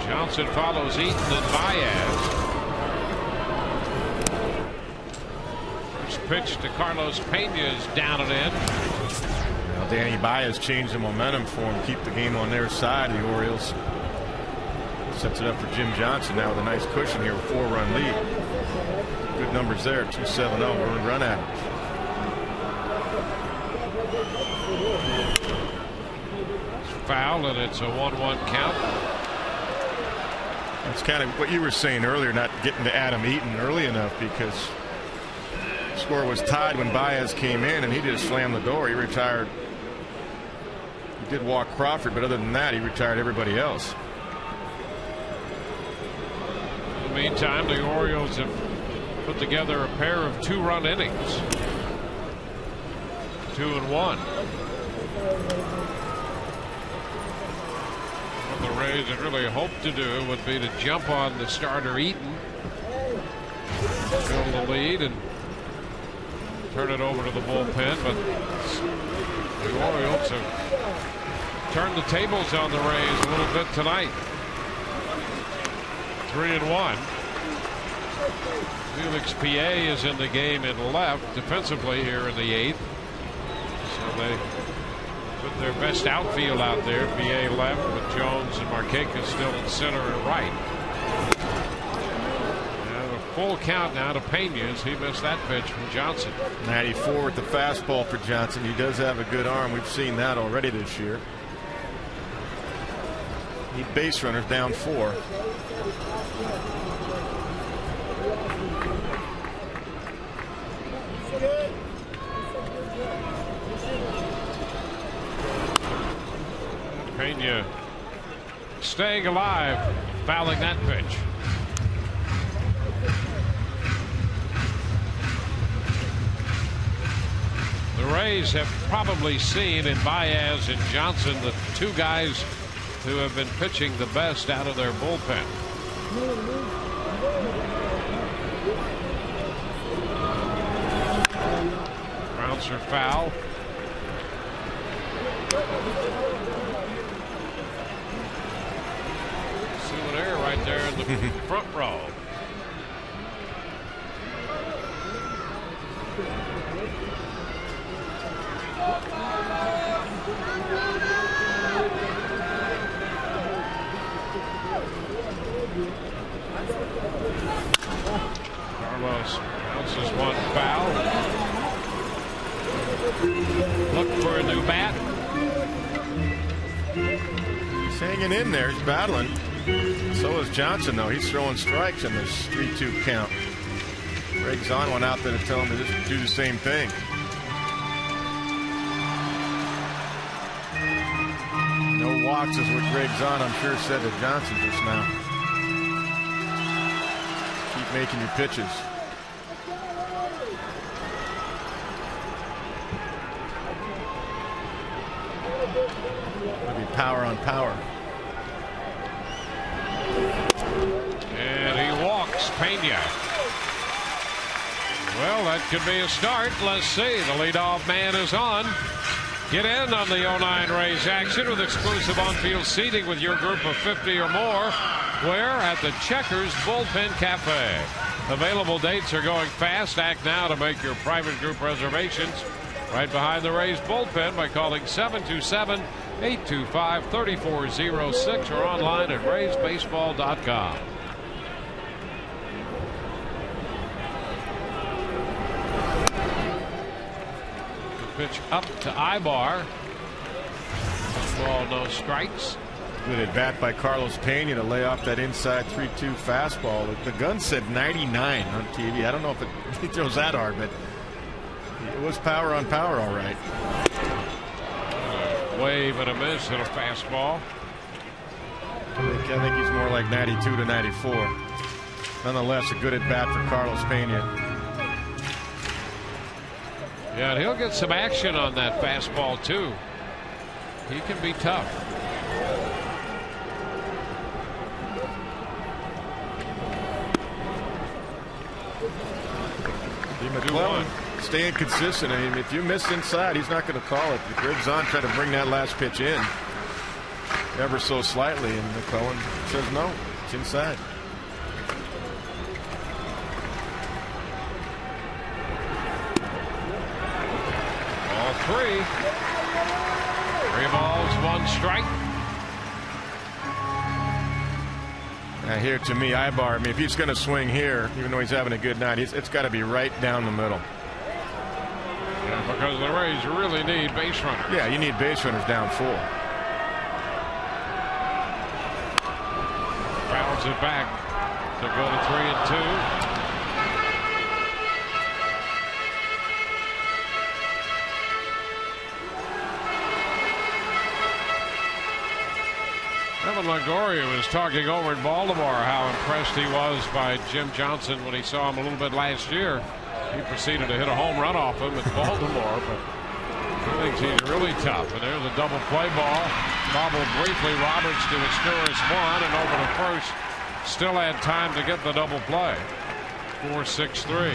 Johnson follows Eaton and Baez. First pitch to Carlos Pena is down and in. Now Danny Baez changed the momentum for him, keep the game on their side. The Orioles sets it up for Jim Johnson now with a nice cushion here, 4-run lead. Good numbers there, 2.70 earned run average. It's foul, and it's a 1-1 count. That's kind of what you were saying earlier, not getting to Adam Eaton early enough, because the score was tied when Baez came in, and he just slammed the door. He retired. He did walk Crawford, but other than that, he retired everybody else. In the meantime, the Orioles have put together a pair of 2-run innings. 2-1. What the Rays had really hoped to do would be to jump on the starter Eaton, build the lead, and turn it over to the bullpen. But the Orioles have turned the tables on the Rays a little bit tonight. 3-1. Felix PA is in the game in left defensively here in the 8th. They put their best outfield out there. BA left with Jones and Markakis still in center and right. And a full count now to Pena as he missed that pitch from Johnson. 94 with the fastball for Johnson. He does have a good arm. We've seen that already this year. Need base runners, down 4. Pena staying alive, fouling that pitch. The Rays have probably seen in Baez and Johnson the two guys who have been pitching the best out of their bullpen. Bouncer foul. Souvenir right there in the front row. Carlos bounces one foul. Look for a new bat. He's hanging in there. He's battling. So is Johnson, though. He's throwing strikes in this 3-2 count. Greg Zahn went out there to tell him to just do the same thing. No walks is what Greg Zahn, I'm sure, said to Johnson just now. Keep making your pitches. Maybe power on power. And he walks Pena. Well, that could be a start. Let's see. The leadoff man is on. Get in on the 09 Rays action with exclusive on-field seating with your group of 50 or more. Where? At the Checkers Bullpen Cafe. Available dates are going fast. Act now to make your private group reservations right behind the Rays bullpen by calling 727-825-3406 or online at raysbaseball.com. Pitch up to Ibar. Ball, no strikes. Good at bat by Carlos Pena to lay off that inside 3-2 fastball. The gun said 99 on TV. I don't know if he throws that hard, but it was power on power, all right. Wave and a miss and a fastball. I think he's more like 92 to 94. Nonetheless, a good at bat for Carlos Pena. Yeah, and he'll get some action on that fastball too. He can be tough. McClellan staying consistent. I mean, if you miss inside, he's not going to call it. Greg Zahn tried to bring that last pitch in ever so slightly, and McClellan says no, it's inside. All 3 balls, 1 strike. Here, to me, Ibar, I mean, if he's going to swing here, even though he's having a good night, it's got to be right down the middle. Yeah, because the Rays really need base runners. Yeah, you need base runners down 4. Fouls it back to go to 3-2. Evan Longoria was talking over in Baltimore how impressed he was by Jim Johnson when he saw him a little bit last year. He proceeded to hit a home run off him at Baltimore, but he thinks he's really tough. And there's a double play ball. Bobbled briefly. Roberts to a scoreless 1 and over to first. Still had time to get the double play. 4-6-3.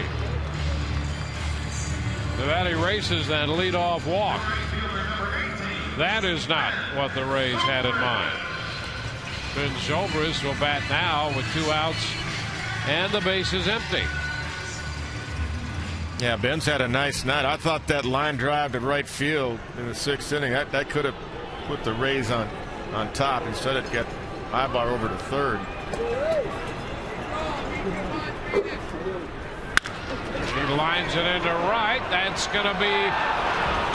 That erases that leadoff walk. That is not what the Rays had in mind. Ben Zobrist will bat now with 2 outs and the base is empty. Yeah, Ben's had a nice night. I thought that line drive to right field in the 6th inning, that could have put the Rays on top. Instead, it got Ibar over to 3rd. He lines it into right. That's going to be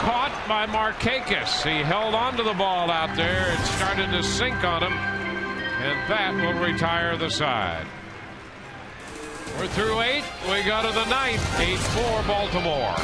caught by Markakis. He held on to the ball out there. It started to sink on him, and that will retire the side. We're through 8. We go to the 9th. 8-4 Baltimore.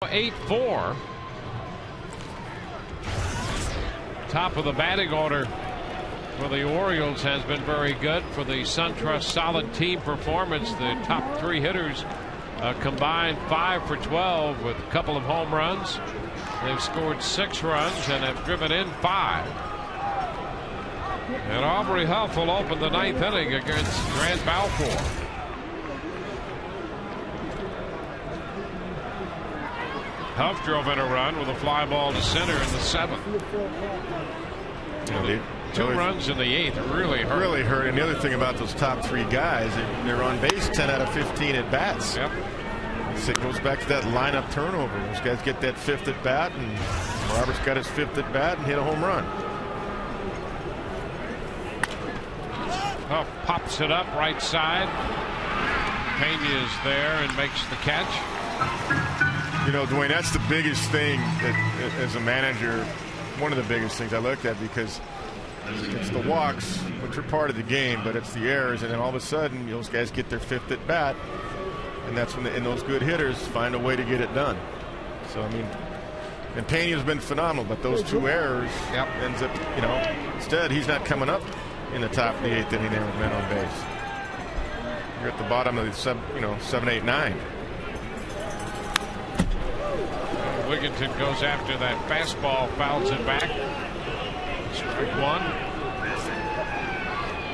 (8-4). Top of the batting order for the Orioles has been very good. For the SunTrust solid team performance, the top 3 hitters combined 5 for 12 with a couple of home runs. They've scored 6 runs and have driven in 5. And Aubrey Huff will open the 9th inning against Grant Balfour. Huff drove in a run with a fly ball to center in the 7th. Two runs in the 8th really hurt. Really hurt. And the other thing about those top 3 guys, they're on base 10 out of 15 at bats. Yep. It goes back to that lineup turnover. Those guys get that 5th at bat, and Roberts got his 5th at bat and hit a home run. Huff pops it up right side. Pena is there and makes the catch. You know, Dwayne, that's the biggest thing that, as a manager, one of the biggest things I looked at, because it's the walks, which are part of the game, but it's the errors, and then all of a sudden those guys get their 5th at bat, and that's when those good hitters find a way to get it done. So, I mean, and Pena's been phenomenal, but those 2 errors ends up, you know, instead he's not coming up in the top of the 8th inning there with men on base. You're at the bottom of the 7, 8, 9. Wigginton goes after that fastball, fouls it back. Strike 1.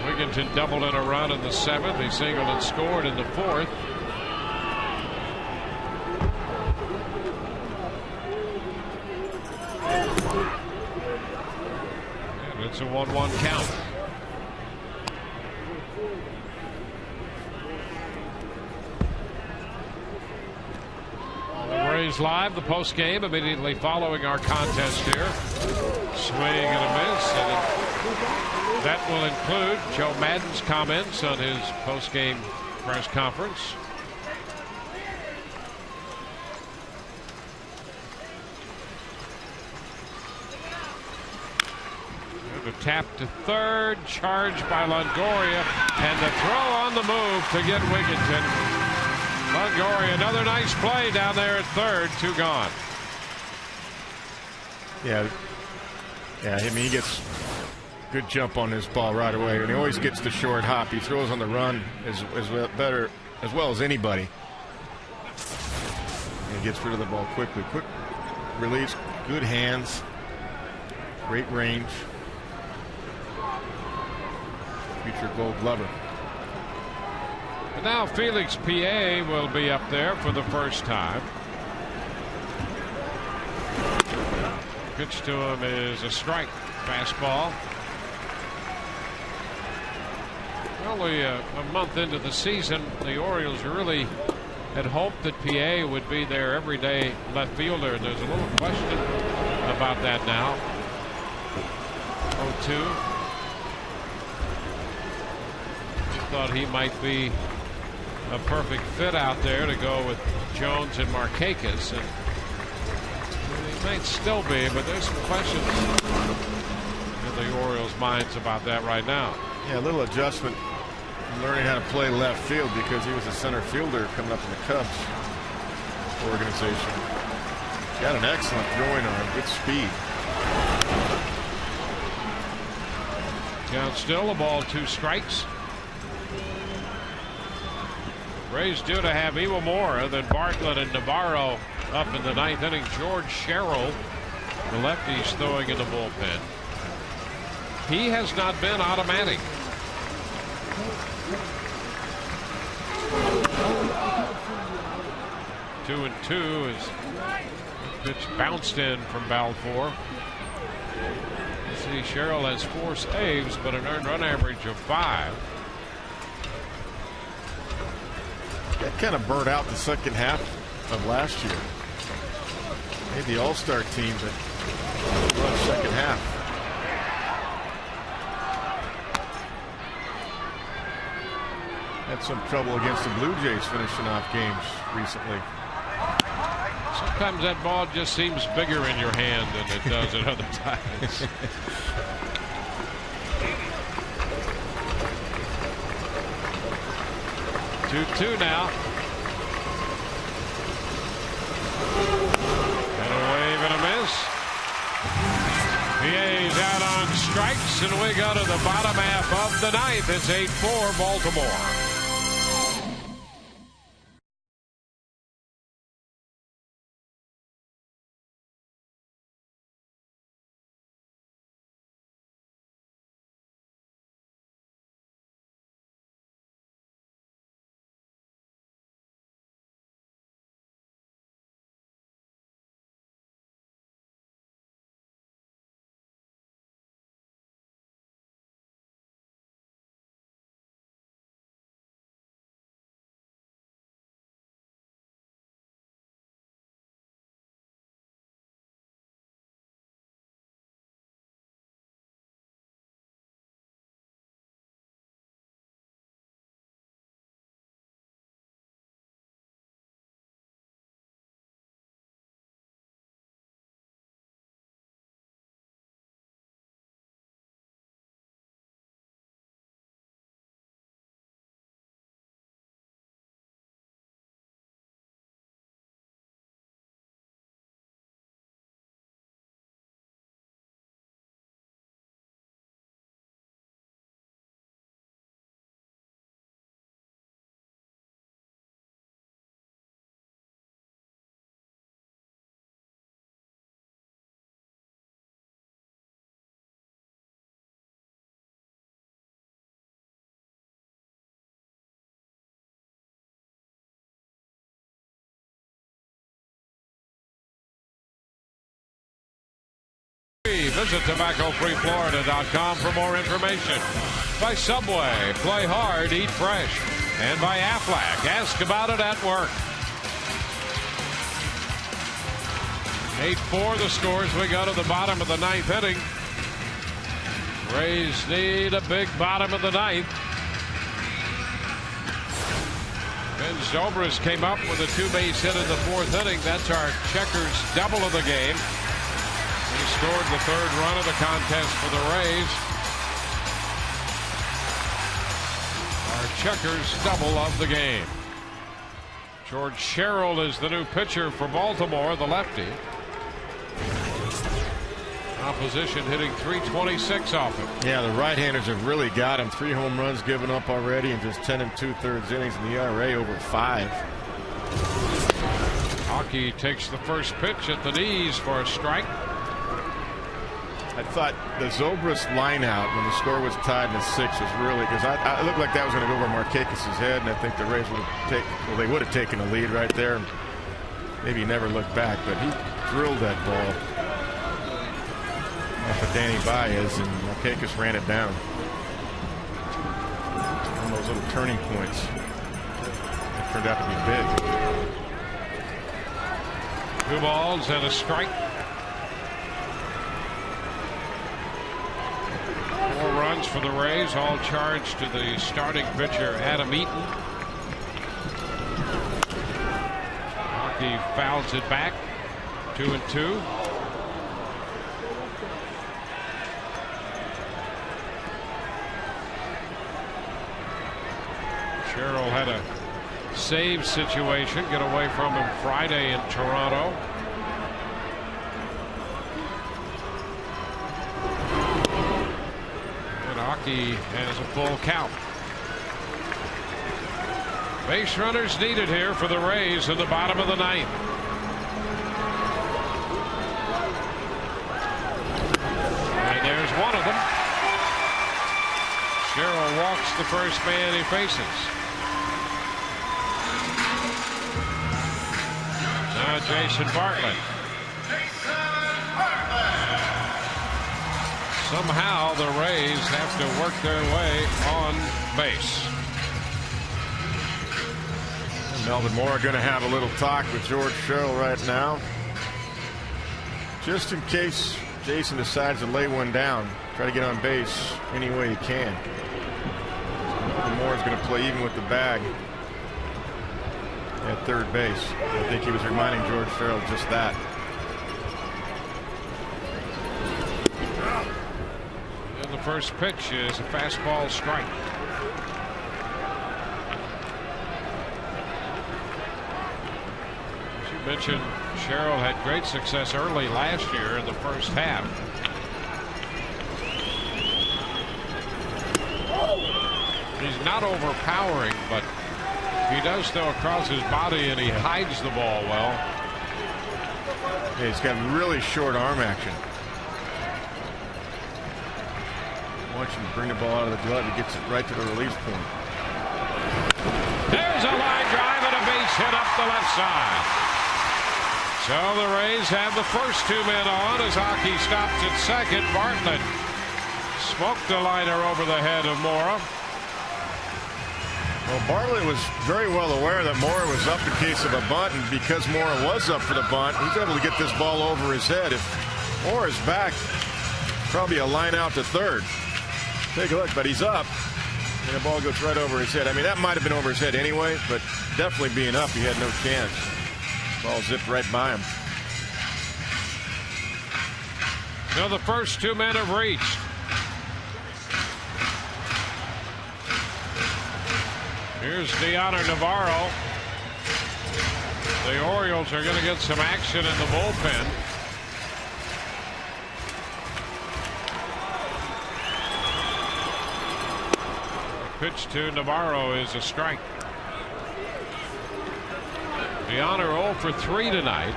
Wigginton doubled in a run in the 7th. He singled and scored in the 4th. And it's a 1-1 count. Live, the post game immediately following our contest here. Swing and a miss, and that will include Joe Madden's comments on his post game press conference. The tap to 3rd, charged by Longoria, and the throw on the move to get Wigginton. Longoria, another nice play down there at 3rd, 2 gone. Yeah, I mean, he gets Good jump on this ball right away, and he always gets the short hop. He throws on the run as well as anybody. And he gets rid of the ball quickly. Quick release, good hands, great range. Future Gold Glover. And now Felix PA will be up there for the first time. Pitch to him is a strike. Fastball. Only a month into the season, the Orioles really had hoped that PA would be their everyday left fielder. There's a little question about that now. 0-2. Thought he might be a perfect fit out there to go with Jones and Markakis, and he might still be, but there's some questions in the Orioles' minds about that right now. Yeah, a little adjustment, learning how to play left field, because he was a center fielder coming up in the Cubs organization. Got an excellent throwing arm, good speed. Count still, a ball, 2 strikes. Rays due to have Iwamura, then Bartlett and Navarro up in the 9th inning. George Sherrill, the lefty's throwing in the bullpen. He has not been automatic. Two and 2 as pitch bounced in from Balfour. You see, Sherrill has 4 saves, but an earned run average of 5. That kind of burnt out the second half of last year. Made the All-Star team, but rough second half. Had some trouble against the Blue Jays finishing off games recently. Sometimes that ball just seems bigger in your hand than it does at other times. 2-2 now. And a wave and a miss. PA's out on strikes, and we go to the bottom half of the 9th. It's 8-4 Baltimore. Visit tobaccofreeflorida.com for more information. By Subway, play hard, eat fresh. And by Aflac, ask about it at work. 8-4 the scores. We go to the bottom of the 9th inning. Rays need a big bottom of the 9th. Ben Zobrist came up with a 2-base hit in the 4th inning. That's our Checkers double of the game. He scored the 3rd run of the contest for the Rays. Our Checkers double of the game. George Sherrill is the new pitcher for Baltimore, the lefty. Opposition hitting .326 off it. Yeah, the right-handers have really got him. 3 home runs given up already in just 10 2/3 innings, and the ERA over 5. Hockey takes the first pitch at the knees for a strike. I thought the Zobrist line out when the score was tied in the 6th was really, because it looked like that was going to go over Markakis' head, and I think the Rays would have taken the lead right there and maybe never looked back, but he drilled that ball off of Danny Baez, and Markakis ran it down. One of those little turning points that turned out to be big. 2 balls and a strike. 4 runs for the Rays, all charged to the starting pitcher Adam Eaton. Hockey fouls it back. 2-2. Sherrill had a save situation get away from him Friday in Toronto. And Hockey has a full count. Base runners needed here for the Rays in the bottom of the 9th. And there's one of them. Sherrill walks the first man he faces. Now Jason Bartlett. Somehow the Rays have to work their way on base. Melvin Moore going to have a little talk with George Sherrill right now, just in case Jason decides to lay one down. Try to get on base any way he can. Melvin Moore is going to play even with the bag at third base. I think he was reminding George Sherrill just that. And the first pitch is a fastball strike. As you mentioned, Sherrill had great success early last year in the first half. He's not overpowering, but he does throw across his body, and he hides the ball well. Yeah, he's got really short arm action. Watch him bring the ball out of the glove. He gets it right to the release point. There's a line drive and a base hit up the left side. So the Rays have the first 2 men on as Hockey stops at second. Bartlett smoked the liner over the head of Mora. Well, Bartlett was very well aware that Mora was up in case of a bunt, and because Mora was up for the bunt, he's able to get this ball over his head. If Mora's back, probably a line out to third. Take a look, but he's up, and the ball goes right over his head. I mean, that might have been over his head anyway, but definitely being up, he had no chance. Ball zipped right by him. So the first 2 men have reached. Here's Deoner Navarro. The Orioles are going to get some action in the bullpen. The pitch to Navarro is a strike. Deoner 0 for 3 tonight.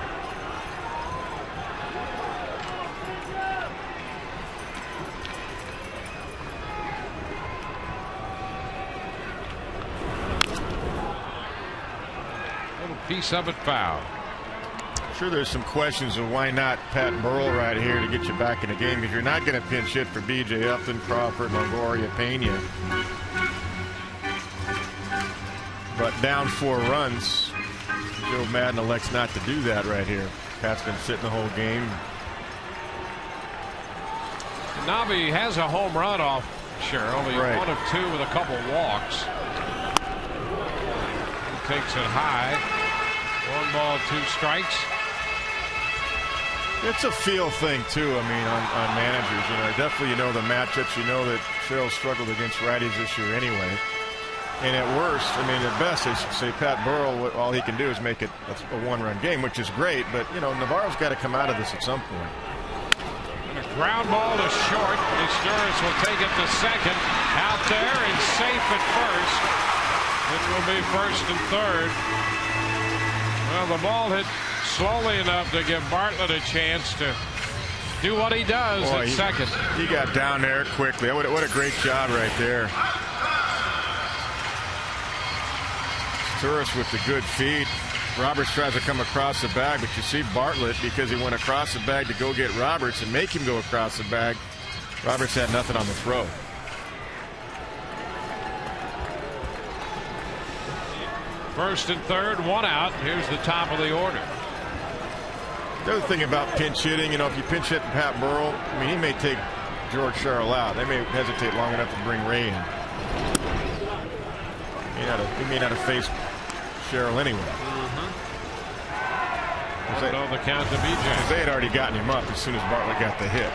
Piece of it foul. Sure, there's some questions of why not Pat Burrell right here to get you back in the game, because you're not going to pinch hit for B.J. Upton, Crawford, Longoria, Pena. But down 4 runs, Joe Madden elects not to do that right here. Pat's been sitting the whole game. Nabi has a home run off Sherrill. He's 1 of 2 with a couple walks. He takes it high. 1 ball, 2 strikes. It's a feel thing too. I mean, on managers, you know, definitely you know the matchups. You know that Sherrill struggled against righties this year anyway. And at worst, I mean, at best, they should say Pat Burrell, all he can do is make it a 1-run game, which is great. But you know, Navarro's got to come out of this at some point. And a Ground ball to short. Esteuras will take it to second. Out there and safe at first. It will be first and third. Well, the ball hit slowly enough to give Bartlett a chance to do what he does at second. He got down there quickly. What a great job right there. Esteuras with the good feed. Roberts tries to come across the bag, but you see Bartlett, because he went across the bag to go get Roberts and make him go across the bag. Roberts had nothing on the throw. First and third, one out. Here's the top of the order. The other thing about pinch hitting, if you pinch hit Pat Burrell, he may take George Sherrill out. They may hesitate long enough to bring Ray in. He may not have faced Sherrill anyway. On the count to BJ. They had already gotten him up as soon as Bartlett got the hit.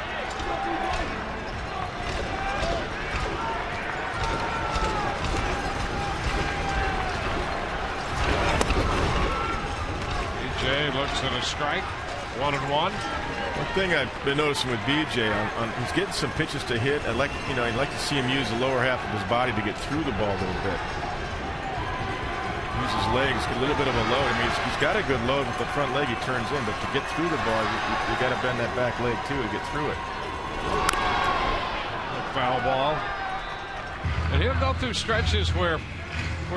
BJ looks at a strike. 1-1. One thing I've been noticing with BJ, he's getting some pitches to hit. I'd like to see him use the lower half of his body to get through the ball a little bit. Use his legs, get a little bit of a load. He's got a good load with the front leg he turns in, but to get through the ball, you got to bend that back leg too to get through it. A foul ball. And he'll go through stretches where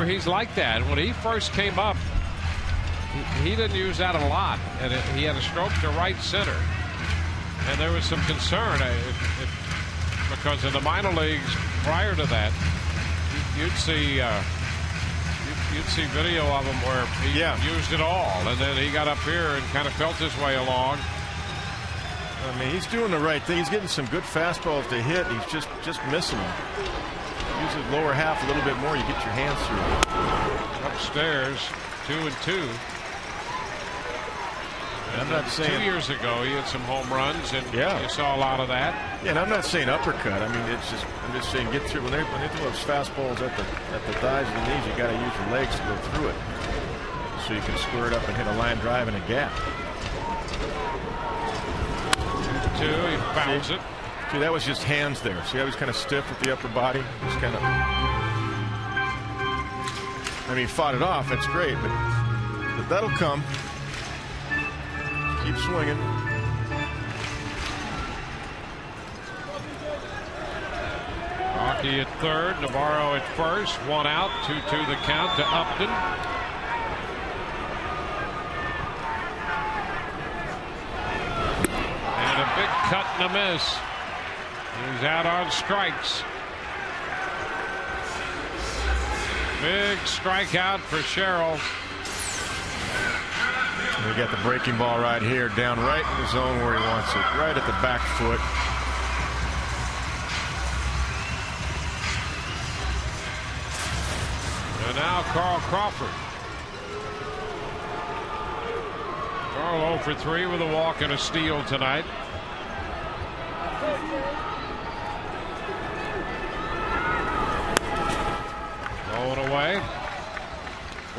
he's like that. When he first came up, he didn't use that a lot, and he had a stroke to right center. And there was some concern because in the minor leagues prior to that, you'd see video of him where he used it all, and then he got up here and kind of felt his way along. He's doing the right thing. He's getting some good fastballs to hit. He's just missing them. Use his lower half a little bit more. You get your hands through it. Upstairs, 2-2. I'm not saying 2 years ago he had some home runs, and you saw a lot of that. Yeah, and I'm not saying uppercut. I'm just saying get through when they throw those fastballs at the thighs and the knees. You got to use your legs to go through it, so you can square it up and hit a line drive in a gap. 2, he fouls it. See, that was just hands there. See how he's kind of stiff with the upper body, just kind of. He fought it off. That's great, but that'll come. Keep swinging. Rocky at third, Navarro at first, 1 out, 2-2 the count to Upton. And a big cut and a miss. He's out on strikes. Big strikeout for Sherrill. We got the breaking ball right here, down right in the zone where he wants it, right at the back foot. And now Carl Crawford. Carl 0 for 3 with a walk and a steal tonight. Going away.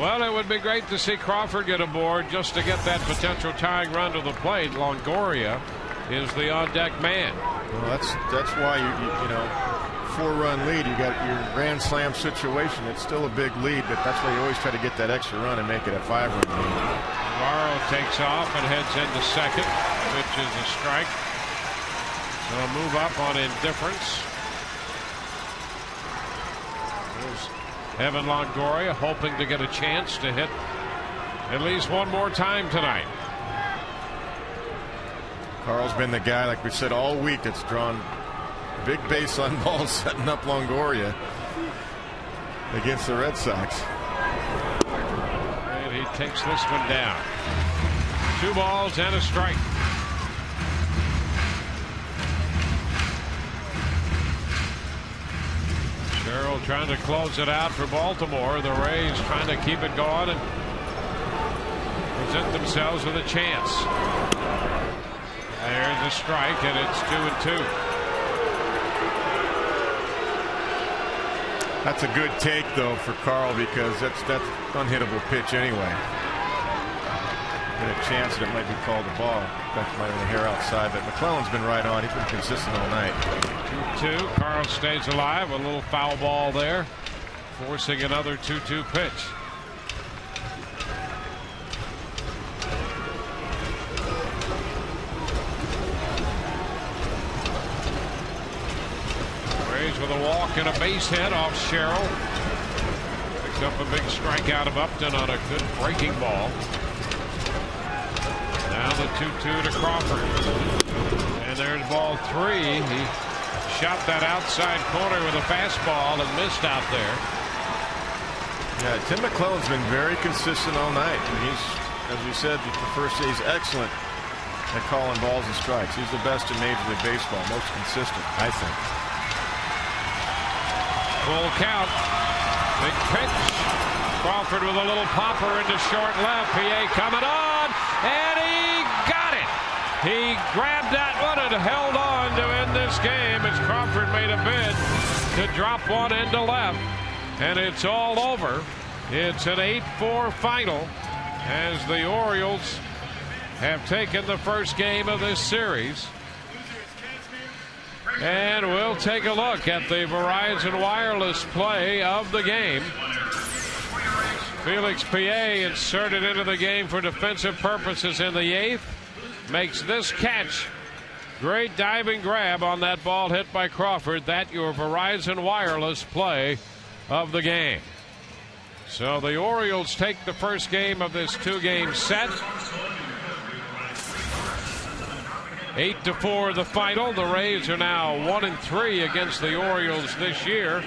Well, it would be great to see Crawford get aboard just to get that potential tying run to the plate. Longoria is the on-deck man. Well, that's why you know, 4-run lead. You got your grand slam situation. It's still a big lead, but that's why you always try to get that extra run and make it a 5-run lead. Navarro takes off and heads into second, which is a strike. So a move up on indifference. Evan Longoria hoping to get a chance to hit at least one more time tonight. Carl's been the guy, like we said, all week that's drawn big baseline balls setting up Longoria against the Red Sox. And he takes this one down. 2 balls and a strike. Sherrill trying to close it out for Baltimore. The Rays trying to keep it going and present themselves with a chance. There's a strike, and it's 2-2. That's a good take, though, for Carl, because that's unhittable pitch anyway. been a chance that it might be called a ball. In fact, it might have been a hair outside, but McClellan's been right on. He's been consistent all night. 2-2. Carl stays alive. A little foul ball there, forcing another 2-2 pitch. Rays with a walk and a base hit off Sherrill. Picked up a big strikeout of Upton on a good breaking ball. Now the 2-2 to Crawford. And there's ball 3. He shot that outside corner with a fastball and missed out there. Yeah, Tim McClellan's been very consistent all night. And he's, as we said, the first day, he's excellent at calling balls and strikes. He's the best in Major League Baseball, most consistent, I think. Full count. Big pitch. Crawford with a little popper into short left. PA coming on, and he got it. He grabbed that one and held on to end this game as Crawford made a bid to drop one into left. And it's all over. It's an 8-4 final as the Orioles have taken the first game of this series. And we'll take a look at the Verizon Wireless play of the game. Felix PA inserted into the game for defensive purposes in the 8th. Makes this catch. Great diving grab on that ball hit by Crawford. That your Verizon Wireless play of the game. So the Orioles take the first game of this 2-game set. 8-4 the final. The Rays are now 1-3 against the Orioles this year.